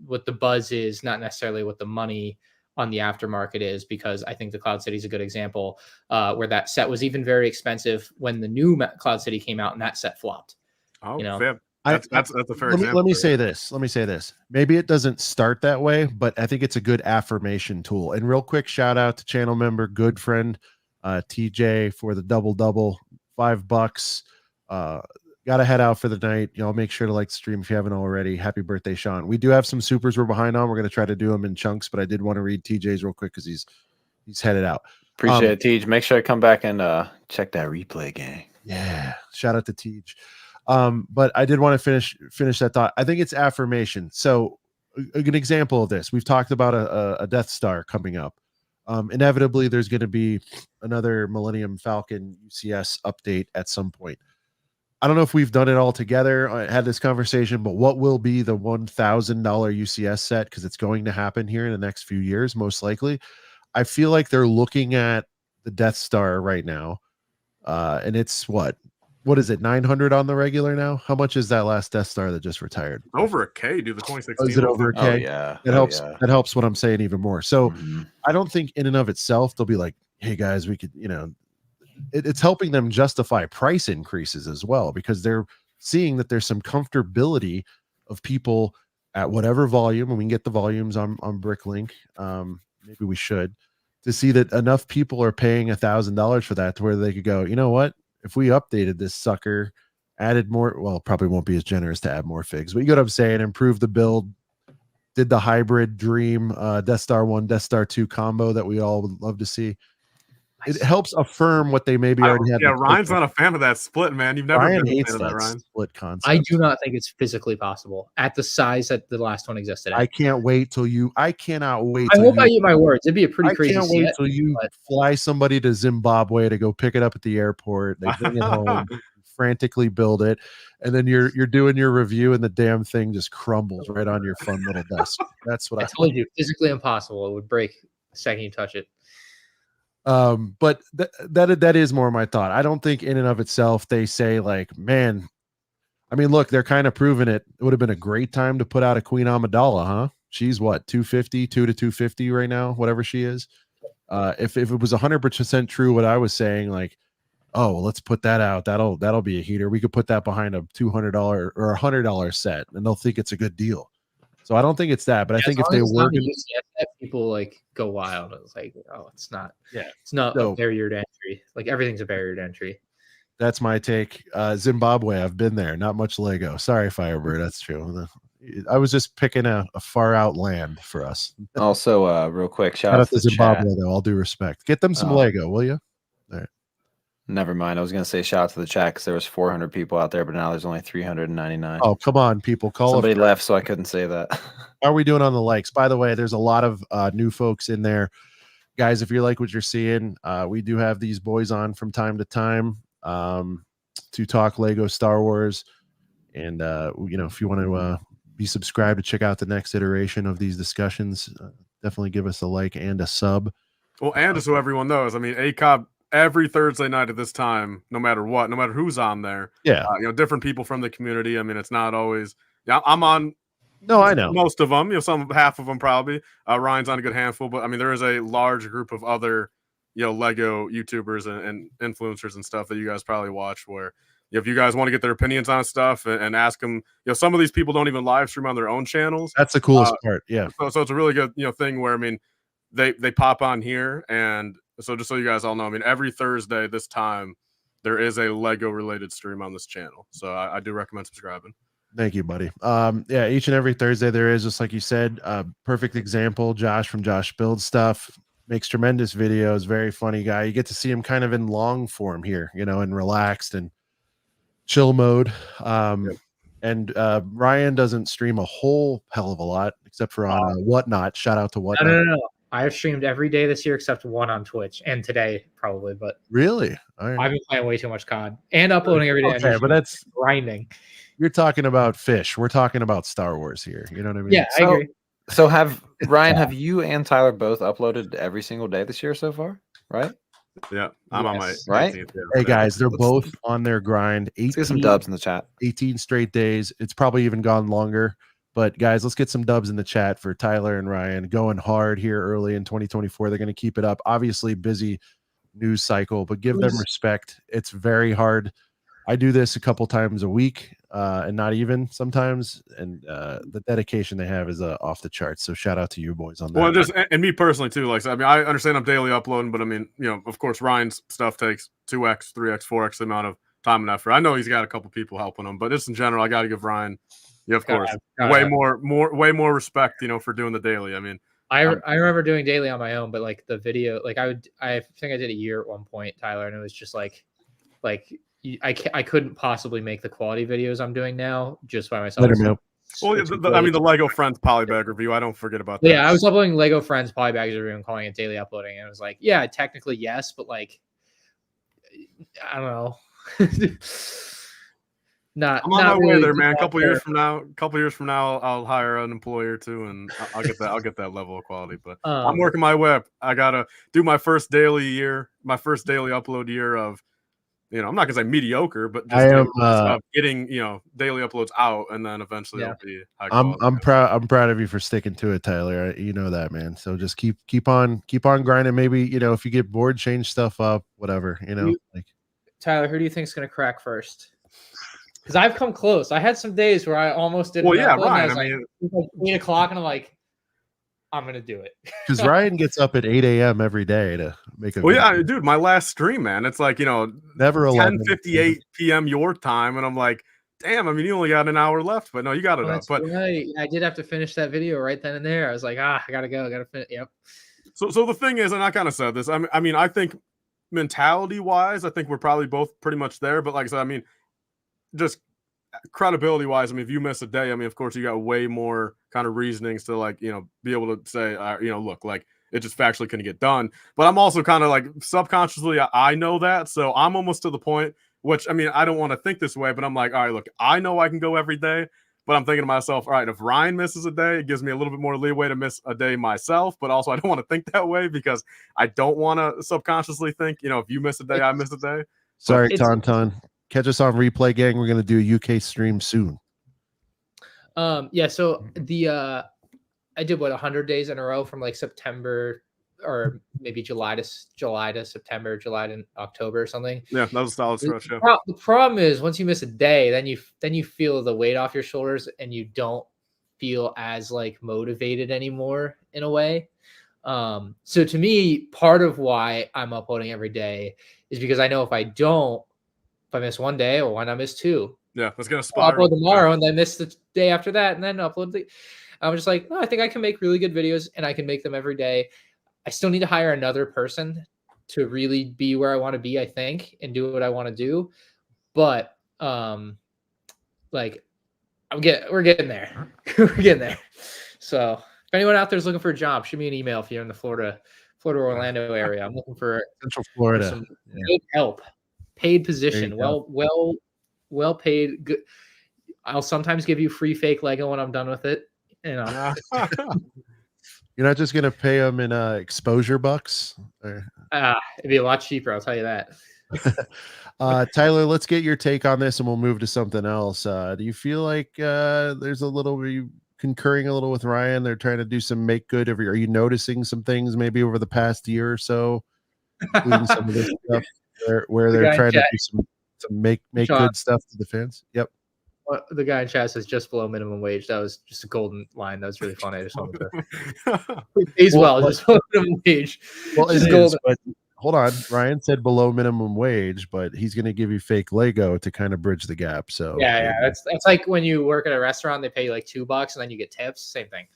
what the buzz is, not necessarily what the money on the aftermarket is, because I think the Cloud City is a good example where that set was even very expensive when the new Cloud City came out and that set flopped. Oh, fair. That's a fair example. Let me say this. Maybe it doesn't start that way, but I think it's a good affirmation tool. And real quick, shout out to channel member, good friend, TJ for the double, $5. Got to head out for the night. Y'all make sure to like the stream if you haven't already. Happy birthday, Sean. We do have some supers we're behind on. We're going to try to do them in chunks, but I did want to read TJ's real quick because he's headed out. Appreciate it, Tej. Make sure to come back and check that replay, gang. Yeah. Shout out to Tej. But I did want to finish that thought. I think it's affirmation. So an example of this, we've talked about a Death Star coming up. Inevitably, there's going to be another Millennium Falcon UCS update at some point. I don't know if we've done it all together. I had this conversation, but what will be the $1,000 UCS set? Because it's going to happen here in the next few years, most likely. I feel like they're looking at the Death Star right now, and it's what is it, 900 on the regular now? How much is that last Death Star that just retired? Over a K, dude. The 2016. Oh, is it over a K? Oh yeah, That helps. That helps what I'm saying even more. So Mhm. I don't think in and of itself they'll be like, hey guys, we could, it's helping them justify price increases as well, because they're seeing that there's some comfortability of people at whatever volume, and we can get the volumes on Bricklink. Maybe we should, to see that enough people are paying $1,000 for that to where they could go, you know what? If we updated this sucker, added more, well, probably won't be as generous to add more figs, but you get what I'm saying, improve the build, did the hybrid dream Death Star 1, Death Star 2 combo that we all would love to see. It helps affirm what they maybe already had. Yeah, Ryan's not a fan of that split, man. You've never Ryan been a hates fan of that, Ryan. split concept. I do not think it's physically possible at the size that the last one existed at. I cannot wait till you. I hope I eat my words. It'd be a pretty crazy. I can't wait till you fly somebody to Zimbabwe to go pick it up at the airport. They bring it home, frantically build it, and then you're doing your review, and the damn thing just crumbles right on your fun little desk. That's what I told you. Physically impossible. It would break the second you touch it. But that is more my thought. I don't think in and of itself they say like, man, I mean, look, they're kind of proving it. It would have been a great time to put out a Queen Amidala, huh? She's what, 250, 2 to 250 right now, whatever she is. If it was 100% true what I was saying, like, oh, well, let's put that out. That'll be a heater. We could put that behind a $200 or $100 set, and they'll think it's a good deal. So I don't think it's that, but I think if they work, people like go wild. It's like, oh, it's not. Yeah, it's not a barrier to entry. Like everything's a barrier to entry. That's my take. Zimbabwe, I've been there. Not much Lego. Sorry, Firebird. That's true. I was just picking a far out land for us. Also, real quick, shout out to Zimbabwe, though. All due respect, get them some Lego, will you? All right. Never mind. I was gonna say shout out to the chat because there was 400 people out there, but now there's only 399. Oh, come on, people! Somebody left, so I couldn't say that. How are we doing on the likes? By the way, there's a lot of new folks in there, guys. If you like what you're seeing, we do have these boys on from time to time to talk Lego Star Wars, and if you want to be subscribed to check out the next iteration of these discussions, definitely give us a like and a sub. Well, and just so everyone knows, I mean, ACOB every Thursday night at this time, no matter what, no matter who's on there. Yeah. Different people from the community. I mean, it's not always. Yeah, I'm on. No, I know most of them. Half of them probably. Ryan's on a good handful, but I mean, there is a large group of other, Lego YouTubers and influencers and stuff that you guys probably watch. Where if you guys want to get their opinions on stuff and ask them, some of these people don't even live stream on their own channels. That's the coolest part. Yeah. So it's a really good thing where I mean, they pop on here and. So just so you guys all know, I mean, every Thursday this time, there is a Lego related stream on this channel. So I do recommend subscribing. Thank you, buddy. Yeah, each and every Thursday there is, just like you said, perfect example. Josh from Josh Build Stuff makes tremendous videos. Very funny guy. You get to see him kind of in long form here, and relaxed and chill mode. And Ryan doesn't stream a whole hell of a lot except for on Whatnot. Shout out to Whatnot. No. I have streamed every day this year except one on Twitch, and today probably. But really, I've been playing way too much COD and uploading every day. Okay, but that's grinding. You're talking about fish. We're talking about Star Wars here. You know what I mean? Yeah, I agree. So have you and Tyler both uploaded every single day this year so far? Right? Yeah, I'm on my right. Hey guys, they're both on their grind. Let's get some dubs in the chat. 18 straight days. It's probably even gone longer. But guys, let's get some dubs in the chat for Tyler and Ryan, going hard here early in 2024. They're going to keep it up. Obviously, busy news cycle, but give them respect. It's very hard. I do this a couple times a week, and not even sometimes. And the dedication they have is off the charts. So shout out to you boys on that. Well, and me personally too. Like, I mean, I understand I'm daily uploading, but I mean, of course, Ryan's stuff takes 2x, 3x, 4x the amount of time and effort. I know he's got a couple people helping him, but just in general, I got to give Ryan. Yeah, of course. Way more respect, for doing the daily. I mean, I remember doing daily on my own, but like the video, like I think I did a year at one point, Tyler, and it was just like I couldn't possibly make the quality videos I'm doing now just by myself. Well, I mean, the Lego Friends polybag review. I don't forget about that. Yeah, I was uploading Lego Friends polybags review and calling it daily uploading, and it was like, yeah, technically yes, but like, I don't know. Not I'm on not my way really there, man. A too couple out years from now, I'll hire an employer too, and I'll get that. I'll get that level of quality. But I'm working my way up. I gotta do my first daily upload year of, I'm not gonna say mediocre, but just getting daily uploads out, and then eventually it'll be high quality. I'm proud of you for sticking to it, Tyler. You know that, man. So just keep on grinding. Maybe if you get bored, change stuff up, whatever. Tyler, who do you think is gonna crack first? Because I've come close. I had some days where I almost didn't. Well, yeah, upload, Ryan. I mean, it was like 8 o'clock, and I'm like, I'm gonna do it. Because Ryan gets up at 8 a.m. every day to make a. Well, yeah, dude. My last stream, man. It's like never 10:58 p.m. your time, and I'm like, damn. I mean, you only got an hour left, but no, you got it up. But right. I did have to finish that video right then and there. I was like, I gotta go. I gotta finish. Yep. So the thing is, and I kind of said this. I mean, I think mentality wise, I think we're probably both pretty much there. But like I said, I mean, just credibility wise, I mean, if you miss a day, I mean, of course, you got way more kind of reasonings to like, be able to say, look, like it just factually couldn't get done. But I'm also kind of like subconsciously, I know that. So I'm almost to the point, which I mean, I don't want to think this way, but I'm like, all right, look, I know I can go every day, but I'm thinking to myself, all right, if Ryan misses a day, it gives me a little bit more leeway to miss a day myself. But also, I don't want to think that way because I don't want to subconsciously think, if you miss a day, I miss a day. Sorry, Tauntaun. Catch us on Replay, gang. We're going to do a UK stream soon. Yeah. So I did 100 days in a row from like September or maybe July to September, July to October or something. Yeah, that was a solid stretch. Yeah. The problem is once you miss a day, then you feel the weight off your shoulders and you don't feel as like motivated anymore in a way. So to me, part of why I'm uploading every day is because I know if I miss one day, well, why not miss 2? Yeah, it's gonna spiral. I'll upload tomorrow and then miss the day after that, and then upload I'm just like, no, I think I can make really good videos and I can make them every day. I still need to hire another person to really be where I want to be, I think, and do what I want to do. But like we're getting there. We're getting there. So if anyone out there is looking for a job, shoot me an email if you're in the Florida, Orlando area. I'm looking for Central Florida. Some good help. Paid position, well paid. Good. I'll sometimes give you free fake Lego when I'm done with it. You're not just gonna pay them in exposure bucks. It'd be a lot cheaper. I'll tell you that. Tyler, let's get your take on this, and we'll move to something else. Do you feel like there's a little? Are you concurring a little with Ryan? They're trying to do some make good. Are you noticing some things maybe over the past year or so, including some of this stuff? Where they're trying to do some make good stuff to the fans. Yep. The guy in chat says just below minimum wage. That was just a golden line. That was really funny. I just wanted to just below minimum wage. Well, it is, but hold on. Ryan said below minimum wage, but he's going to give you fake Lego to kind of bridge the gap. So yeah. That's like when you work at a restaurant, they pay you like $2 and then you get tips. Same thing.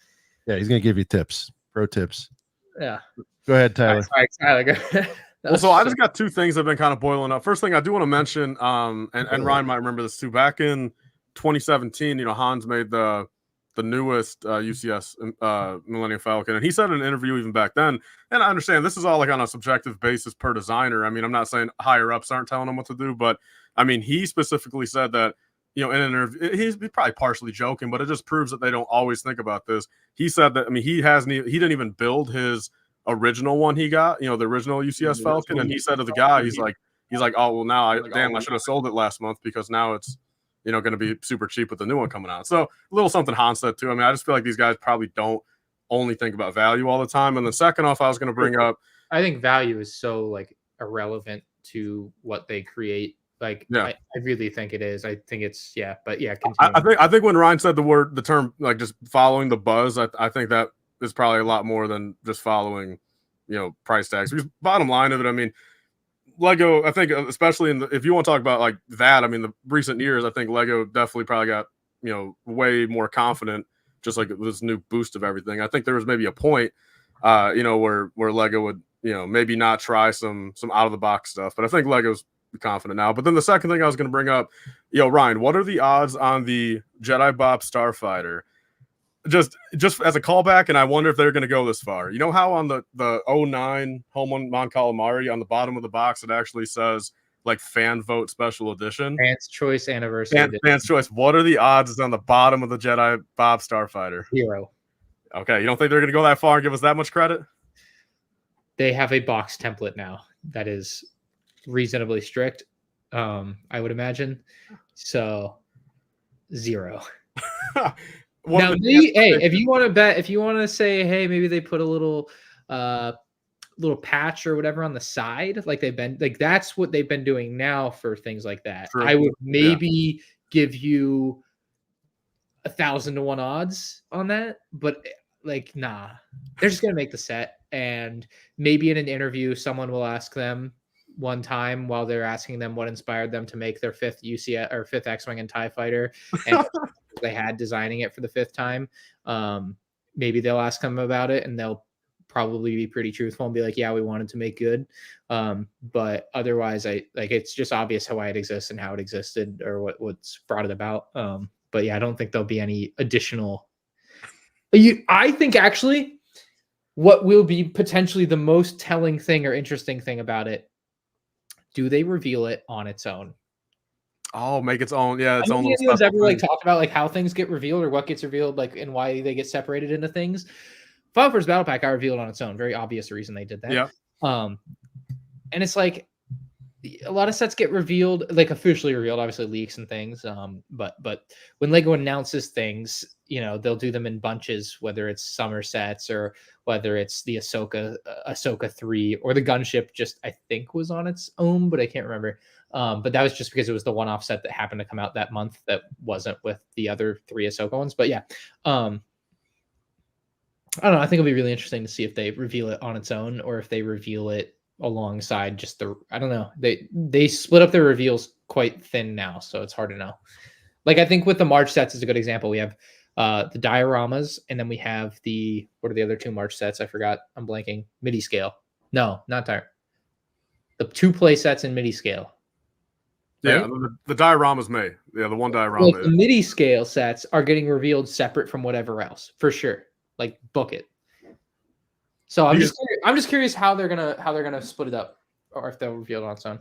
Yeah, he's going to give you tips, pro tips. Yeah. Go ahead, Tyler. Sorry, Tyler. Go ahead. Well, so I just got 2 things that have been kind of boiling up. First thing I do want to mention, and Ryan might remember this too. Back in 2017, Hans made the newest UCS Millennium Falcon, and he said in an interview even back then, and I understand this is all like on a subjective basis per designer. I mean, I'm not saying higher ups aren't telling him what to do, but I mean, he specifically said that, in an interview, he's probably partially joking, but it just proves that they don't always think about this. He said that, I mean, he didn't even build his original one he got, the original UCS Falcon, and he said to the guy, he's like, oh well, now I should have sold it last month because now it's going to be super cheap with the new one coming out. So a little something Hans said too. I mean, I just feel like these guys probably don't only think about value all the time. And then second off, I was going to bring up, I think value is so like irrelevant to what they create. Like, yeah. I really think it is. I think it's but yeah. I think when Ryan said the term like just following the buzz, I think that is probably a lot more than just following, price tags. Because bottom line of it, I mean, Lego, I think, especially if you want to talk about like that, I mean, the recent years, I think Lego definitely probably got, way more confident, just like this new boost of everything. I think there was maybe a point, where Lego would, maybe not try some out of the box stuff, but I think Lego's confident now. But then the second thing I was going to bring up, Ryan, what are the odds on the Jedi Bob Starfighter? Just as a callback, and I wonder if they're going to go this far. You know how on the 09 Home on Mon Calamari, on the bottom of the box, it actually says like fan vote special edition. Fans Choice Anniversary. Fans Choice. What are the odds it's on the bottom of the Jedi Bob Starfighter? 0. Okay, you don't think they're going to go that far and give us that much credit? They have a box template now that is reasonably strict, I would imagine. So 0. Now, if you want to bet, if you want to say, hey, maybe they put a little patch or whatever on the side, like they've been, like that's what they've been doing now for things like that. True. I would maybe give you 1,000 to 1 odds on that, but like, nah, they're just gonna make the set, and maybe in an interview, someone will ask them one time while they're asking them what inspired them to make their 5th UCS or 5th X-Wing and TIE fighter, and they had designing it for the 5th time. Maybe they'll ask them about it, and they'll probably be pretty truthful and be like, yeah, we wanted to make good. But otherwise, it's just obvious why it exists and how it existed, or what's brought it about. But yeah, I don't think there'll be any additional. I think actually what will be potentially the most telling thing or interesting thing about it, do they reveal it on its own? Oh, make its own. Yeah, its I own. don't think anyone's ever like talked about like how things get revealed or what gets revealed, like, and why they get separated into things. Final First Battle Pack got revealed on its own. Very obvious reason they did that. Yeah. And it's like a lot of sets get revealed, like officially revealed, obviously leaks and things. But when Lego announces things, you know, they'll do them in bunches, whether it's summer sets or whether it's the Ahsoka 3 or the gunship just, I think, was on its own, but I can't remember. But that was just because it was the one-off set that happened to come out that month that wasn't with the other 3 Ahsoka ones. But yeah, I don't know. I think it'll be really interesting to see if they reveal it on its own or if they reveal it alongside just I don't know. They split up their reveals quite thin now, so it's hard to know. Like, I think with the March sets is a good example. We have the dioramas, and then we have what are the other 2 March sets? I forgot. I'm blanking. Midi-Scale. No, not the 2 play sets in Midi-Scale. Right? Yeah, the dioramas may. Yeah, the one diorama. Like, the Midi-Scale sets are getting revealed separate from whatever else, for sure. Like, book it. So I'm just curious how they're gonna split it up, or if they'll reveal it on its own.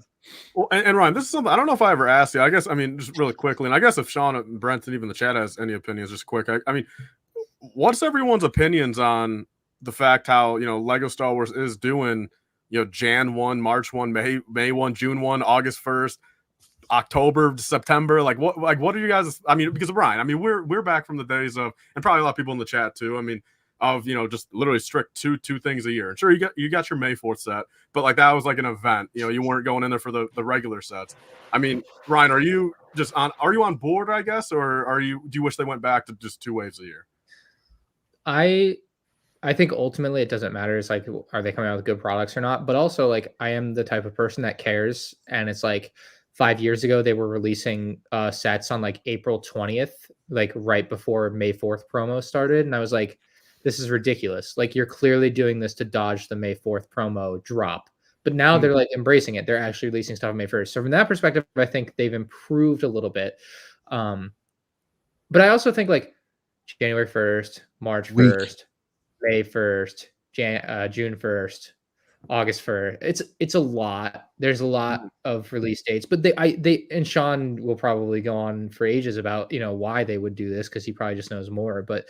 Well, and Ryan, this is something I don't know if I ever asked you. I guess, I mean, just really quickly, and I guess if Sean and Brent and even the chat has any opinions, just quick. I mean, what's everyone's opinions on the fact how, you know, Lego Star Wars is doing, you know, Jan 1, March 1, May 1, June 1, August 1st, October, September? Like what are you guys? I mean, because of Ryan, I mean, we're back from the days of, and probably a lot of people in the chat too. I mean, of, you know, just literally strict two things a year. And sure, you got your May 4th set, but like that was like an event. You know, you weren't going in there for the regular sets. I mean, Ryan, are you on board, I guess, or do you wish they went back to just 2 waves a year? I think ultimately it doesn't matter. It's like, are they coming out with good products or not? But also, like, I am the type of person that cares, and it's like 5 years ago they were releasing sets on like April 20th, like right before May 4th promo started, and I was like, this is ridiculous. Like, you're clearly doing this to dodge the May 4th promo drop. But now they're like embracing it. They're actually releasing stuff on May 1st. So from that perspective, I think they've improved a little bit. But I also think like January 1st, March 1st, May 1st, June 1st, August 1st. It's a lot. There's a lot of release dates. But they and Sean will probably go on for ages about, you know, why they would do this, because he probably just knows more. But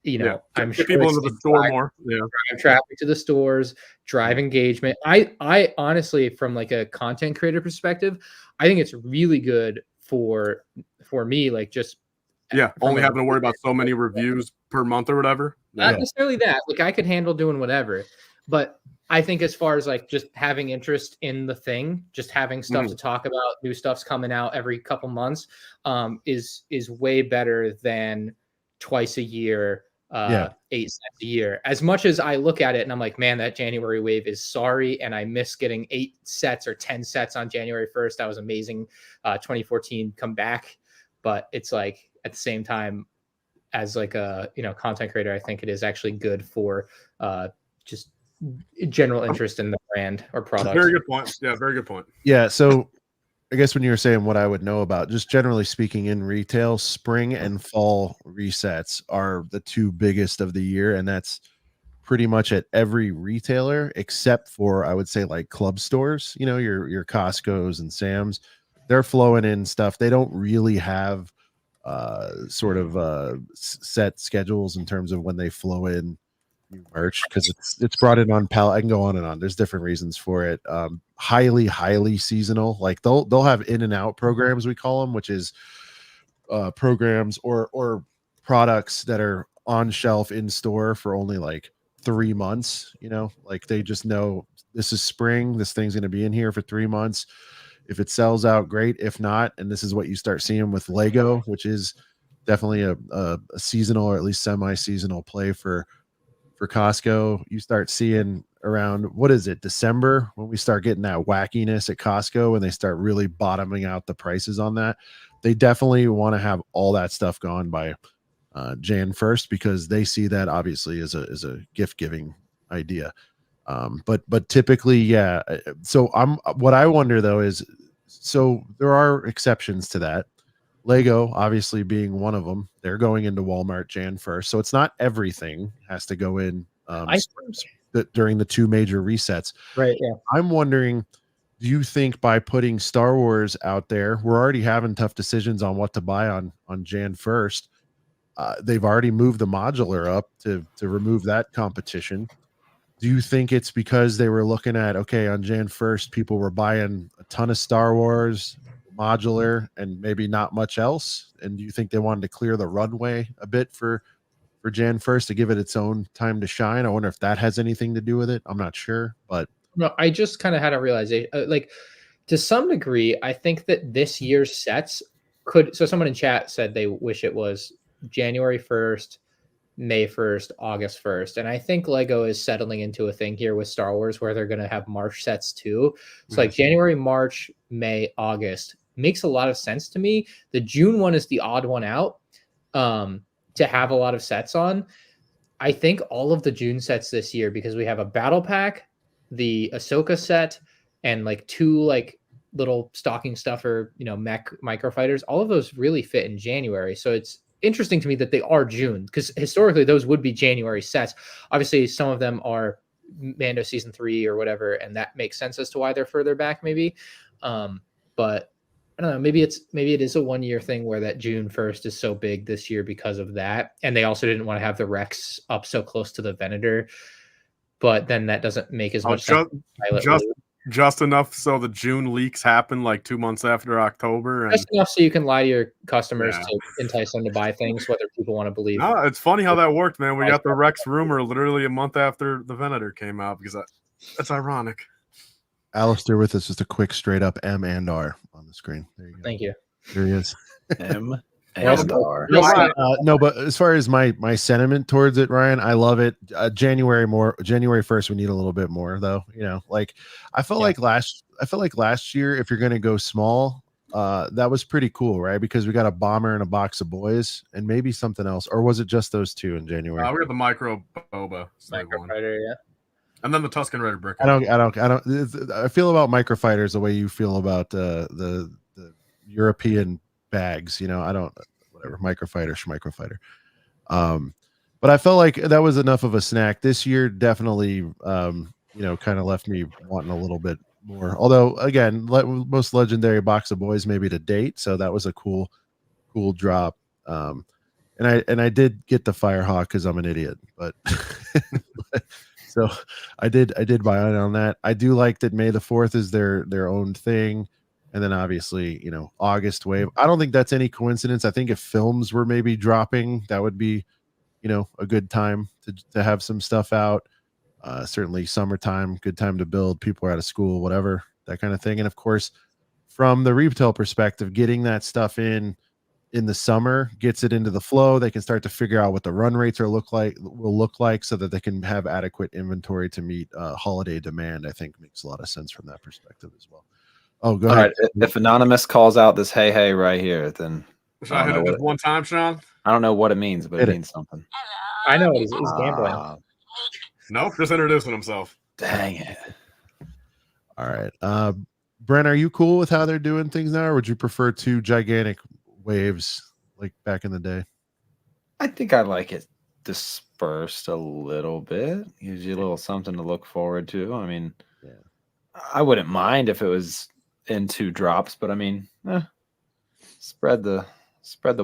you know, I'm sure people into the store more. Yeah, drive traffic to the stores, drive engagement. I honestly, from like a content creator perspective, I think it's really good for me. Like, just only having to worry about so many reviews per month or whatever. Not necessarily that. Like, I could handle doing whatever, but I think as far as like just having interest in the thing, just having stuff to talk about, new stuff's coming out every couple months, is way better than twice a year. 8 sets a year. As much as I look at it and I'm like, man, that January wave is sorry, and I miss getting 8 sets or 10 sets on January 1st. That was amazing. 2014 come back. But it's like, at the same time, as like a, you know, content creator, I think it is actually good for just general interest in the brand or product. Very good point. Yeah, very good point. Yeah, so I guess when you were saying what I would know about, just generally speaking, in retail, spring and fall resets are the 2 biggest of the year, and that's pretty much at every retailer except for, I would say, like club stores, your Costco's and Sam's. They're flowing in stuff. They don't really have sort of set schedules in terms of when they flow in new merch, because it's brought in on pallet. I can go on and on. There's different reasons for it. Highly seasonal. Like they'll have in and out programs, we call them, which is programs or products that are on shelf in store for only like 3 months. Like they just know this is spring, this thing's going to be in here for 3 months. If it sells out, great. If not, and this is what you start seeing with Lego, which is definitely a seasonal or at least semi-seasonal play for Costco. You start seeing around, what is it, December, when we start getting that wackiness at Costco and they start really bottoming out the prices on that. They definitely want to have all that stuff gone by Jan 1st, because they see that obviously as a gift giving idea. But typically, yeah. So what I wonder though is, so there are exceptions to that. Lego obviously being one of them. They're going into Walmart Jan 1st. So it's not everything has to go in during the 2 major resets. Right. Yeah. I'm wondering, do you think by putting Star Wars out there, we're already having tough decisions on what to buy on Jan 1st. They've already moved the modular up to remove that competition. Do you think it's because they were looking at, okay, on Jan 1st, people were buying a ton of Star Wars modular and maybe not much else? And do you think they wanted to clear the runway a bit for Jan 1st to give it its own time to shine? I wonder if that has anything to do with it. I'm not sure, but no, I just kind of had a realization, like to some degree, I think that this year's sets could, so someone in chat said they wish it was January 1st, May 1st, August 1st. And I think Lego is settling into a thing here with Star Wars where they're going to have March sets too. So like January, March, May, August makes a lot of sense to me. The June one is the odd one out to have a lot of sets on. I think all of the June sets this year, because we have a battle pack, the Ahsoka set, and like 2 like little stocking stuffer, mech microfighters, all of those really fit in January. So it's interesting to me that they are June, because historically those would be January sets. Obviously, some of them are Mando season 3 or whatever, and that makes sense as to why they're further back, maybe. But I don't know. Maybe it is a 1-year thing where that June 1st is so big this year because of that, and they also didn't want to have the Rex up so close to the Venator. But then that doesn't make as much sense. Just enough so the June leaks happen like 2 months after October. Just enough so you can lie to your customers to entice them to buy things, whether people want to believe. No, it's funny how that worked, man. We got the Rex rumor literally a month after the Venator came out, because that's ironic. Alistair with us, just a quick straight up M and R on the screen. There you go. Thank you. There he is. M and R. No, but as far as my sentiment towards it, Ryan, I love it. January 1st, we need a little bit more though. Like I felt like last year, if you're going to go small, that was pretty cool, right? Because we got a bomber and a box of boys and maybe something else, or was it just those 2 in January? We got the micro boba, Microfighter, yeah. And then the Tusken Raider brick. I feel about microfighters the way you feel about the European bags, whatever, microfighter. But I felt like that was enough of a snack. This year definitely kind of left me wanting a little bit more. Although again, most legendary box of boys maybe to date, so that was a cool drop. And I did get the Firehawk because I'm an idiot, but so I did buy on that. I do like that May the 4th is their own thing. And then obviously, August wave. I don't think that's any coincidence. I think if films were maybe dropping, that would be, a good time to have some stuff out. Certainly summertime, good time to build. People are out of school, whatever, that kind of thing. And of course, from the retail perspective, getting that stuff in the summer gets it into the flow. They can start to figure out what the run rates will look like so that they can have adequate inventory to meet holiday demand. I think makes a lot of sense from that perspective as well. Oh, go ahead. Right. If Anonymous calls out this hey right here, then should I hit it just one time, Sean? I don't know what it means, but it means something. I know he's gambling. Nope, just introducing himself. Dang it. All right. Brent, are you cool with how they're doing things now, or would you prefer 2 gigantic waves like back in the day? I think I like it dispersed a little bit. Gives you a little something to look forward to. I mean, Yeah. I wouldn't mind if it was in 2 drops, but I mean, spread the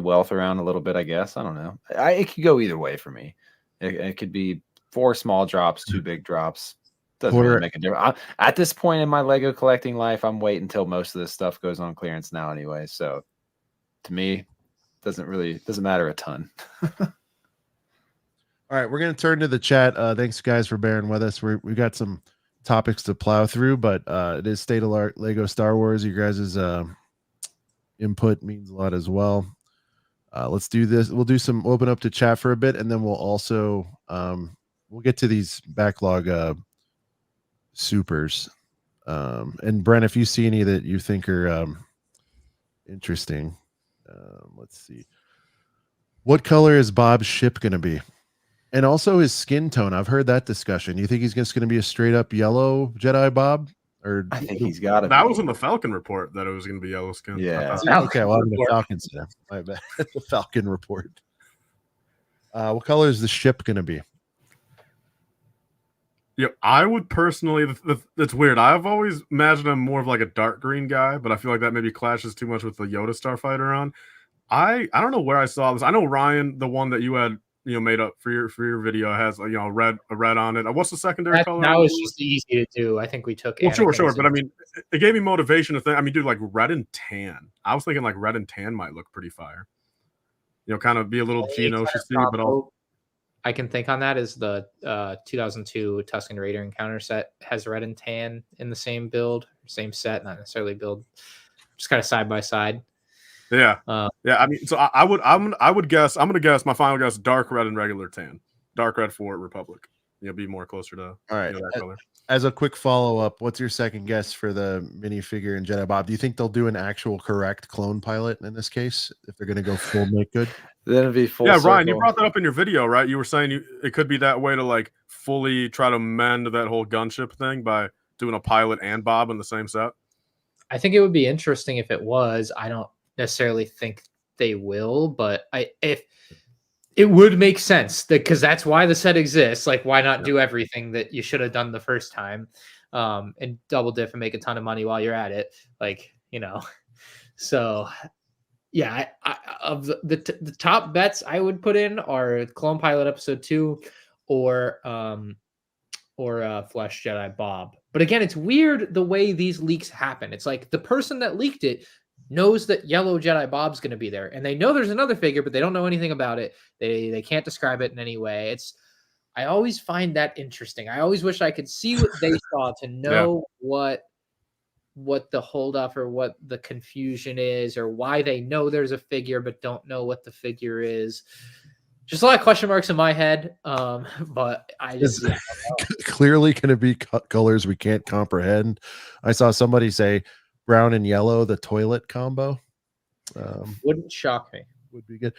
wealth around a little bit, I guess. I don't know. It could go either way for me. It could be 4 small drops, 2 big drops. Doesn't really make a difference. At this point in my Lego collecting life, I'm waiting until most of this stuff goes on clearance now anyway. So to me, doesn't matter a ton. All right, we're going to turn to the chat. Thanks, guys, for bearing with us. We got some topics to plow through, but it is State of Art Lego Star Wars. You guys' input means a lot as well. Let's do this. We'll open up to chat for a bit, and then we'll also we'll get to these backlog supers. And Brent, if you see any that you think are interesting, let's see. What color is Bob's ship going to be? And also his skin tone. I've heard that discussion. You think he's just going to be a straight up yellow Jedi Bob? Or I think he's got it. That was in the Falcon report that it was going to be yellow skin. Yeah. Okay, well, I'm the Falcon today. My bad. The Falcon report. What color is the ship going to be? Yeah, I would personally. It's weird. I've always imagined him more of like a dark green guy, but I feel like that maybe clashes too much with the Yoda Starfighter on. I don't know where I saw this. I know Ryan, the one that you had made up for your video, has a red on it. What's the secondary color? That was just easy to do. I think we took. Well, sure, but I mean, it gave me motivation to think. I mean, dude, like red and tan. I was thinking like red and tan might look pretty fire. Kind of be a little Geonosis, but all. I can think on that is the 2002 Tusken Raider Encounter set has red and tan in the same build, same set, not necessarily build, just kind of side by side. Yeah, yeah. I mean, so I would guess. I'm gonna guess my final guess: dark red and regular tan. Dark red for Republic. Be more closer to all right. That color. As a quick follow up, what's your second guess for the minifigure in Jedi Bob? Do you think they'll do an actual correct clone pilot in this case if they're gonna go full make good? Then it'd be full. Yeah, circle. Ryan, you brought that up in your video, right? You were saying it could be that way to like fully try to mend that whole gunship thing by doing a pilot and Bob in the same set. I think it would be interesting if it was. I don't necessarily think they will, but if it would make sense because that's why the set exists. Like, why not do everything that you should have done the first time, and double dip and make a ton of money while you're at it? Like, so yeah, of the top bets I would put in are Clone Pilot Episode 2 or Flesh Jedi Bob. But again, it's weird the way these leaks happen. It's like the person that leaked it knows that yellow Jedi Bob's going to be there, and they know there's another figure, but they don't know anything about it. They can't describe it in any way. I always find that interesting. I always wish I could see what they saw to know what the holdup or what the confusion is, or why they know there's a figure but don't know what the figure is. Just a lot of question marks in my head. But I just clearly going to be colors we can't comprehend. I saw somebody say brown and yellow, the toilet combo. Wouldn't shock me. Would be good.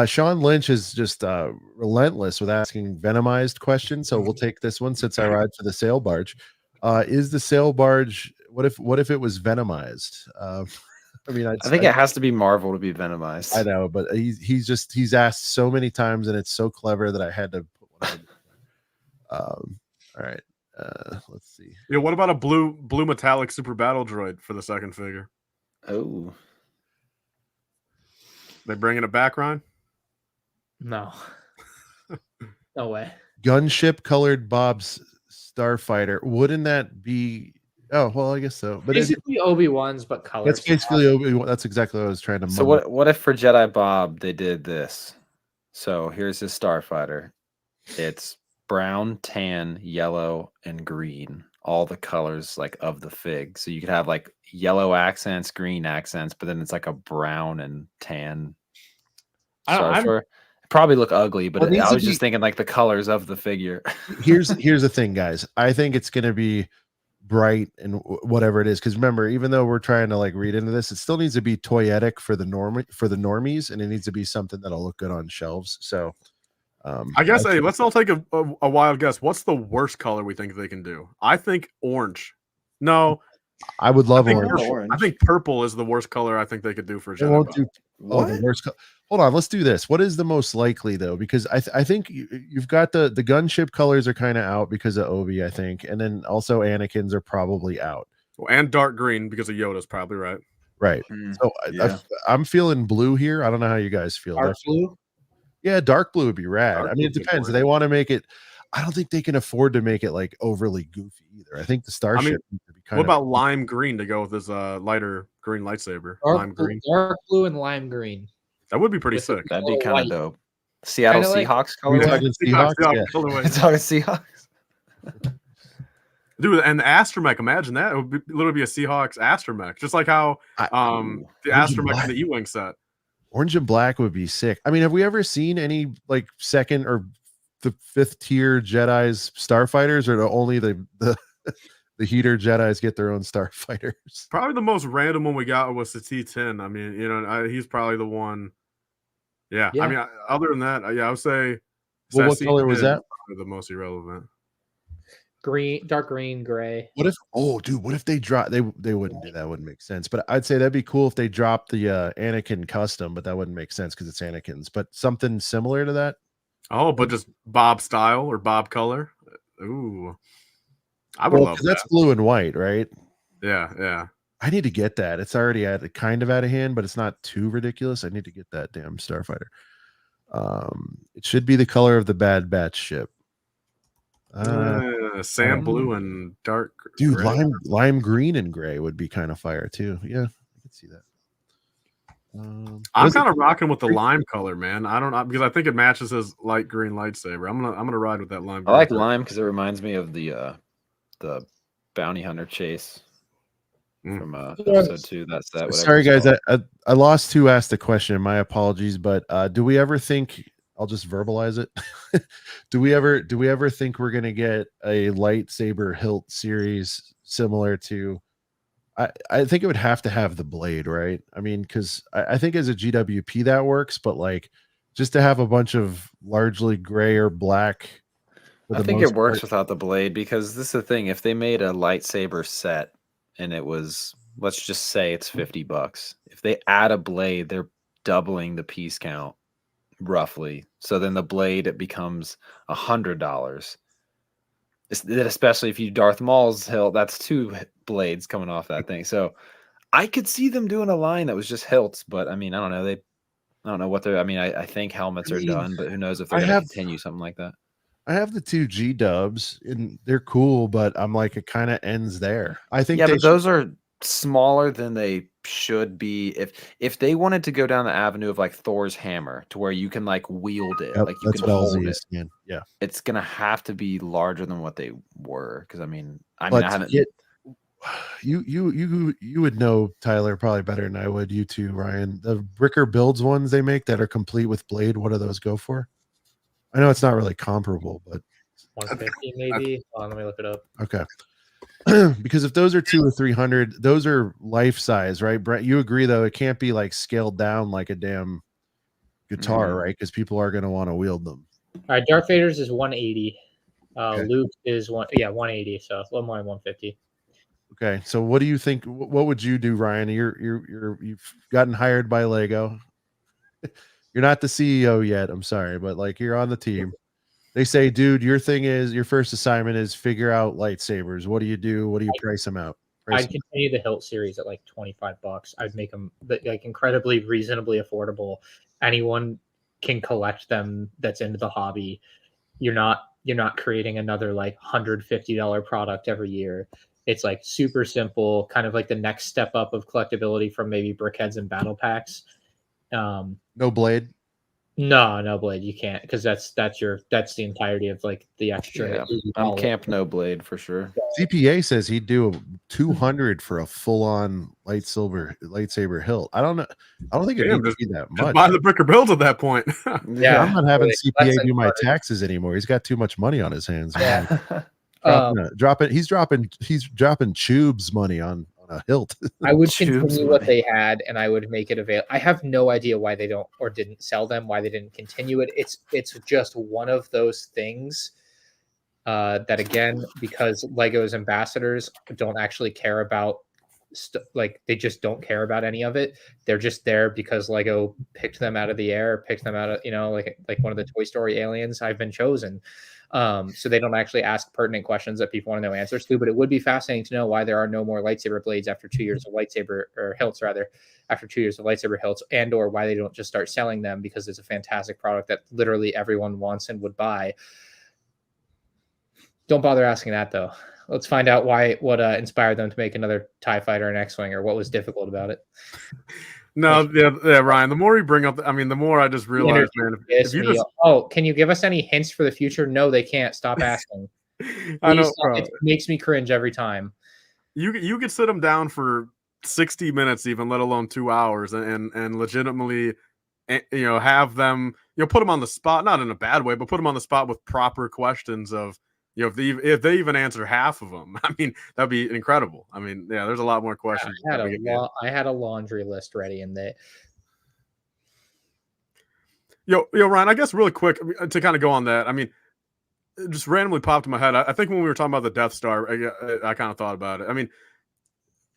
Sean Lynch is just relentless with asking venomized questions. So we'll take this one since I ride for the sail barge. Is the sail barge, what if it was venomized? I mean, I think it has to be Marvel to be venomized. I know, but he's asked so many times, and it's so clever that I had to put one in. All right. Let's see. Yeah, what about a blue metallic super battle droid for the second figure? Oh. They bringing it back, Ryan? No. No way. Gunship colored Bob's Starfighter. Wouldn't that be? Oh, well, I guess so. But basically Obi-Wan's, but color. That's basically Obi-Wan. That's exactly what I was trying to. So what if for Jedi Bob they did this? So here's his Starfighter. It's brown, tan, yellow, and green. All the colors like of the fig. So you could have like yellow accents, green accents, but then it's like a brown and tan. It probably look ugly, but I was just thinking like the colors of the figure. here's the thing, guys. I think it's gonna be bright and whatever it is, because remember, even though we're trying to like read into this, it still needs to be toyetic for the normies, and it needs to be something that'll look good on shelves. So I guess let's all take a wild guess. What's the worst color we think they can do? I think orange. No, I would love orange. I think purple is the worst color I think they could do for a Jedi. What? the worst. Hold on, let's do this. What is the most likely though? Because I think you've got the gunship colors are kind of out because of Obi, I think, and then also Anakin's are probably out. Well, and dark green because of Yoda's probably right. Right. So yeah. I'm feeling blue here. I don't know how you guys feel. Dark blue? Yeah, dark blue would be rad. Dark I mean, it blue depends. would be They want to make it. I don't think they can afford to make it like overly goofy either. I think the starship needs to be kind What of. about lime green to go with this lighter green lightsaber? Lime green. Dark blue and lime green. That would be pretty With sick. That'd be kind white. of dope. Seattle Kinda like- Seahawks Are we colorway. talking Seahawks? Yeah. It's talking Seahawks. Dude, and the astromech, imagine that. It would literally be a Seahawks astromech, just like how the astromech in the E-Wing set. Orange and black would be sick. I mean, have we ever seen any like second or the fifth tier Jedi's starfighters, or only the heater Jedi's get their own starfighters? Probably the most random one we got was the T10. I mean, he's probably the one. Yeah. I mean, other than that, I would say. Well, what color was that? The most irrelevant. Green, dark green, gray. What if? Oh, dude, what if they drop? They wouldn't do that. Wouldn't make sense. But I'd say that'd be cool if they dropped the Anakin custom. But that wouldn't make sense because it's Anakin's. But something similar to that. Oh, but just Bob style or Bob color. Ooh, I would love that. That's blue and white, right? Yeah. I need to get that. It's already kind of out of hand, but it's not too ridiculous. I need to get that damn starfighter. It should be the color of the Bad Batch ship. Sand blue and dark. Dude, gray. lime green and gray would be kind of fire too. Yeah, I can see that. I'm kind of rocking with the lime color, man. I don't know because I think it matches his light green lightsaber. I'm gonna ride with that lime. I like lime because it reminds me of the bounty hunter chase from episode 2. That's that. Sorry, guys, I lost who asked the question. My apologies, but do we ever think? I'll just verbalize it. Do we ever think we're gonna get a lightsaber hilt series similar to? I think it would have to have the blade, right? I mean, because I think as a GWP that works, but like just to have a bunch of largely gray or black. I think it works without the blade because this is the thing. If they made a lightsaber set and it was, let's just say it's $50. If they add a blade, they're doubling the piece count roughly. So then the blade, it becomes $100. Especially if you Darth Maul's hilt, that's 2 blades coming off that thing. So I could see them doing a line that was just hilts, but I mean, I don't know. I don't know what they're. I mean, I think helmets are done, but who knows if they're going to continue something like that. I have the 2 G dubs and they're cool, but I'm like, it kind of ends there. I think but those are smaller than they should be. If they wanted to go down the avenue of like Thor's hammer to where you can like wield it, like you can hold it, yeah, it's gonna have to be larger than what they were. Because I mean, I haven't. You would know, Tyler, probably better than I would. You too, Ryan. The Bricker builds ones they make that are complete with blade. What do those go for? I know it's not really comparable, but 150 maybe. Let me look it up. Okay. Because if those are 200 or 300, those are life size, right? Brent, you agree though? It can't be like scaled down like a damn guitar, right? Because people are going to want to wield them. All right, Darth Vader's is 180. Luke is 180, so a little more than 150. Okay, so what do you think? What would you do, Ryan? You've gotten hired by Lego. You're not the CEO yet. I'm sorry, but like you're on the team. They say, dude, your first assignment is figure out lightsabers. What do you do? What do you price them out? I'd continue the hilt series at like $25. I'd make them like incredibly reasonably affordable. Anyone can collect them that's into the hobby. You're not creating another like $150 product every year. It's like super simple, kind of like the next step up of collectability from maybe brickheads and battle packs. No blade. No blade. You can't, because that's the entirety of like the extra. Yeah, I'm camp no blade for sure. CPA says he'd do 200 for a full-on lightsaber hilt. I don't know. I don't think it would be that much. Buy the Bricker builds at that point. Yeah, I'm not having CPA do my taxes anymore. He's got too much money on his hands. Yeah. He's dropping tubes money on a hilt. I would continue what they had, and I would make it available. I have no idea why they don't or didn't sell them, why they didn't continue it. It's just one of those things that, again, because Lego's ambassadors don't actually care about like they just don't care about any of it. They're just there because Lego picked them out of the air, picked them out of, like one of the Toy Story aliens. I've been chosen. So they don't actually ask pertinent questions that people want to know answers to. But it would be fascinating to know why there are no more lightsaber blades after 2 years of lightsaber, or hilts rather, after 2 years of lightsaber hilts, and or why they don't just start selling them, because it's a fantastic product that literally everyone wants and would buy. Don't bother asking that though. Let's find out what inspired them to make another TIE fighter and X-Wing, or what was difficult about it. No, yeah, Ryan. The more you bring up, the more I just realize, man. If you just, can you give us any hints for the future? No, they can't. Stop asking. I know, bro. It makes me cringe every time. You could sit them down for 60 minutes, even let alone 2 hours, and legitimately, have them, put them on the spot, not in a bad way, but put them on the spot with proper questions of, if they even answer half of them, I mean, that'd be incredible. I mean, yeah, there's a lot more questions. I had a laundry list ready, and Yo, Ryan, I guess really quick to kind of go on that. I mean, it just randomly popped in my head. I think when we were talking about the Death Star, I kind of thought about it. I mean,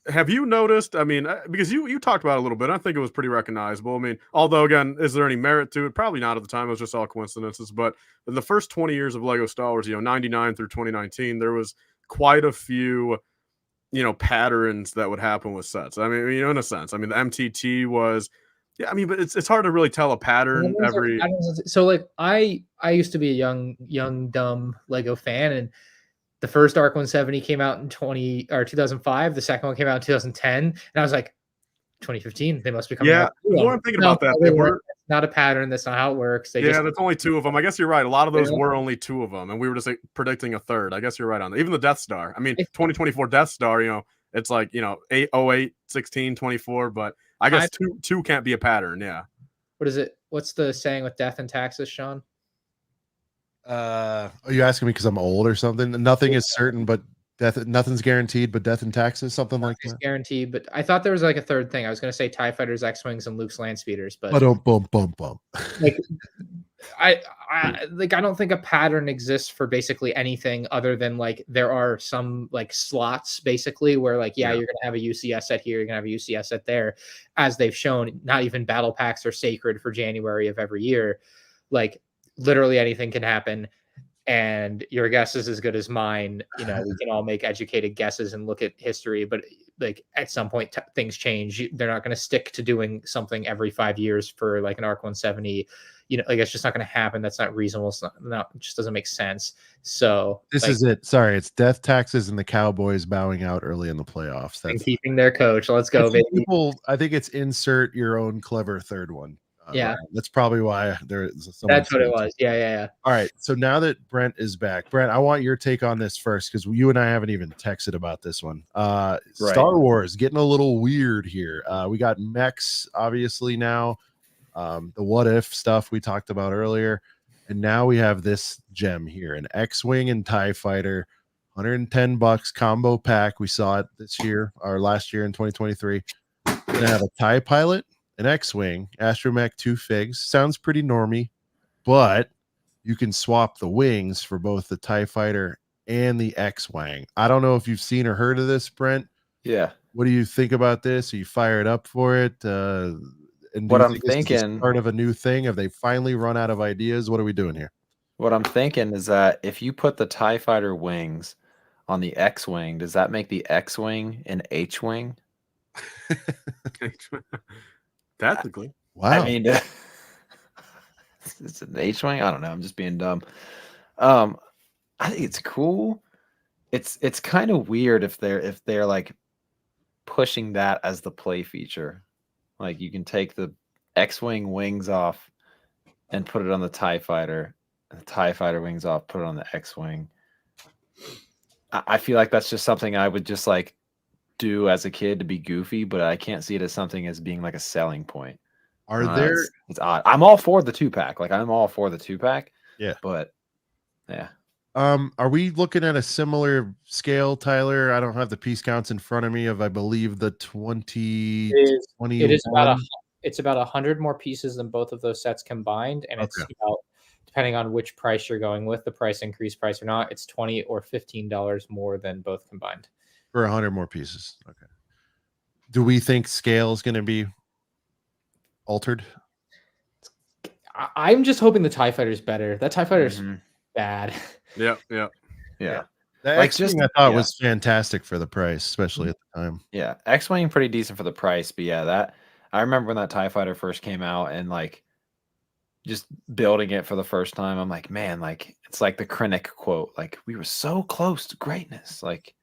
have you noticed? I mean, because you talked about it a little bit, I think it was pretty recognizable. I mean, although again, is there any merit to it? Probably not at the time. It was just all coincidences. But in the first 20 years of Lego Star Wars, 99 through 2019, there was quite a few, patterns that would happen with sets. I mean, in a sense, I mean, the MTT was, yeah. I mean, but it's hard to really tell a pattern every. So like I used to be a young dumb Lego fan, and the first ARC 170 came out in 2005. The second one came out in 2010, and I was like, 2015. They must be coming out. Yeah, the more I'm thinking about that, they were not a pattern. That's not how it works. That's only 2 of them. I guess you're right. A lot of those were only 2 of them, and we were just predicting a third. I guess you're right on that. Even the Death Star. I mean, 2024 Death Star. It's like 8, 08, 16, 24. But I guess two can't be a pattern. Yeah. What is it? What's the saying with death and taxes, Sean? Are you asking me because I'm old or something? Nothing is certain, but nothing's guaranteed, but death and taxes, something like that. Guaranteed, but I thought there was like a third thing. I was going to say TIE fighters, X-Wings, and Luke's land speeders, but bum. Like, I don't think a pattern exists for basically anything other than like there are some like slots basically where like you're gonna have a UCS set here, you're gonna have a UCS set there, as they've shown. Not even battle packs are sacred for January of every year. Like literally anything can happen, and your guess is as good as mine. We can all make educated guesses and look at history, but like at some point things change. They're not going to stick to doing something every 5 years for like an ARC 170. Like it's just not going to happen. That's not reasonable. It's not, it just doesn't make sense. So this is it. Sorry, it's death, taxes, and the Cowboys bowing out early in the playoffs. That's keeping their coach. Let's go, baby. I think it's insert your own clever third one. Yeah, that's probably why there's. That's what it was. Yeah. All right. So now that Brent is back, Brent, I want your take on this first because you and I haven't even texted about this one. Right. Star Wars getting a little weird here. We got mechs obviously now. The what if stuff we talked about earlier, and now we have this gem here, an X-Wing and TIE fighter, $110 combo pack. We saw it this year or last year in 2023. We're gonna have a TIE pilot, an X-Wing, Astromech 2 figs. Sounds pretty normy, but you can swap the wings for both the TIE fighter and the X-Wing. I don't know if you've seen or heard of this, Brent. Yeah. What do you think about this? Are you fired up for it? And what I'm thinking, part of a new thing. Have they finally run out of ideas? What are we doing here? What I'm thinking is that if you put the TIE fighter wings on the X-Wing, does that make the X-Wing an H-Wing? Technically. Wow. I mean, it's an H-Wing. I don't know. I'm just being dumb. I think it's cool. It's kind of weird if they're like pushing that as the play feature. Like you can take the X-Wing wings off and put it on the TIE fighter, and the TIE fighter wings off, put it on the X-Wing. I feel like that's just something I would just like do as a kid to be goofy, but I can't see it as something as being like a selling point. It's odd. I'm all for the 2-pack. Like I'm all for the 2-pack. Yeah. But yeah. Are we looking at a similar scale, Tyler? I don't have the piece counts in front of me of, I believe, the 20. It is about 100 more pieces than both of those sets combined, and it's about, depending on which price you're going with, the price increase price or not, it's $20 or $15 more than both combined for 100 more pieces. Okay. do we think scale is going to be altered? I'm just hoping the TIE Fighter is better. That TIE Fighter's bad. Yeah. The Like, X-Wing I thought was fantastic for the price, especially at the time. Yeah, X-Wing pretty decent for the price, but yeah, that I remember when that TIE Fighter first came out and like just building it for the first time. I'm like, man, like it's like the Krennic quote, like we were so close to greatness. Like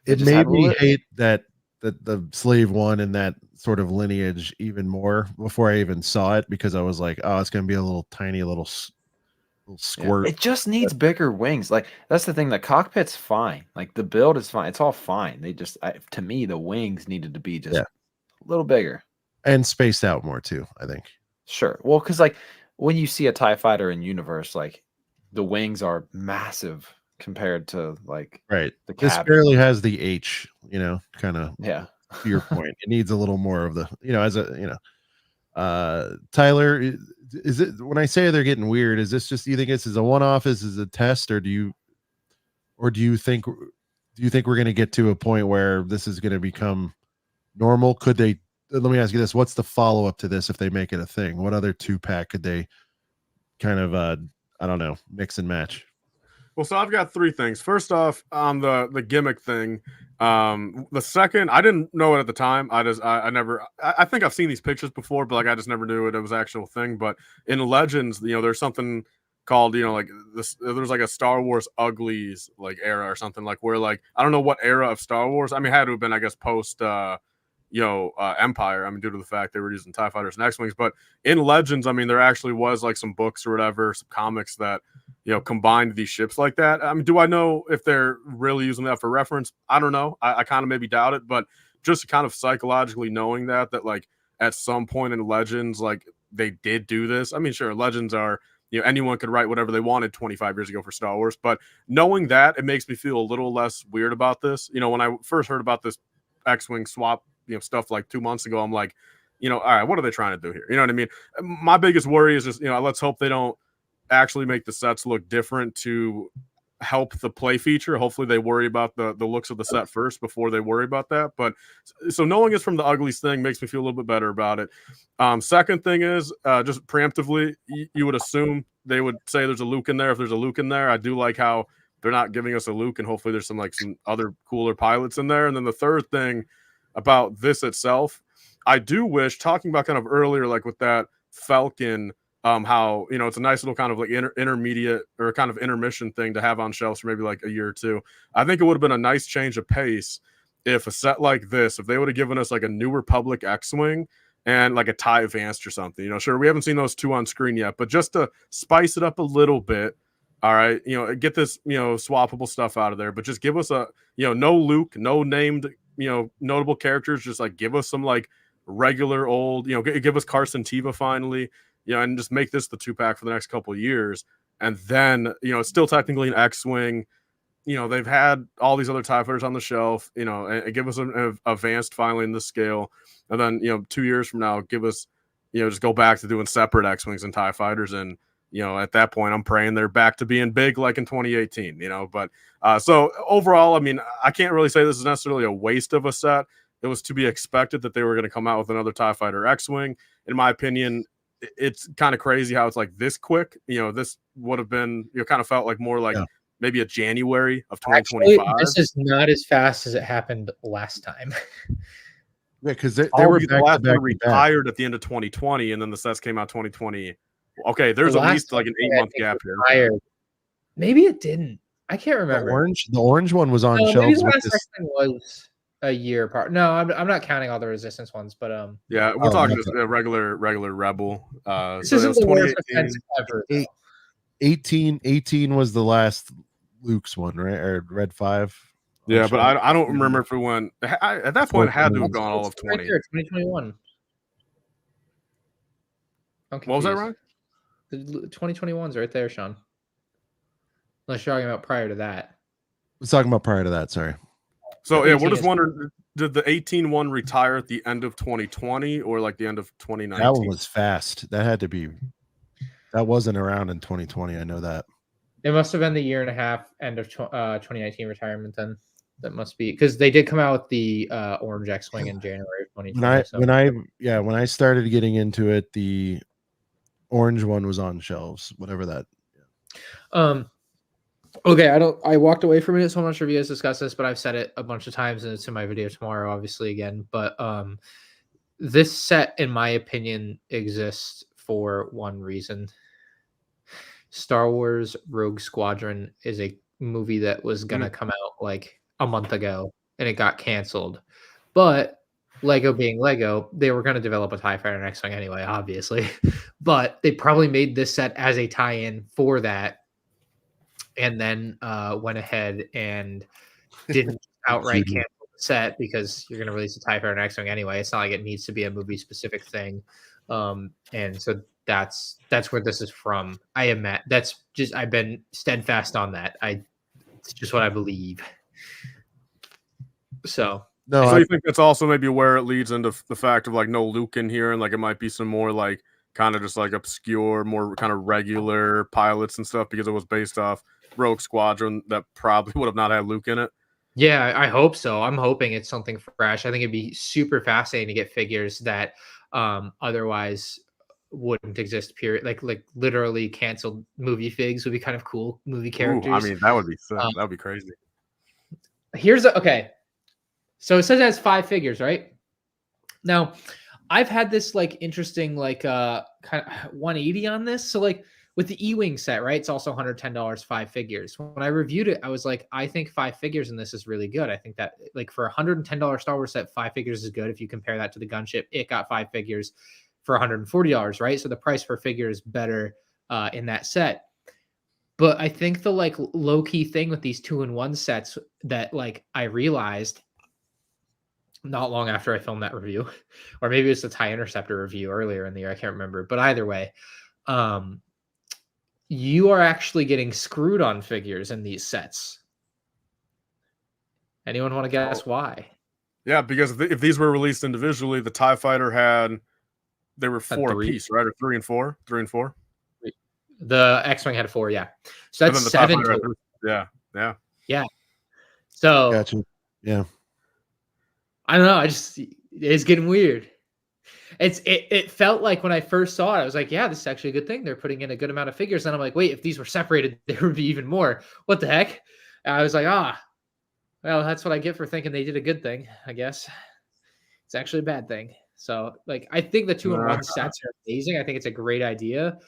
it made me hate that the slave one and that sort of lineage even more before I even saw it, because I was like, oh, it's gonna be a little tiny little squirt. Yeah, it just needs bigger wings. Like that's the thing. The cockpit's fine. Like the build is fine. It's all fine. They just, to me, the wings needed to be just a little bigger and spaced out more too, I think. Sure. Well, because like when you see a TIE Fighter in universe, like the wings are massive compared to like the cabin. This barely has the H, kind of. Yeah. To your point, it needs a little more of the, as a, Tyler, is it, when I say they're getting weird, is this just, do you think this is a one-off, is this a test, or do you think we're going to get to a point where this is going to become normal? Could they, let me ask you this, what's the follow-up to this if they make it a thing? What other 2-pack could they kind of I don't know, mix and match? Well, so I've got 3 things. First off, on the gimmick thing, the second, I didn't know it at the time. I think I've seen these pictures before, but like I just never knew it was an actual thing. But in Legends, there's something called, like this, there's like a Star Wars Uglies like era or something, like where like I don't know what era of Star Wars. I mean, it had to have been, I guess, post Empire. I mean, due to the fact they were using TIE Fighters and X-Wings. But in Legends, I mean, there actually was like some books or whatever, some comics that combined these ships like that. I mean, do I know if they're really using that for reference? I don't know. I kind of maybe doubt it, but just kind of psychologically knowing that like at some point in Legends, like they did do this. I mean, sure, Legends are, anyone could write whatever they wanted 25 years ago for Star Wars, but knowing that, it makes me feel a little less weird about this. When I first heard about this X-Wing swap, stuff like 2 months ago, I'm like, all right, what are they trying to do here? You know what I mean? My biggest worry is just, let's hope they don't actually make the sets look different to help the play feature. Hopefully they worry about the looks of the set first before they worry about that. But so knowing it's from the Uglies thing makes me feel a little bit better about it. Second thing is just preemptively, you would assume they would say there's a Luke in there. If there's a Luke in there, I do like how they're not giving us a Luke, and hopefully there's some other cooler pilots in there. And then the third thing about this itself, I do wish, talking about kind of earlier, like with that Falcon, how it's a nice little kind of like intermediate or kind of intermission thing to have on shelves for maybe like a year or two. I think it would have been a nice change of pace if a set like this, if they would have given us like a New Republic X-Wing and like a TIE Advanced or something. Sure, we haven't seen those 2 on screen yet, but just to spice it up a little bit. All right, get this swappable stuff out of there, but just give us a no Luke, no named notable characters. Just like give us some like regular old, give us Carson Teva finally. And just make this the 2-pack for the next couple of years. And then, it's still technically an X-Wing. They've had all these other TIE Fighters on the shelf, and give us an advanced finally in the scale. And then, 2 years from now, give us, just go back to doing separate X-Wings and TIE Fighters. And, at that point, I'm praying they're back to being big like in 2018, But so overall, I mean, I can't really say this is necessarily a waste of a set. It was to be expected that they were going to come out with another TIE Fighter X-Wing. In my opinion, it's kind of crazy how it's like this quick. This would have been, kind of felt like more like maybe a January of 2025. Actually, this is not as fast as it happened last time. Yeah, because they were retired at the end of 2020, and then the sets came out 2020. Okay, there's at least like an 8-month gap here. Retired. Maybe it didn't. I can't remember. The orange one was on shelves. Maybe the last X-Men was a year apart. No, I'm not counting all the Resistance ones, but yeah, we're talking just a regular Rebel. This isn't the worst offense ever. 18 was the last Luke's one, right? Or Red 5. Yeah, but I don't remember if it went at that point. It had to have gone all of 20. Right there, 2021. What was that, Ryan? The 2021's right there, Sean. Unless you're talking about prior to that. I was talking about prior to that. Sorry. So yeah, we're just wondering, did the 18-1 retire at the end of 2020 or like the end of 2019? That one was fast. That had to be. That wasn't around in 2020. I know that. It must have been the year and a half end of 2019 retirement then. That must be because they did come out with the orange X-wing in January of 2020. When I started getting into it, the orange one was on shelves. Whatever that. Okay, I walked away from it, so I'm not sure if you guys discussed this, but I've said it a bunch of times, and it's in my video tomorrow, obviously again. But this set, in my opinion, exists for one reason. Star Wars Rogue Squadron is a movie that was gonna come out like a month ago, and it got canceled. But Lego being Lego, they were going to develop a TIE Fighter next thing anyway, obviously. But they probably made this set as a tie-in for that, and then went ahead and didn't outright cancel the set because you're going to release a TIE Fighter next thing anyway. It's not like it needs to be a movie-specific thing. And so that's where this is from. I've been steadfast on that. It's just what I believe. So you think that's also maybe where it leads into the fact of like no Luke in here, and like it might be some more like kind of just like obscure, more kind of regular pilots and stuff because it was based off Rogue Squadron that probably would have not had Luke in it. Yeah, I hope so. I'm hoping it's something fresh. I think it'd be super fascinating to get figures that otherwise wouldn't exist. Period. Like literally canceled movie figs would be kind of cool. Movie characters. Ooh, I mean, that would be sick. That would be crazy. Okay. So it says it has 5 figures, right? Now, I've had this like interesting like kind of 180 on this. So like with the E-Wing set, right? It's also $110, 5 figures. When I reviewed it, I was like, I think 5 figures in this is really good. I think that like for a $110 Star Wars set, 5 figures is good. If you compare that to the gunship, it got 5 figures for $140, right? So the price per figure is better in that set. But I think the like low key thing with these 2-in-1 sets that like I realized not long after I filmed that review, or maybe it's the TIE Interceptor review earlier in the year. I can't remember, but either way, you are actually getting screwed on figures in these sets. Anyone want to guess why? Yeah, because if these were released individually, the TIE Fighter they were 4 apiece, right? Or 3 and 4? 3 and 4? The X-Wing had 4, yeah. So that's 7. Yeah. So gotcha. Yeah. I don't know. It's getting weird. It felt like when I first saw it, I was like, yeah, this is actually a good thing. They're putting in a good amount of figures. And I'm like, wait, if these were separated, there would be even more. What the heck? And I was like, well, that's what I get for thinking they did a good thing, I guess. It's actually a bad thing. So like, I think the 2-in-1 sets are amazing. I think it's a great idea.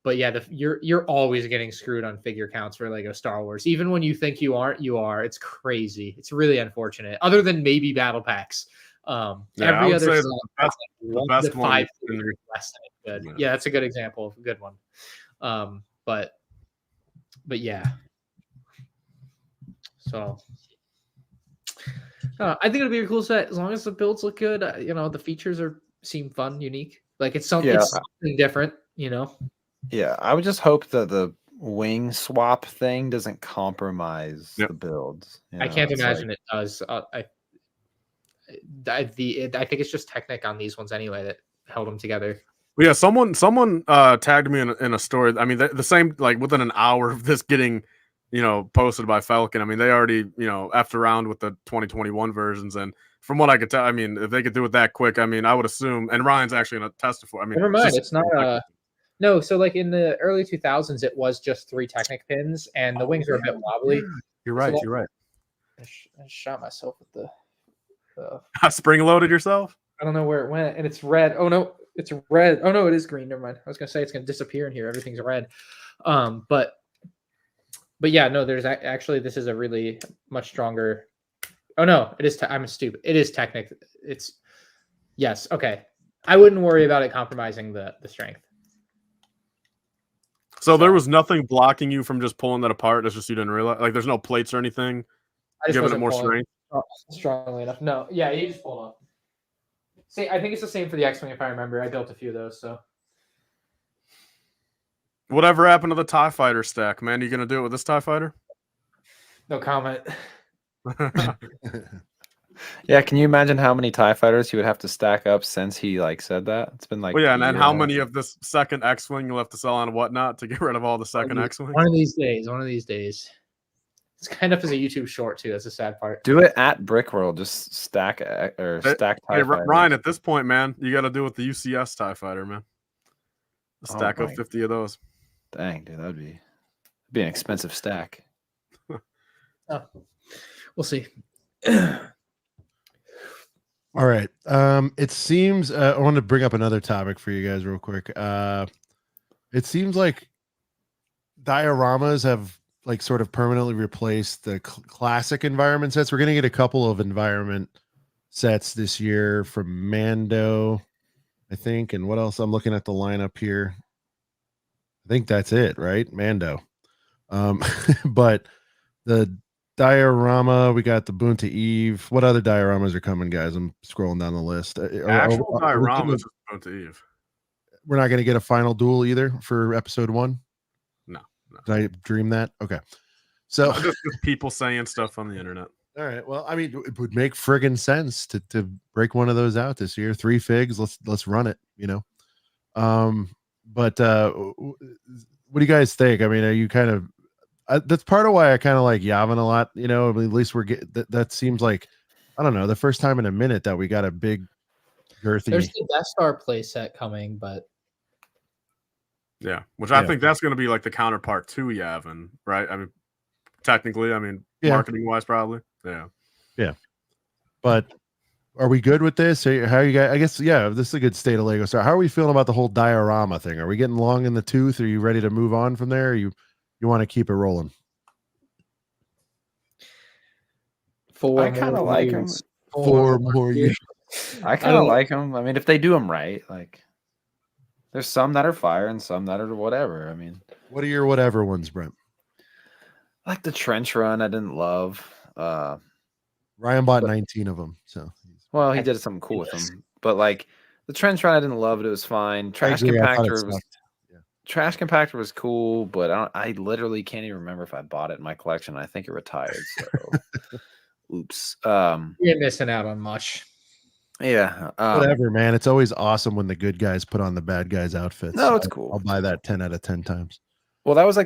But yeah, you're always getting screwed on figure counts for Lego Star Wars. Even when you think you aren't, you are. It's crazy. It's really unfortunate. Other than maybe battle packs, every other the best 5 less than good. Yeah, that's a good example of a good one. But yeah. So I think it'll be a cool set as long as the builds look good. The features seem fun, unique. Like it's something different. Yeah, I would just hope that the wing swap thing doesn't compromise the builds. I can't imagine it does. I think it's just Technic on these ones anyway that held them together. Well, yeah, someone tagged me in a story. I mean, the same like within an hour of this getting posted by Falcon. I mean, they already effed around with the 2021 versions, and from what I could tell, I mean, if they could do it that quick, I mean, I would assume. And Ryan's actually going to testify. I mean, never mind. It's not. No, so like in the early 2000s, it was just 3 Technic pins, and the wings were a bit wobbly. You're right. You're right. I shot myself with the spring loaded yourself. I don't know where it went, and it's red. Oh no, it's red. Oh no, it is green. Never mind. I was gonna say it's gonna disappear in here. Everything's red. But yeah, no. There's actually this is a really much stronger. Oh no, it is. I'm stupid. It is Technic. Yes. Okay. I wouldn't worry about it compromising the strength. So there was nothing blocking you from just pulling that apart. It's just you didn't realize. Like there's no plates or anything. I just giving it more strength. Strongly enough. No. Yeah, you just pulled off. See, I think it's the same for the X-Wing if I remember. I built a few of those. So. Whatever happened to the TIE Fighter stack, man? You gonna do it with this TIE Fighter? No comment. Yeah, can you imagine how many TIE Fighters he would have to stack up since he said that? It's been like and how many of this second X-Wing you'll have to sell on whatnot to get rid of all the second X-Wing? One of these days. It's kind of as a YouTube short too. That's the sad part. Do it at Brickworld. Just stack stack. Hey, Ryan, at this point, man, you got to do with the UCS TIE Fighter, man. Stack up 50 of those. Dang, dude, that'd be an expensive stack. Oh, we'll see. All right. It seems I want to bring up another topic for you guys real quick. It seems like dioramas have like sort of permanently replaced the classic environment sets. We're going to get a couple of environment sets this year from Mando, I think. And what else? I'm looking at the lineup here. I think that's it, right? Mando. But the diorama, we got the Boonta Eve. What other dioramas are coming, guys? I'm scrolling down the list. Actual dioramas is Boonta Eve. We're not going to get a final duel either for episode 1. No. Did I dream that? Okay. So just people saying stuff on the internet. All right. Well, I mean, it would make friggin' sense to break one of those out this year. 3 figs. Let's run it, you know. But what do you guys think? I mean, are you kind of that's part of why I kind of like Yavin a lot, you know. I mean, at least we're getting that seems like, I don't know, the first time in a minute that we got a big girthy. There's the Death Star playset coming, but yeah, which I think that's going to be like the counterpart to Yavin, right? I mean, technically, marketing wise, probably. Yeah. But are we good with this? How are you guys? I guess, yeah, this is a good state of Lego Star. How are we feeling about the whole diorama thing? Are we getting long in the tooth? Are you ready to move on from there? Or you want to keep it rolling? I kind of like them. 4 more years. I kind of like them. I mean, if they do them right, like there's some that are fire and some that are whatever. I mean, what are your whatever ones, Brent? Like the trench run, I didn't love. Ryan bought 19 of them, so well, he did something cool with them. But like the trench run, I didn't love it. It was fine. Trash compactor was cool, but I literally can't even remember if I bought it in my collection. I think it retired. So, oops. You're missing out on much. Yeah. Whatever, man. It's always awesome when the good guys put on the bad guys' outfits. No, it's cool. I'll buy that 10 out of 10 times. Well, that was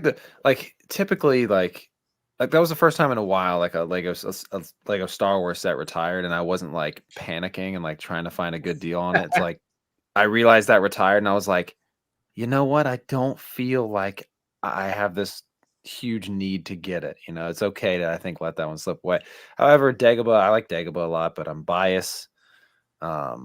typically that was the first time in a while like a Lego Star Wars set retired, and I wasn't like panicking and like trying to find a good deal on it. It's like I realized that retired, and I was like, you know what? I don't feel like I have this huge need to get it. You know, it's okay to, I think, let that one slip away. However, Dagobah, I like Dagobah a lot, but I'm biased. Yeah,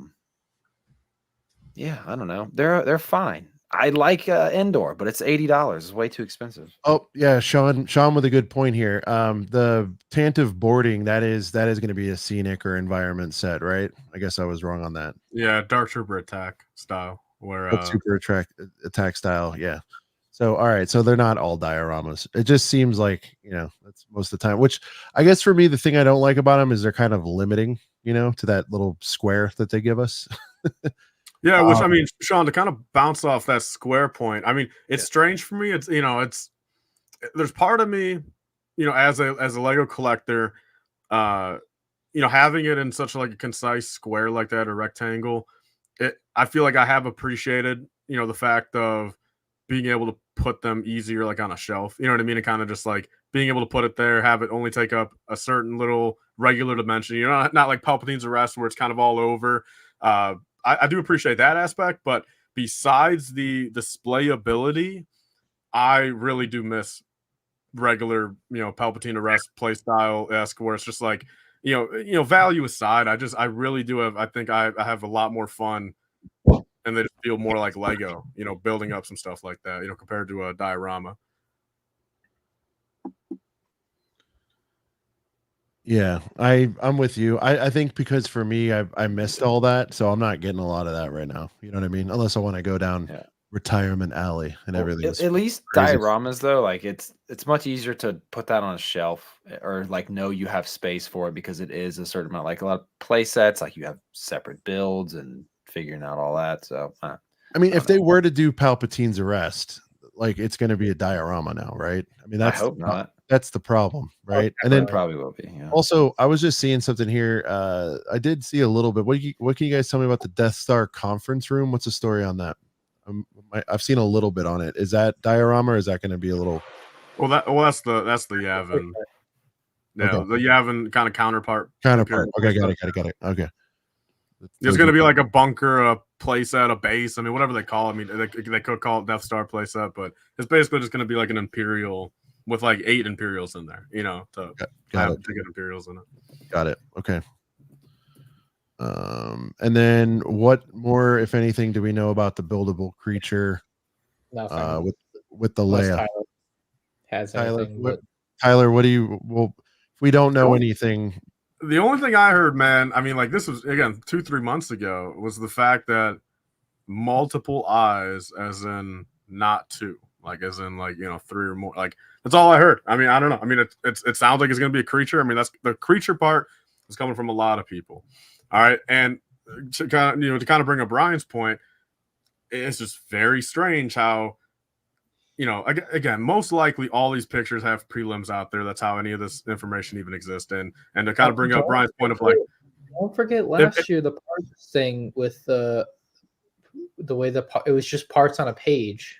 I don't know. They're fine. I like Endor, but it's $80. It's way too expensive. Oh yeah, Sean with a good point here. The Tantive boarding that is going to be a scenic or environment set, right? I guess I was wrong on that. Yeah, Dark Trooper attack style. Where super attack style, yeah. So all right, so they're not all dioramas. It just seems like, you know, that's most of the time. Which I guess for me, the thing I don't like about them is they're kind of limiting, you know, to that little square that they give us. Yeah, which I mean, Sean, to kind of bounce off that square point, I mean, it's strange for me. It's, you know, there's part of me, you know, as a Lego collector, you know, having it in such like a concise square like that, or rectangle, I feel like I have appreciated, you know, the fact of being able to put them easier like on a shelf, you know what I mean? And kind of just like being able to put it there, have it only take up a certain little regular dimension, you know, not like Palpatine's Arrest where it's kind of all over. I do appreciate that aspect, but besides the display ability, I really do miss regular, you know, Palpatine Arrest play style esque, where it's just like, you know, value aside, I really do have, I think I have a lot more fun, and they just feel more like Lego, you know, building up some stuff like that, you know, compared to a diorama. Yeah, I'm with you. I think because for me, I missed all that, so I'm not getting a lot of that right now. You know what I mean? Unless I want to go down retirement alley and everything. At least crazy. Dioramas though, like it's much easier to put that on a shelf, or like know you have space for it, because it is a certain amount. Like a lot of play sets, like you have separate builds and figuring out all that. So I mean, if they were to do Palpatine's Arrest, like it's going to be a diorama now, right? I mean, that's I hope not. That's the problem, right? And then probably will be. Yeah. Also, I was just seeing something here. I did see a little bit. What can you guys tell me about the Death Star conference room? What's the story on that? I've seen a little bit on it. Is that diorama, or is that going to be a little? Well, that's the Yavin. Yeah, Okay. you haven't kind of counterpart. Counterpart. Okay, got it. Okay. There's going to be like a bunker, a playset, a base. I mean, whatever they call it. I mean, they could call it Death Star playset, but it's basically just going to be like an Imperial with like 8 Imperials in there, to get Imperials in it. Got it. Okay. And then what more, if anything, do we know about the buildable creature? Nothing. With the Leia. Tyler, what do you? Well, if we don't know anything. The only thing I heard, man, I mean, like this was again 2-3 months ago, was the fact that multiple eyes, as in not 2, like as in like 3 or more. Like that's all I heard. I mean, I don't know. I mean, it sounds like it's going to be a creature. I mean, that's the creature part is coming from a lot of people. All right, and to kind of bring up Brian's point, it's just very strange how. Again, most likely all these pictures have prelims out there. That's how any of this information even exists. And to kind of bring up Brian's point of like, don't forget last year the parts thing with the way it was just parts on a page.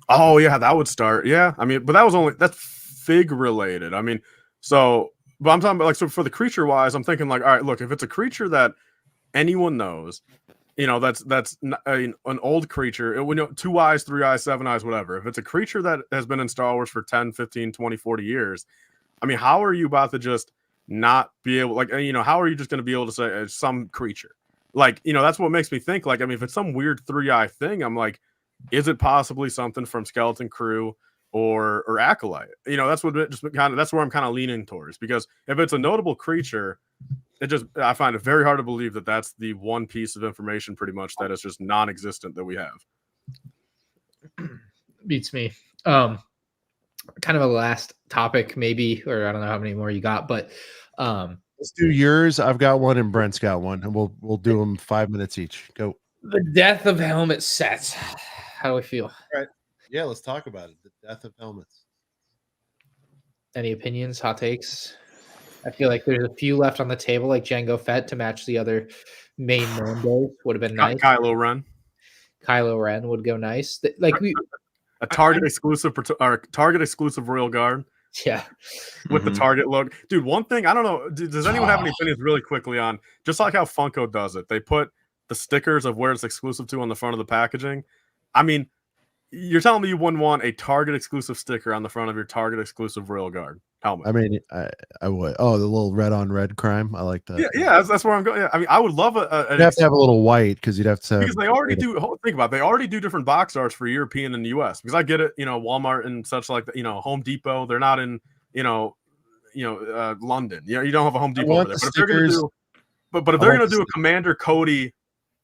Oh yeah, that would start. Yeah, I mean, but that's fig related. I mean, but I'm talking about like so for the creature wise, I'm thinking like, all right, look, if it's a creature that anyone knows. That's an old creature. 2 eyes, 3 eyes, 7 eyes, whatever. If it's a creature that has been in Star Wars for 10, 15, 20, 40 years, I mean, how are you about to just not be able, like, how are you just going to be able to say some creature? Like, that's what makes me think, like, I mean, if it's some weird 3-eye thing, I'm like, is it possibly something from Skeleton Crew or Acolyte? That's what that's where I'm kind of leaning towards, because if it's a notable creature, I find it very hard to believe that that's the one piece of information pretty much that is just non-existent that we have. Beats me. Kind of a last topic maybe, or I don't know how many more you got, but let's do yours. I've got one and Brent's got one, and we'll do them 5 minutes each. Go. The death of helmet sets. How do we feel? All right. Yeah, let's talk about it. The death of helmets. Any opinions, hot takes? I feel like there's a few left on the table, like Jango Fett to match the other main Mandos would have been nice. Kylo Ren would go nice. Like a Target exclusive Royal Guard. Yeah, with the Target look, dude. One thing I don't know. Does anyone have any opinions really quickly on just like how Funko does it? They put the stickers of where it's exclusive to on the front of the packaging. I mean, you're telling me you wouldn't want a Target exclusive sticker on the front of your Target exclusive Royal Guard helmet? I mean, I would. Oh, the little red on red crime. I like that. Yeah, that's where I'm going. Yeah, I mean, I would love you'd have to have a little white because you'd have to. Because they already do. Think about it, they already do different box arts for European and the US. Because I get it, Walmart and such like that. Home Depot. They're not in London. You don't have a Home Depot over there. But if they're going to do, but if they're going to do a Commander Cody,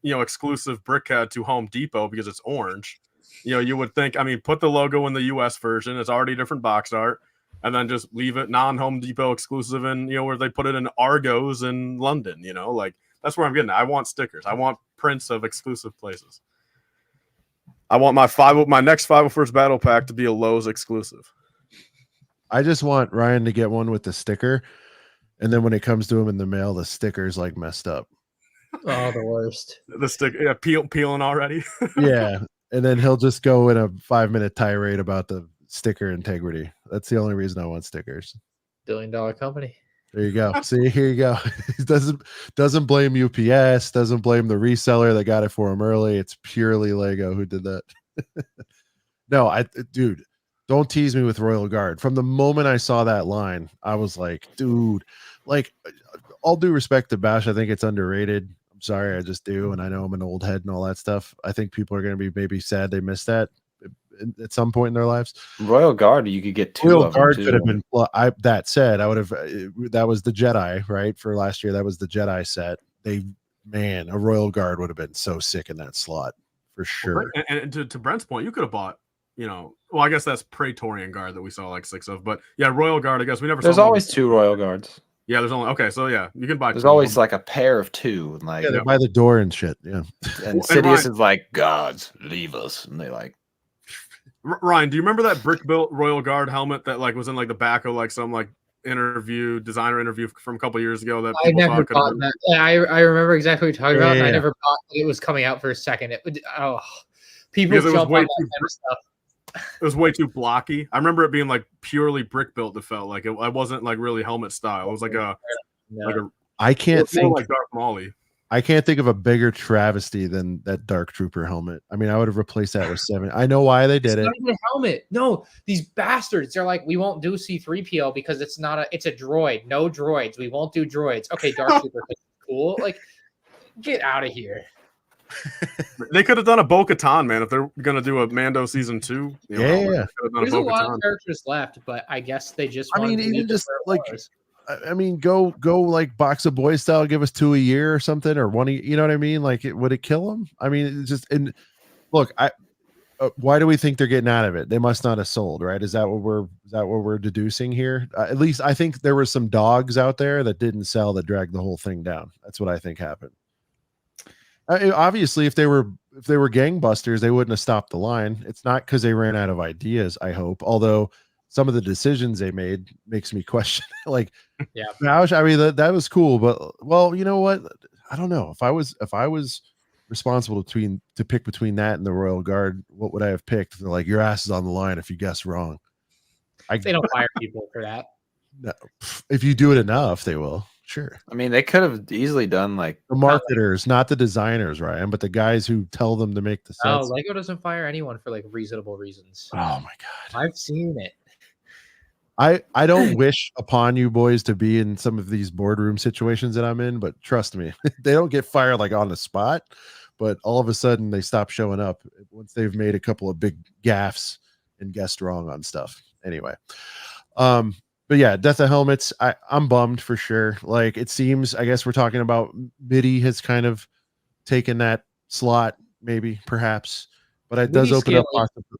exclusive brickhead to Home Depot because it's orange. You would think, I mean, put the logo in the US version. It's already different box art. And then just leave it non-Home Depot exclusive and, where they put it in Argos in London, like that's where I'm getting at. I want stickers. I want prints of exclusive places. I want my next 501st Battle Pack to be a Lowe's exclusive. I just want Ryan to get one with the sticker. And then when it comes to him in the mail, the sticker's like messed up. Oh, the worst. The sticker, peeling already. Yeah. And then he'll just go in a 5-minute tirade about the sticker integrity. That's the only reason I want stickers. $1 billion company. There you go. See, here you go. He doesn't blame UPS, doesn't blame the reseller that got it for him early. It's purely Lego who did that. No, dude, don't tease me with Royal Guard. From the moment I saw that line, I was like, dude, like, all due respect to Bash, I think it's underrated. I'm sorry, I just do, and I know I'm an old head and all that stuff. I think people are going to be maybe sad they missed that at some point in their lives. Royal Guard, you could get 2 Royal of Guard them could have been. That said, I would have. That was the Jedi, right? For last year, that was the Jedi set. A Royal Guard would have been so sick in that slot for sure. And to Brent's point, you could have bought. Well, I guess that's Praetorian Guard that we saw like 6 of, but yeah, Royal Guard. I guess we never. There's always 2 Royal Guards. Yeah, there's only so yeah, you can buy. There's always like a pair of 2, like they're by the door and shit. Yeah, and Sidious is like, gods leave us, and they like. Ryan, do you remember that brick built Royal Guard helmet that like was in like the back of like some like designer interview from a couple years ago? That I never bought that. I remember exactly what you're talking about. And I never bought it. It was coming out for a second. People jump on that kind of stuff. It was way too blocky. I remember it being like purely brick built. It felt like it wasn't like really helmet style. It was like a I can't think like Darth Molly. I can't think of a bigger travesty than that Dark Trooper helmet. I mean, I would have replaced that with 7. I know why they did it. Not even a helmet. No, these bastards. They're like, we won't do C-3PO because it's a droid. No droids. We won't do droids. Okay, Dark Trooper, cool. Like, get out of here. They could have done a Bo-Katan, man, if they're gonna do a Mando season 2. Yeah. There's a lot of characters left, but I guess they just. I mean, even just like. I mean, go like Box of Boys style. Give us 2 a year or something, or 1. You know what I mean? Like, would it kill them? I mean, it's just. And look, why do we think they're getting out of it? They must not have sold, right? Is that what we're deducing here? At least I think there were some dogs out there that didn't sell that dragged the whole thing down. That's what I think happened. Obviously, if they were gangbusters, they wouldn't have stopped the line. It's not because they ran out of ideas. I hope, although some of the decisions they made makes me question. Like, yeah, I mean that was cool, but well, you know what? I don't know if I was responsible to pick between that and the Royal Guard, what would I have picked? They're like, your ass is on the line if you guess wrong. They don't fire people for that. No, if you do it enough, they will. Sure. I mean, they could have easily done like the marketers, not the designers, Ryan, but the guys who tell them to make the sets. Oh, Lego doesn't fire anyone for like reasonable reasons. Oh my God. I've seen it. I don't wish upon you boys to be in some of these boardroom situations that I'm in, but trust me, they don't get fired like on the spot, but all of a sudden they stop showing up once they've made a couple of big gaffes and guessed wrong on stuff. Anyway. But yeah, Death of Helmets, I'm bummed for sure. Like, it seems, I guess we're talking about Midi has kind of taken that slot, maybe, perhaps, but it does open up possibilities.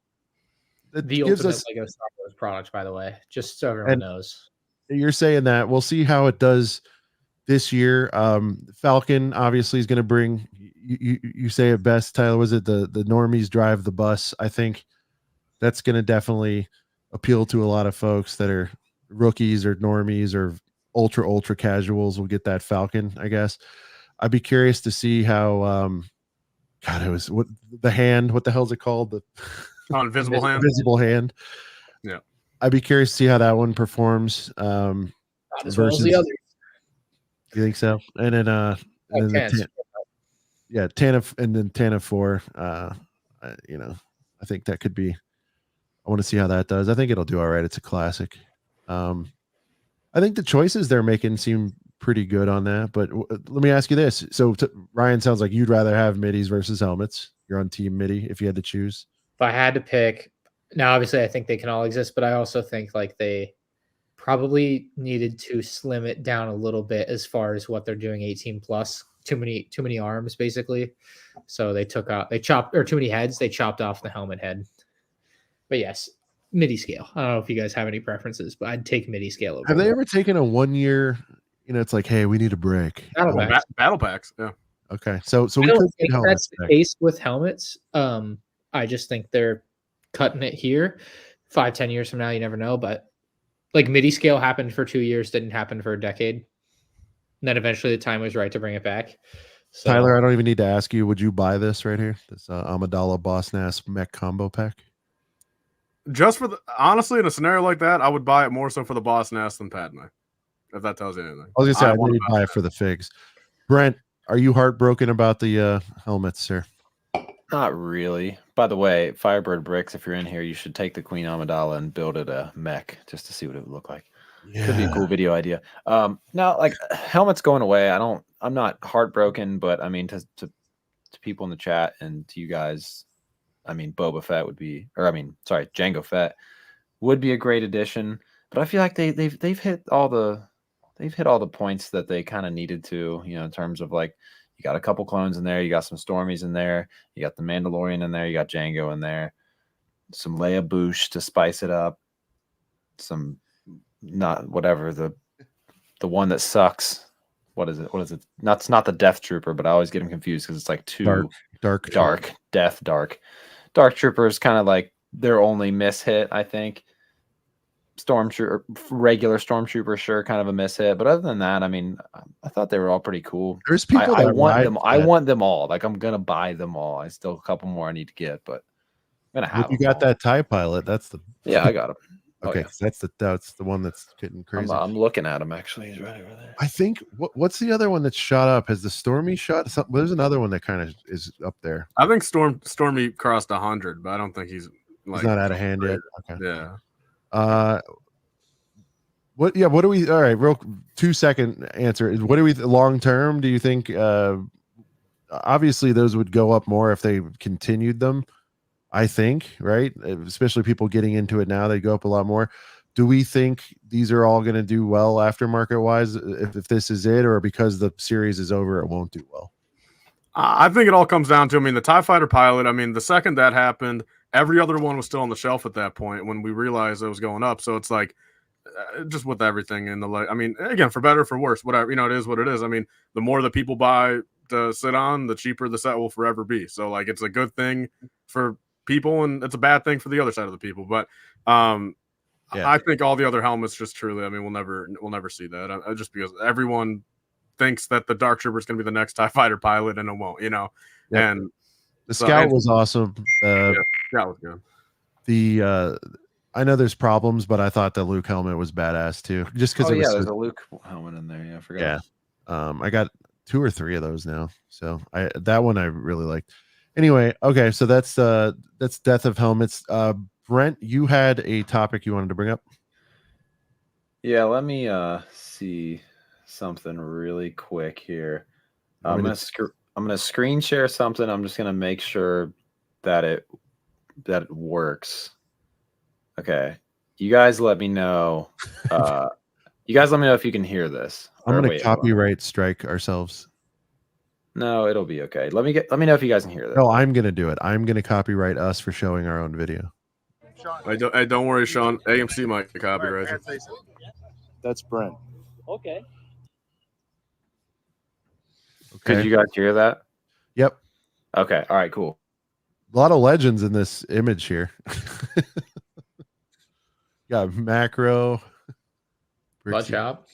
The ultimate Lego Star Wars product, by the way, just so everyone knows. You're saying that. We'll see how it does this year. Falcon obviously is going to bring, you say it best, Tyler, was it the normies drive the bus? I think that's going to definitely appeal to a lot of folks that are rookies or normies or ultra casuals will get that Falcon, I guess. I'd be curious to see how God, it was what the hell's it called? The invisible hand. Invisible hand. Yeah. I'd be curious to see how that one performs. Versus the others. You think so? And then Tantive and then Tantive 4. You know, I think that could be. I want to see how that does. I think it'll do all right. It's a classic. I think the choices they're making seem pretty good on that. But let me ask you this: so Ryan, sounds like you'd rather have midis versus helmets. You're on Team Midi if you had to choose. If I had to pick, now obviously I think they can all exist, but I also think like they probably needed to slim it down a little bit as far as what they're doing 18 plus. Too many arms basically. So they chopped too many heads. They chopped off the helmet head. But yes, Midi-Scale. I don't know if you guys have any preferences, but I'd take Midi-Scale over. Have they ever taken a 1 year? You know, it's like, hey, we need a break. Battle packs. Yeah. Okay, so I don't think that's the case with helmets. I just think they're cutting it here. 5-10 years from now, you never know. But like Midi-Scale happened for 2 years, didn't happen for a decade. And then eventually the time was right to bring it back. So, Tyler, I don't even need to ask you. Would you buy this right here? This Amidala Boss Nass mech combo pack? Just for honestly, in a scenario like that, I would buy it more so for the Boss Nass than Padme. If that tells you anything. I was gonna say I know you'd buy it for the figs. Brent, are you heartbroken about the helmets, sir? Not really. By the way, Firebird Bricks, if you're in here, you should take the Queen Amidala and build it a mech just to see what it would look like. Yeah. Could be a cool video idea. Now, like helmets going away, I'm not heartbroken, but I mean to people in the chat and to you guys, I mean Boba Fett would be, Jango Fett would be a great addition. But I feel like they've hit all the points that they kind of needed to, you know, in terms of like you got a couple clones in there, you got some Stormies in there, you got the Mandalorian in there, you got Jango in there, some Leia Bouche to spice it up, some not whatever the one that sucks. What is it? It's not the Death Trooper, but I always get them confused because it's like too dark. Dark Trooper is kind of like their only miss hit, I think. Regular Stormtrooper, sure, kind of a miss hit, but other than that, I mean, I thought they were all pretty cool. There's people I want them all. Like I'm gonna buy them all. I still a couple more I need to get, but I'm gonna have If you them got all. that TIE pilot, that's the Yeah, I got him. okay. Oh, yeah. That's the one that's getting crazy. I'm looking at him actually. He's right over there. I think what's the other one that's shot up? Has the Stormy shot? There's another one that kind of is up there. I think Stormy crossed 100, but I don't think he's like He's not out of hand yet. Okay. Yeah. What do we? All right, real 2-second answer. What do we long term? Do you think? Obviously, those would go up more if they continued them. I think, right? Especially people getting into it now, they go up a lot more. Do we think these are all going to do well aftermarket wise if this is it, or because the series is over, it won't do well? I think it all comes down to, I mean, the TIE Fighter pilot, I mean, the second that happened, every other one was still on the shelf at that point when we realized it was going up. So it's like, just with everything in the, I mean, again, for better, for worse, whatever, it is what it is. I mean, the more that people buy to sit on, the cheaper the set will forever be. So like, it's a good thing for people and it's a bad thing for the other side of the people. But, I think all the other helmets just truly, I mean, we'll never see that. Just because everyone thinks that the Dark Trooper is going to be the next TIE Fighter pilot, and it won't, Yep. And the Scout was awesome. Scout was good. I know there's problems, but I thought the Luke helmet was badass too. Just because there's a Luke helmet in there. Yeah, I forgot. Yeah, I got 2 or 3 of those now, so that one I really liked. Anyway, okay, so that's Death of Helmets. Brent, you had a topic you wanted to bring up. Yeah, let me see something really quick here. I'm gonna screen share something. I'm just gonna make sure that it works. Okay, you guys let me know. You guys let me know if you can hear this. I'm gonna copyright strike ourselves. No, it'll be okay. Let me know if you guys can hear this. No, I'm gonna do it. I'm gonna copyright us for showing our own video. Hey, don't worry, Sean. AMC might copyright you. That's Brent. Okay. Could you guys hear that? Yep. Okay. All right. Cool. A lot of legends in this image here. Got Macro. Butt Chop.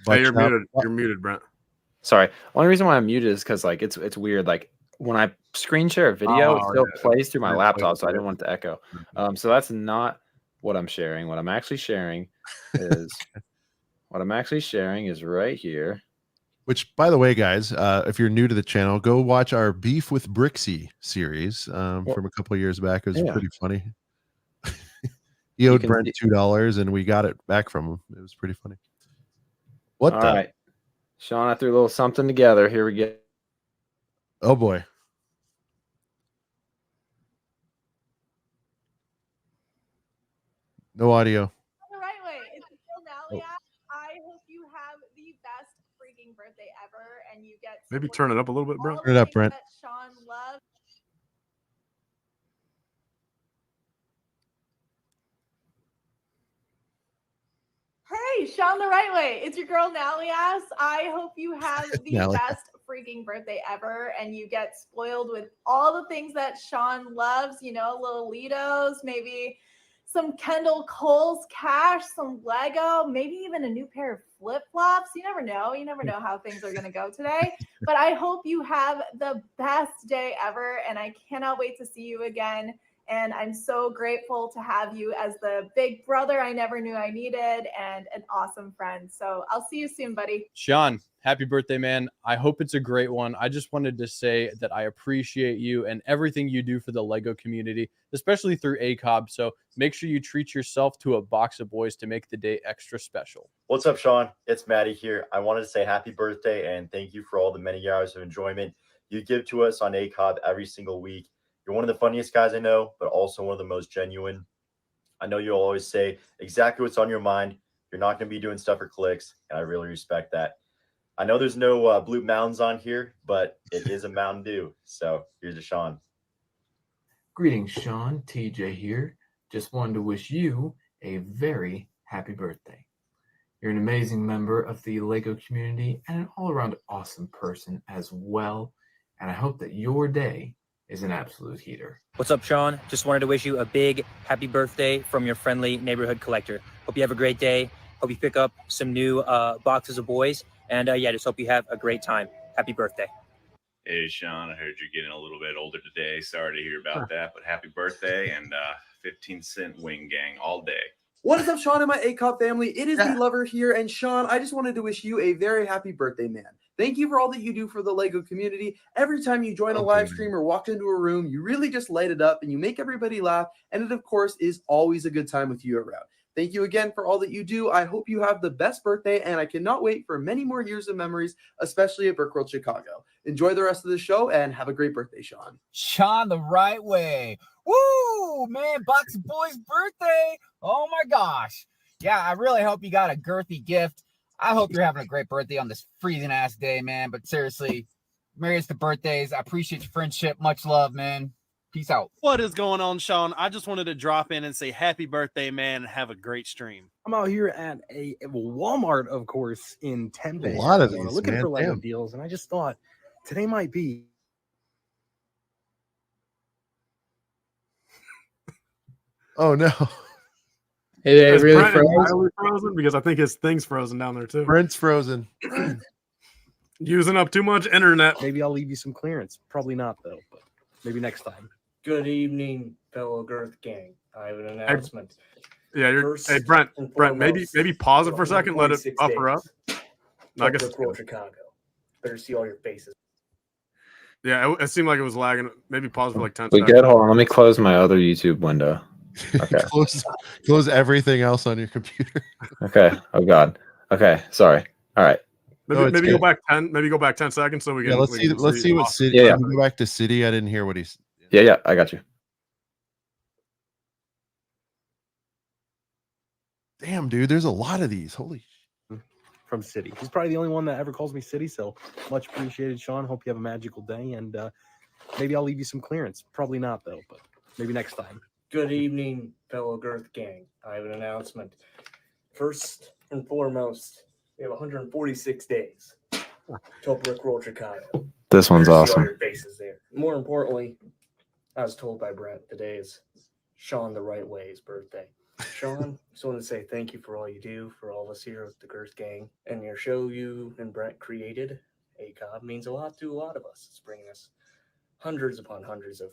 Hey, you're muted. You're muted, Brent. Sorry. Only reason why I'm muted is because like it's weird. Like when I screen share a video, it still plays through my laptop, so I didn't want it to echo. So that's not what I'm sharing. What I'm actually sharing is right here. Which, by the way, guys, if you're new to the channel, go watch our Beef with Brixie series from a couple of years back. It was pretty funny. He owed Brent $2, and we got it back from him. It was pretty funny. All right, Sean, I threw a little something together. Here we go. Oh boy. No audio. The right way. It's Nalia. I hope you have the best freaking birthday ever, and you get maybe turn it up a little bit, Brent. Turn it up, Brent. Sean loves. Hey, Sean, the right way. It's your girl Nalias. I hope you have the best freaking birthday ever, and you get spoiled with all the things that Sean loves. Little Litos, maybe some Kendall Cole's cash, some Lego, maybe even a new pair of flip-flops. You never know. You never know how things are going to go today. But I hope you have the best day ever, and I cannot wait to see you again. And I'm so grateful to have you as the big brother I never knew I needed and an awesome friend. So I'll see you soon, buddy. Sean, happy birthday, man. I hope it's a great one. I just wanted to say that I appreciate you and everything you do for the Lego community, especially through ACOB. So make sure you treat yourself to a box of boys to make the day extra special. What's up, Sean? It's Maddie here. I wanted to say happy birthday and thank you for all the many hours of enjoyment you give to us on ACOB every single week. You're one of the funniest guys I know, but also one of the most genuine. I know you'll always say exactly what's on your mind. You're not going to be doing stuff for clicks, and I really respect that. I know there's no Blue Mountains on here, but it is a Mountain Dew. So here's to Sean. Greetings, Sean. TJ here. Just wanted to wish you a very happy birthday. You're an amazing member of the Lego community and an all-around awesome person as well. And I hope that your day is an absolute heater. What's up, Sean? Just wanted to wish you a big happy birthday from your friendly neighborhood collector. Hope you have a great day. Hope you pick up some new boxes of boys. And just hope you have a great time. Happy birthday. Hey, Sean, I heard you're getting a little bit older today. Sorry to hear about that, but happy birthday and 15-cent wing gang all day. What is up, Sean and my ACOP family? It is the Lover here. And Sean, I just wanted to wish you a very happy birthday, man. Thank you for all that you do for the LEGO community. Every time you join a live stream or walk into a room, you really just light it up and you make everybody laugh. And it, of course, is always a good time with you around. Thank you again for all that you do. I hope you have the best birthday, and I cannot wait for many more years of memories, especially at Brickworld Chicago. Enjoy the rest of the show, and have a great birthday, Sean. Sean the right way. Woo, man, Box of Boys' birthday. Oh, my gosh. Yeah, I really hope you got a girthy gift. I hope you're having a great birthday on this freezing-ass day, man. But seriously, Merry's the birthdays. I appreciate your friendship. Much love, man. Peace out. What is going on, Sean? I just wanted to drop in and say happy birthday, man, and have a great stream. I'm out here at a Walmart, of course, in Tantive. A lot of these, looking man. for Lego Damn. deals, and I just thought today might be. Oh no. It Is really Brent froze? entirely frozen? Because I think his thing's frozen down there too. Brent's frozen. Using up too much internet. Maybe I'll leave you some clearance. Probably not, though, but maybe next time. Good evening, fellow Girth gang. I have an announcement. Yeah, you're. First Hey, Brent. and Brent, foremost, maybe pause it for a second. Let it 146 buffer up. days. No, I guess. Public World Chicago. Better see all your faces. Yeah, it seemed like it was lagging. Maybe pause for like 10 We seconds. good? Hold on. Let me close my other YouTube window. Okay. Close everything else on your computer. Okay. Oh God. Okay. Sorry. All right. Maybe, No, it's maybe good. go back 10. Maybe go back 10 seconds so we can. Yeah, let's we see. can Let's see what city. Yeah, yeah. Can we go back to city. I didn't hear what he's. Yeah. Yeah. I got you. Damn, dude. There's a lot of these. Holy. From City. He's probably the only one that ever calls me City, so much appreciated, Sean. Hope you have a magical day, and maybe I'll leave you some clearance. Probably not, though, but maybe next time. Good evening, fellow Girth gang. I have an announcement. First and foremost, we have 146 days till Brick World Chicago. This one's Better see all awesome. your faces there. More importantly, I was told by Brent today is Sean the Right Way's birthday. Sean, just want to say thank you for all you do for all of us here with the Girth gang. And your show you and Brent created, ACOB, means a lot to a lot of us. It's bringing us hundreds upon hundreds of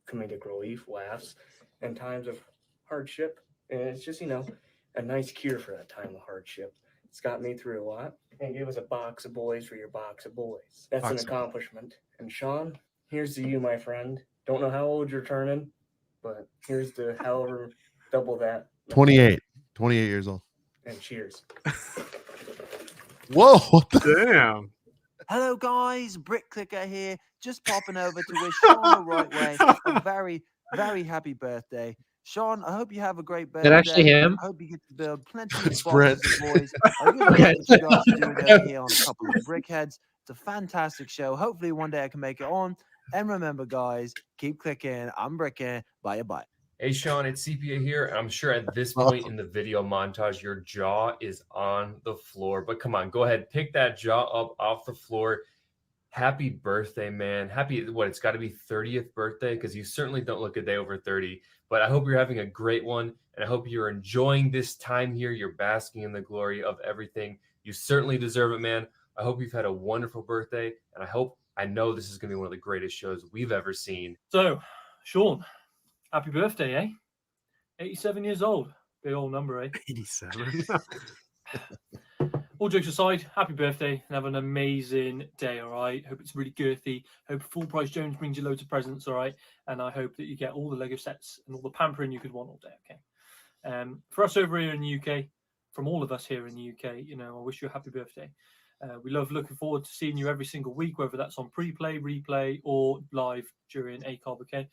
comedic relief, laughs, and times of hardship. And it's just, a nice cure for that time of hardship. It's got me through a lot. And gave us a box of boys for your box of boys. That's an accomplishment. And Sean, here's to you, my friend. Don't know how old you're turning, but here's to however double that. 28 years old. And cheers. Whoa. What the? Damn. Hello, guys. Brick Clicker here. Just popping over to wish Sean the Right Way a very, very happy birthday. Sean, I hope you have a great birthday. Is that actually him? I hope you get to build plenty It's of Brent. boxes of boys. I really like what you guys are doing over here on a couple of brickheads. It's a fantastic show. Hopefully one day I can make it on. And remember, guys, keep clicking. I'm bricking. Bye-bye. Hey, Sean, it's CPA here. I'm sure at this point in the video montage, your jaw is on the floor. But come on, go ahead. Pick that jaw up off the floor. Happy birthday, man. It's got to be 30th birthday because you certainly don't look a day over 30. But I hope you're having a great one. And I hope you're enjoying this time here. You're basking in the glory of everything. You certainly deserve it, man. I hope you've had a wonderful birthday. And I know this is going to be one of the greatest shows we've ever seen. So, Sean, happy birthday, eh? 87 years old. Big old number, eh? 87. All jokes aside, happy birthday and have an amazing day, all right? Hope it's really girthy. Hope Full Price Jones brings you loads of presents, all right? And I hope that you get all the Lego sets and all the pampering you could want all day, okay? For us over here in the UK, from all of us here in the UK, I wish you a happy birthday. We love looking forward to seeing you every single week, whether that's on pre-play, replay, or live during ACOB, okay?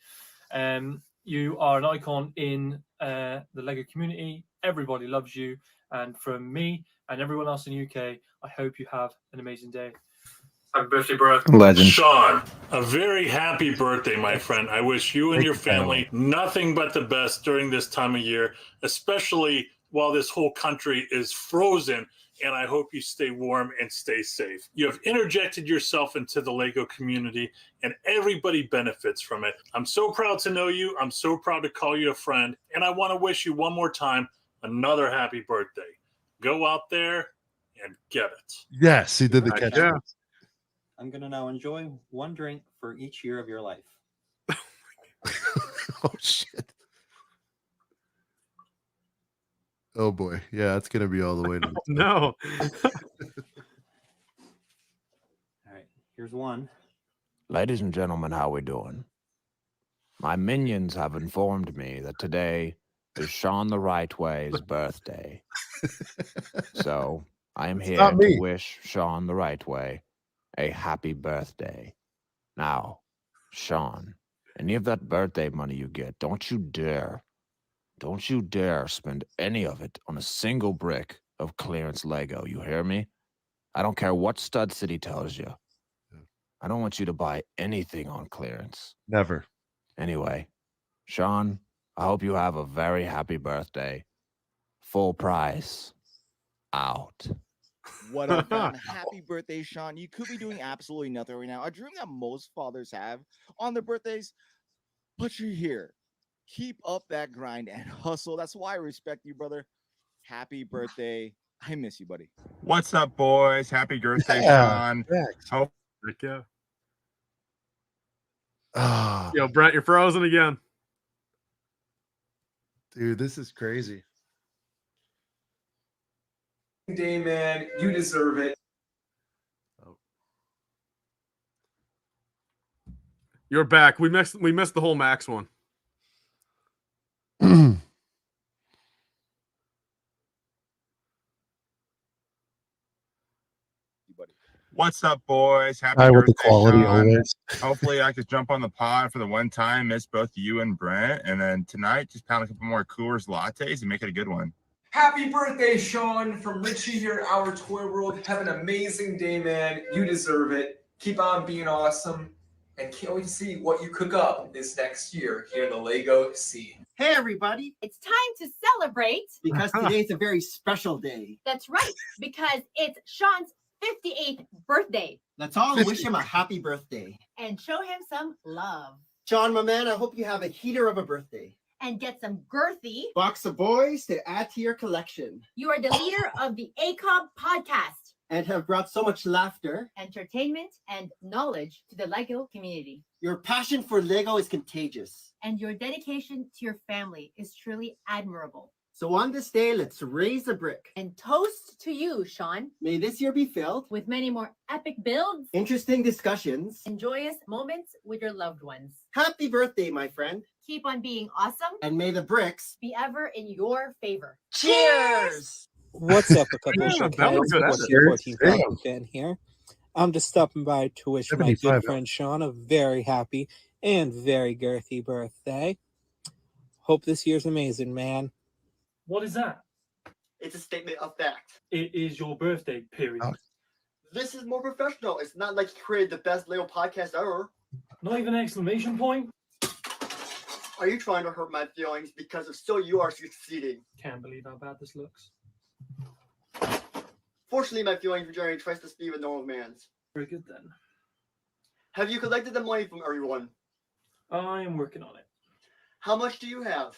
You are an icon in the Lego community. Everybody loves you. And from me and everyone else in the UK, I hope you have an amazing day. Happy birthday, bro. Legend. Sean, a very happy birthday, my friend. I wish you and your family nothing but the best during this time of year, especially while this whole country is frozen. And I hope you stay warm and stay safe. You have interjected yourself into the Lego community, and everybody benefits from it. I'm so proud to know you. I'm so proud to call you a friend. And I want to wish you one more time another happy birthday. Go out there and get it. Yes, he did the catch. Yeah. I'm going to now enjoy one drink for each year of your life. Oh, shit. Oh, boy. Yeah, it's going to be all the way to the top. No. All right, here's one. Ladies and gentlemen, how we doing? My minions have informed me that today is Sean the Right Way's birthday. So I am here not to me. wish Sean the Right Way a happy birthday. Now, Sean, any of that birthday money you get, don't you dare spend any of it on a single brick of clearance Lego. You hear me? I don't care what Stud City tells you. I don't want you to buy anything on clearance. Never. Anyway, Sean, I hope you have a very happy birthday. Full price. Out. What up, man? Happy birthday, Sean. You could be doing absolutely nothing right now. A dream that most fathers have on their birthdays, but you're here. Keep up that grind and hustle. That's why I respect you, brother. Happy birthday. I miss you, buddy. What's up, boys? Happy birthday, Yeah, Sean. thanks. Hope Yeah. Ah, Yo, Brent, you're frozen again. dude, this is crazy. Day, man. You deserve it. You're back. We missed the whole Max one. What's up, boys? Happy Hi, with birthday, the quality Sean. always. Hopefully, I could jump on the pod for the one time, miss both you and Brent, and then tonight just pound a couple more Coors lattes and make it a good one. Happy birthday, Sean, from Richie here at Our Toy World. Have an amazing day, man. You deserve it. Keep on being awesome. And can't wait to see what you cook up this next year here in the Lego scene. Hey, everybody. It's time to celebrate. Because today's a very special day. That's right, because it's Sean's 58th birthday. Let's all wish him a happy birthday. And show him some love. Sean, my man, I hope you have a heater of a birthday. And get some girthy. Box of boys to add to your collection. You are the leader of the ACOB podcast. And have brought so much laughter, entertainment, and knowledge to the Lego community. Your passion for Lego is contagious. And your dedication to your family is truly admirable. So on this day, let's raise a brick. And toast to you, Sean. May this year be filled with many more epic builds, interesting discussions, and joyous moments with your loved ones. Happy birthday, my friend. Keep on being awesome. And may the bricks be ever in your favor. Cheers! What's up, a couple of that was good. What's your 14 Falcon fan here? I'm just stopping by to wish my good friend Sean a very happy and very girthy birthday. Hope this year's amazing, man. What is that? It's a statement of fact. It is your birthday, period. This is more professional. It's not like you created the best Lego podcast ever. Not even an exclamation point? Are you trying to hurt my feelings because of so you are succeeding? Can't believe how bad this looks. Fortunately, my feelings were generating twice the speed of a normal man's. Very good then. Have you collected the money from everyone? I am working on it. How much do you have?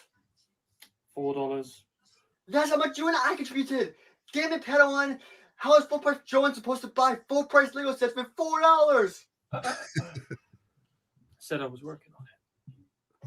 $4. That's how much you and I contributed. Damn it, Padawan. How is full price Joan supposed to buy full price Lego sets for $4? Said I was working on it.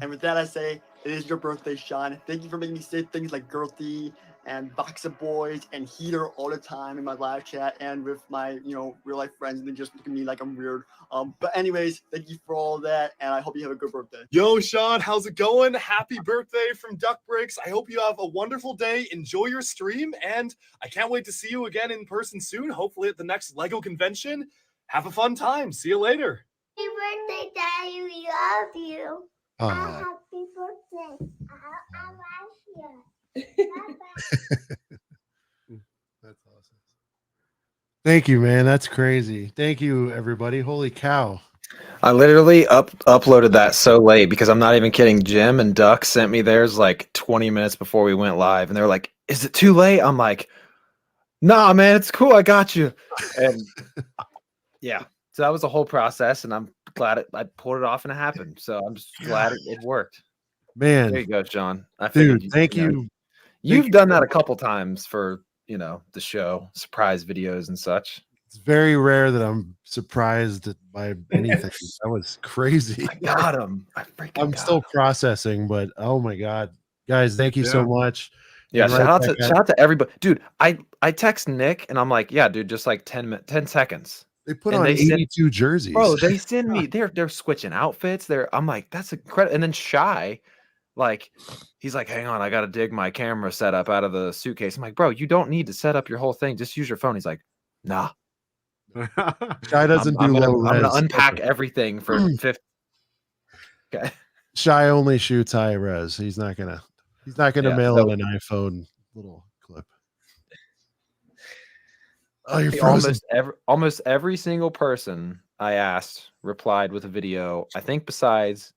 And with that, I say, it is your birthday, Sean. Thank you for making me say things like girthy and box of boys and heater all the time in my live chat and with my, real life friends, and they just look at me like I'm weird. But anyways, thank you for all that, and I hope you have a good birthday. Yo, Sean, how's it going? Happy birthday from LifeBricks. I hope you have a wonderful day. Enjoy your stream, and I can't wait to see you again in person soon, hopefully at the next LEGO convention. Have a fun time. See you later. Happy birthday, Daddy. We love you. Happy birthday. I love you. That's awesome. Thank you, man. That's crazy. Thank you, everybody. Holy cow. I literally uploaded that so late because I'm not even kidding. Jim and Duck sent me theirs like 20 minutes before we went live, and they were like, "Is it too late?" I'm like, "Nah, man, it's cool. I got you." And yeah, so that was the whole process, and I'm glad I pulled it off and it happened. So I'm just glad it worked. Man, there you go, Sean. Dude, thank you. You've done that a couple times for the show, surprise videos and such. It's very rare that I'm surprised by anything. That was crazy. I got him. I'm still processing, but oh my god, guys, thank you so much. Yeah, And shout out back to at- shout out to everybody, dude. I text Nick and I'm like, yeah, dude, just like 10 seconds. They put And on they send- 82 jerseys, bro. They send me. They're switching outfits. I'm like, that's incredible. And then Shy, like, he's like, hang on, I got to dig my camera setup out of the suitcase. I'm like, bro, you don't need to set up your whole thing. Just use your phone. He's like, nah. Shy doesn't I'm do low gonna res. unpack everything for 50. Okay. Shy only shoots high res. He's not gonna Yeah, mail so- in an iPhone little clip. Oh, you're frozen. Almost every single person I asked replied with a video. I think besides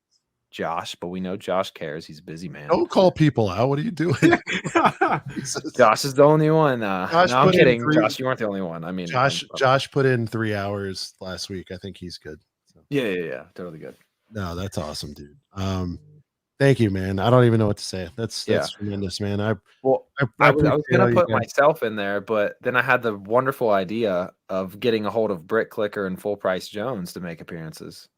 Josh, but we know Josh cares. He's a busy man. Don't call people out. What are you doing? Josh is the only one. No, I'm put in kidding. 3 Josh, you weren't the only one. I mean, Josh put in 3 hours last week. I think he's good. Yeah, totally good. No, that's awesome, dude. Thank you, man. I don't even know what to say. That's tremendous, man. I was appreciate gonna all you put guys. myself in there, but then I had the wonderful idea of getting a hold of Brick Clicker and Full Price Jones to make appearances.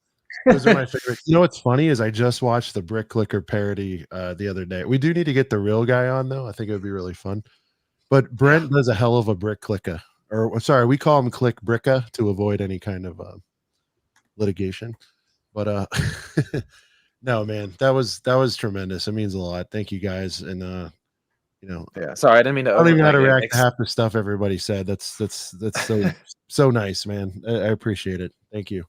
Those are my favorite. You know what's funny is I just watched the Brick Clicker parody the other day. We do need to get the real guy on though. I think it would be really fun. But Brent does a hell of a Brick Clicker, or sorry, we call him Click Bricka to avoid any kind of litigation. But no, man, that was tremendous. It means a lot. Thank you guys, and yeah. Sorry, I didn't mean to. I don't even know how to like, react to half the stuff everybody said. That's so so nice, man. I appreciate it. Thank you.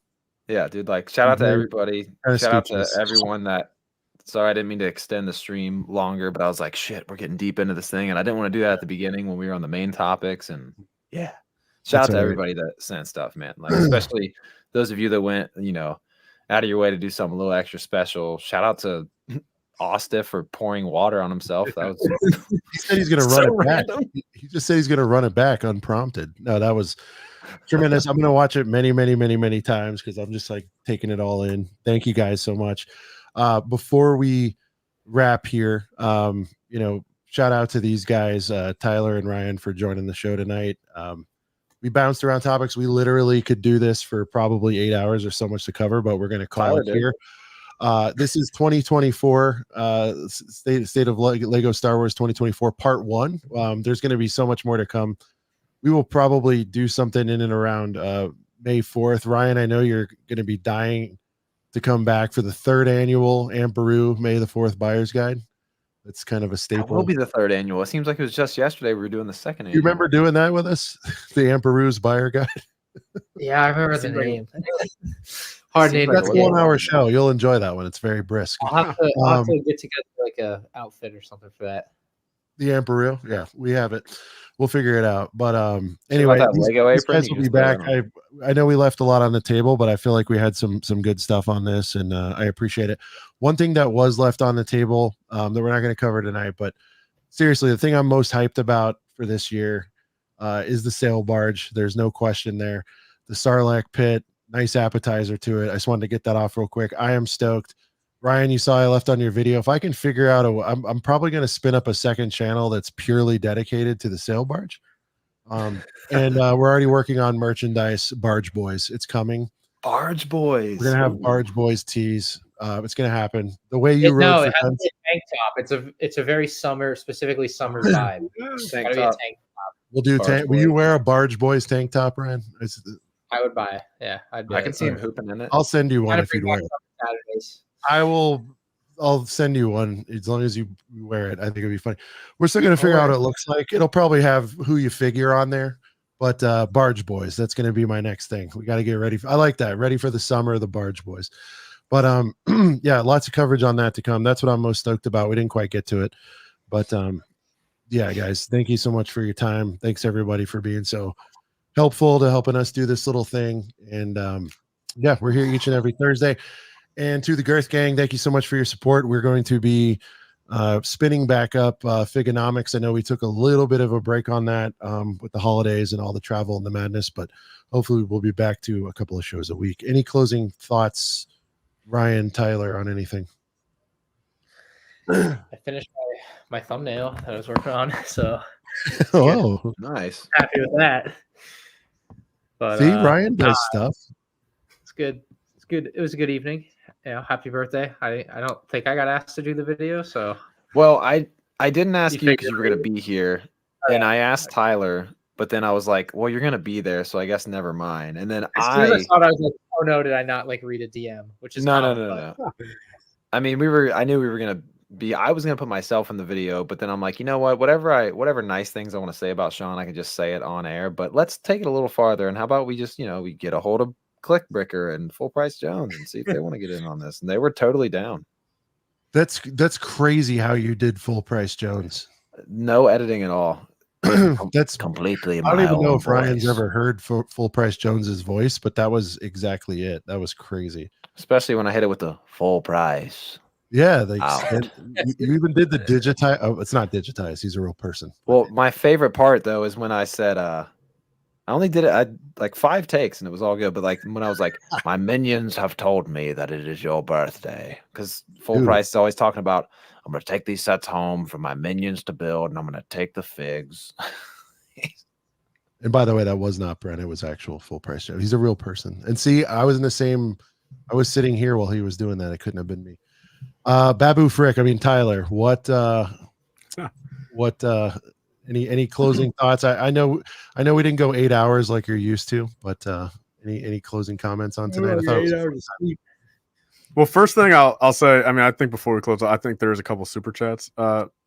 Yeah, dude. Like, shout out to Very- everybody. kinda Shout out to speechless. everyone that. Sorry, I didn't mean to extend the stream longer, but I was like, shit, we're getting deep into this thing, and I didn't want to do that at the beginning when we were on the main topics. And yeah, shout out That's to all right. everybody that sent stuff, man. Like, especially those of you that went, out of your way to do something a little extra special. Shout out to Austin for pouring water on himself. That was He said he's going to so run it back. random. He just said he's going to run it back unprompted. No, that was tremendous. I'm going to watch it many, many, many, many times because I'm just like taking it all in. Thank you guys so much. Before we wrap here, shout out to these guys, Tyler and Ryan, for joining the show tonight. We bounced around topics. We literally could do this for probably 8 hours. There's so much to cover, but we're going to call Tyler it did. here. This is 2024 state of Lego Star Wars 2024 part 1. There's going to be so much more to come. We will probably do something in and around May 4th. Ryan, I know you're going to be dying to come back for the 3rd annual Amperu May the 4th Buyer's Guide. That's kind of a That staple. will be the 3rd annual. It seems like it was just yesterday we were doing the 2nd annual. You remember doing that with us? The Amperu's Buyer Guide? Yeah, I remember the Seems like- name. Hard name. That's to a get. 1 hour show. You'll enjoy that one. It's very brisk. I'll have to get together like a outfit or something for that. The Amperu, yeah, we have it. We'll figure it out. But anyway, that these Lego apron? guys You will be just put it back. on. I know we left a lot on the table, but I feel like we had some good stuff on this, and I appreciate it. One thing that was left on the table that we're not going to cover tonight, but seriously, the thing I'm most hyped about for this year is the sail barge. There's no question there. The Sarlacc pit, nice appetizer to it. I just wanted to get that off real quick. I am stoked. Ryan, you saw I left on your video. If I can figure out I'm probably going to spin up a second channel that's purely dedicated to the sail barge. And we're already working on merchandise. Barge Boys, it's coming. Barge Boys. We're gonna have Barge Boys tees. It's gonna happen. The way you No, wrote it for has to be a tank top. It's a very specifically summer vibe. It's Tank gotta be a top. tank top. we'll do. Barge Will you Boy. wear a Barge Boys tank top, Ryan? I would buy. Yeah, I'd do I can it. see him hooping in it. I'll send you one Gotta if you bring wear back it. some Saturdays. I'll send you one as long as you wear it. I think it'd be funny. We're still gonna figure out what it looks like. It'll probably have who you figure on there, but Barge Boys, that's gonna be my next thing. We got to get ready. I like that. Ready for the summer, the Barge Boys. But yeah, lots of coverage on that to come. That's what I'm most stoked about. We didn't quite get to it, but yeah, guys, thank you so much for your time. Thanks everybody for being so helpful to helping us do this little thing. And yeah, we're here each and every Thursday. And to the Girth Gang, thank you so much for your support. We're going to be spinning back up Figonomics. I know we took a little bit of a break on that with the holidays and all the travel and the madness, but hopefully we'll be back to a couple of shows a week. Any closing thoughts, Ryan, Tyler, on anything? I finished my thumbnail that I was working on, so Oh, nice. happy with that. But See, Ryan does stuff. It's good. It's good. It was a good evening. Happy birthday. I don't think I got asked to do the video, so. Well, I didn't ask you because figured you were going to be here, and I asked Tyler, but then I was like, well, you're going to be there, so I guess never mind. And then As soon as I saw it, I was like, oh no, did I not like read a DM? Which is no. I mean, I knew we were going to be, I was going to put myself in the video, but then I'm like, you know what, whatever nice things I want to say about Sean, I can just say it on air, but let's take it a little farther. And how about we just, we get a hold of Clickbricker and Full Price Jones and see if they want to get in on this. And they were totally down. That's crazy how you did Full Price Jones. No editing at all. That's completely. I don't even know if Ryan's ever heard Full Price Jones's voice, but that was exactly it. That was crazy. Especially when I hit it with the full price. Yeah, you even did the digitize. Oh, it's not digitized. He's a real person. Well, my favorite part though is when I said, I only did it like 5 takes and it was all good. But like when I was like, my minions have told me that it is your birthday, because Full Price is always talking about, I'm going to take these sets home for my minions to build, and I'm going to take the figs. And by the way, that was not Brent. It was actual Full Price Joe. He's a real person. And see, I was sitting here while he was doing that. It couldn't have been me. Babu Frick. I mean, Tyler, what any closing thoughts? I know we didn't go 8 hours like you're used to, but any closing comments on tonight? Well, first thing I'll say, I mean, I think before we close, I think there's a couple super chats,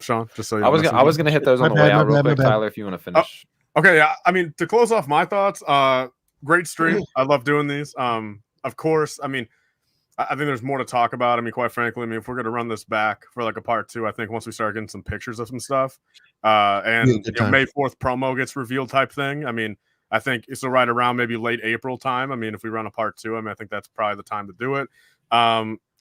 Sean, just so you know. I was gonna hit those on the way out real quick, Tyler, if you want to finish. Okay, yeah. I mean, to close off my thoughts, great stream. I love doing these. Of course, I mean, I think there's more to talk about. I mean, quite frankly, I mean, if we're gonna run this back for like a part 2, I think once we start getting some pictures of some stuff, and May 4th promo gets revealed type thing. I mean, I think it's right around maybe late April time. I mean, if we run a part 2, I mean, I think that's probably the time to do it.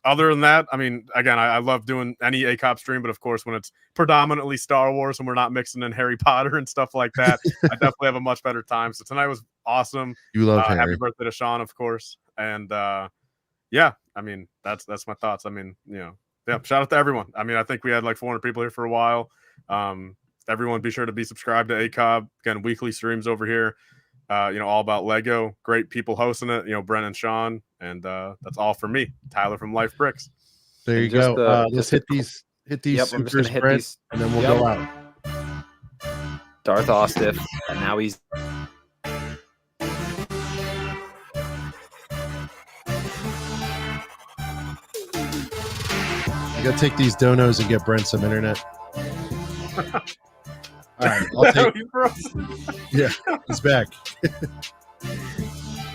Other than that, I mean, again, I love doing any ACOP stream, but of course, when it's predominantly Star Wars and we're not mixing in Harry Potter and stuff like that, I definitely have a much better time. So tonight was awesome. You love Harry. Happy birthday to Sean, of course. And yeah, I mean, that's my thoughts. I mean, yeah, shout out to everyone. I mean, I think we had like 400 people here for a while. Everyone be sure to be subscribed to ACOB. Again, weekly streams over here. All about Lego. Great people hosting it. Brent and Sean, and that's all for me, Tyler from LifeBricks. There you go. Let's hit these supers, Brent, and then we'll go out. Darth Ostiff, and now he's. I gotta take these donos and get Brent some internet. All right, I'll take. Yeah, he's back.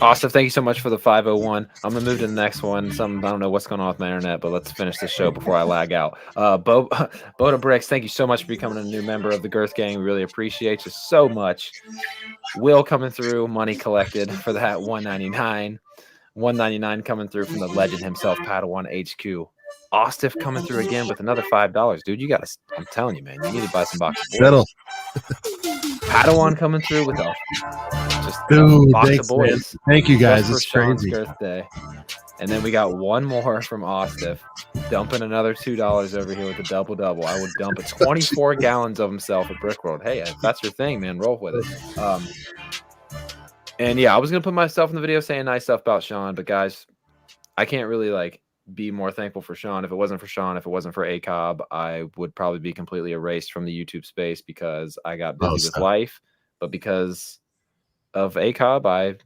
Awesome. Thank you so much for the 501. I'm gonna move to the next one. I don't know what's going on with my internet, but let's finish this show before I lag out. Boda Bricks, thank you so much for becoming a new member of the Girth Gang. We really appreciate you so much. Will coming through, money collected for that $199. $199 coming through from the legend himself, Padawan HQ. Ostiff coming through again with another $5. Dude, you gotta, I'm telling you, man, you need to buy some boxes. Settle. Padawan coming through with a box thanks, of boys. Man. Thank you guys. Just It's for Sean's crazy. birthday. And then we got one more from Ostiff, dumping another $2 over here with a double. I would dump 24 gallons of himself at Brickworld. Hey, if that's your thing, man, roll with it. And yeah, I was gonna put myself in the video saying nice stuff about Sean, but guys, I can't really be more thankful for Sean. If it wasn't for Sean, if it wasn't for ACOB, I would probably be completely erased from the YouTube space because I got busy with life. But because of ACOB, I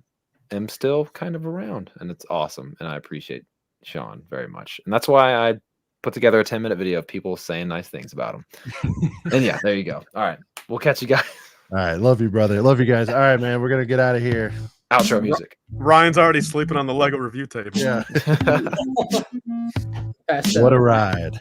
am still kind of around, and it's awesome. And I appreciate Sean very much. And that's why I put together a 10-minute video of people saying nice things about him. And yeah, there you go. All right. We'll catch you guys. All right. Love you, brother. Love you guys. All right, man. We're going to get out of here. Outro music. Ryan's already sleeping on the Lego review table. Yeah. What a ride.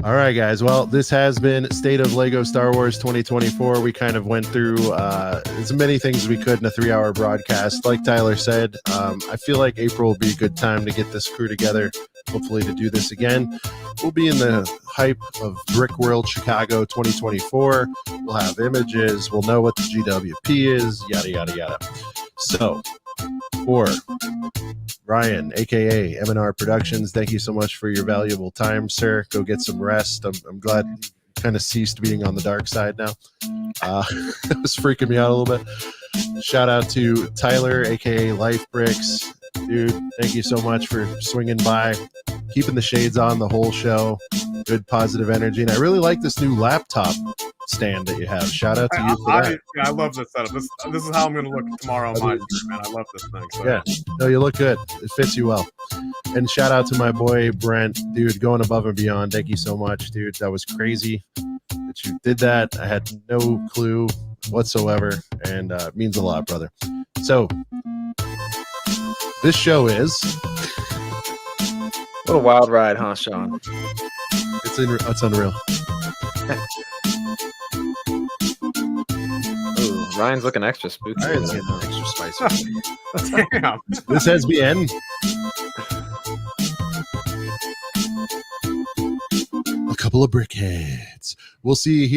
All right, guys. Well, this has been State of Lego Star Wars 2024. We kind of went through as many things as we could in a 3-hour broadcast. Like Tyler said, I feel like April will be a good time to get this crew together, hopefully to do this again. We'll be in the hype of Brick World Chicago 2024. We'll have images. We'll know what the GWP is, yada, yada, yada. So, for Ryan, a.k.a. M&R Productions, thank you so much for your valuable time, sir. Go get some rest. I'm glad kind of ceased being on the dark side now. It was freaking me out a little bit. Shout out to Tyler, aka LifeBricks. Dude, thank you so much for swinging by, keeping the shades on the whole show. Good positive energy. And I really like this new laptop stand that you have. Shout out to you for that. I love this setup. This is how I'm going to look tomorrow on my stream, man. I love this thing. So. Yeah, no, you look good. It fits you well. And shout out to my boy Brent, dude, going above and beyond. Thank you so much, dude. That was crazy that you did that. I had no clue whatsoever, and it means a lot, brother. So this show is what a wild ride, huh, Sean? It's unreal. Ooh, Ryan's looking extra spooky. Ryan's getting extra spicy. Damn. This has been a couple of brickheads. We'll see you here.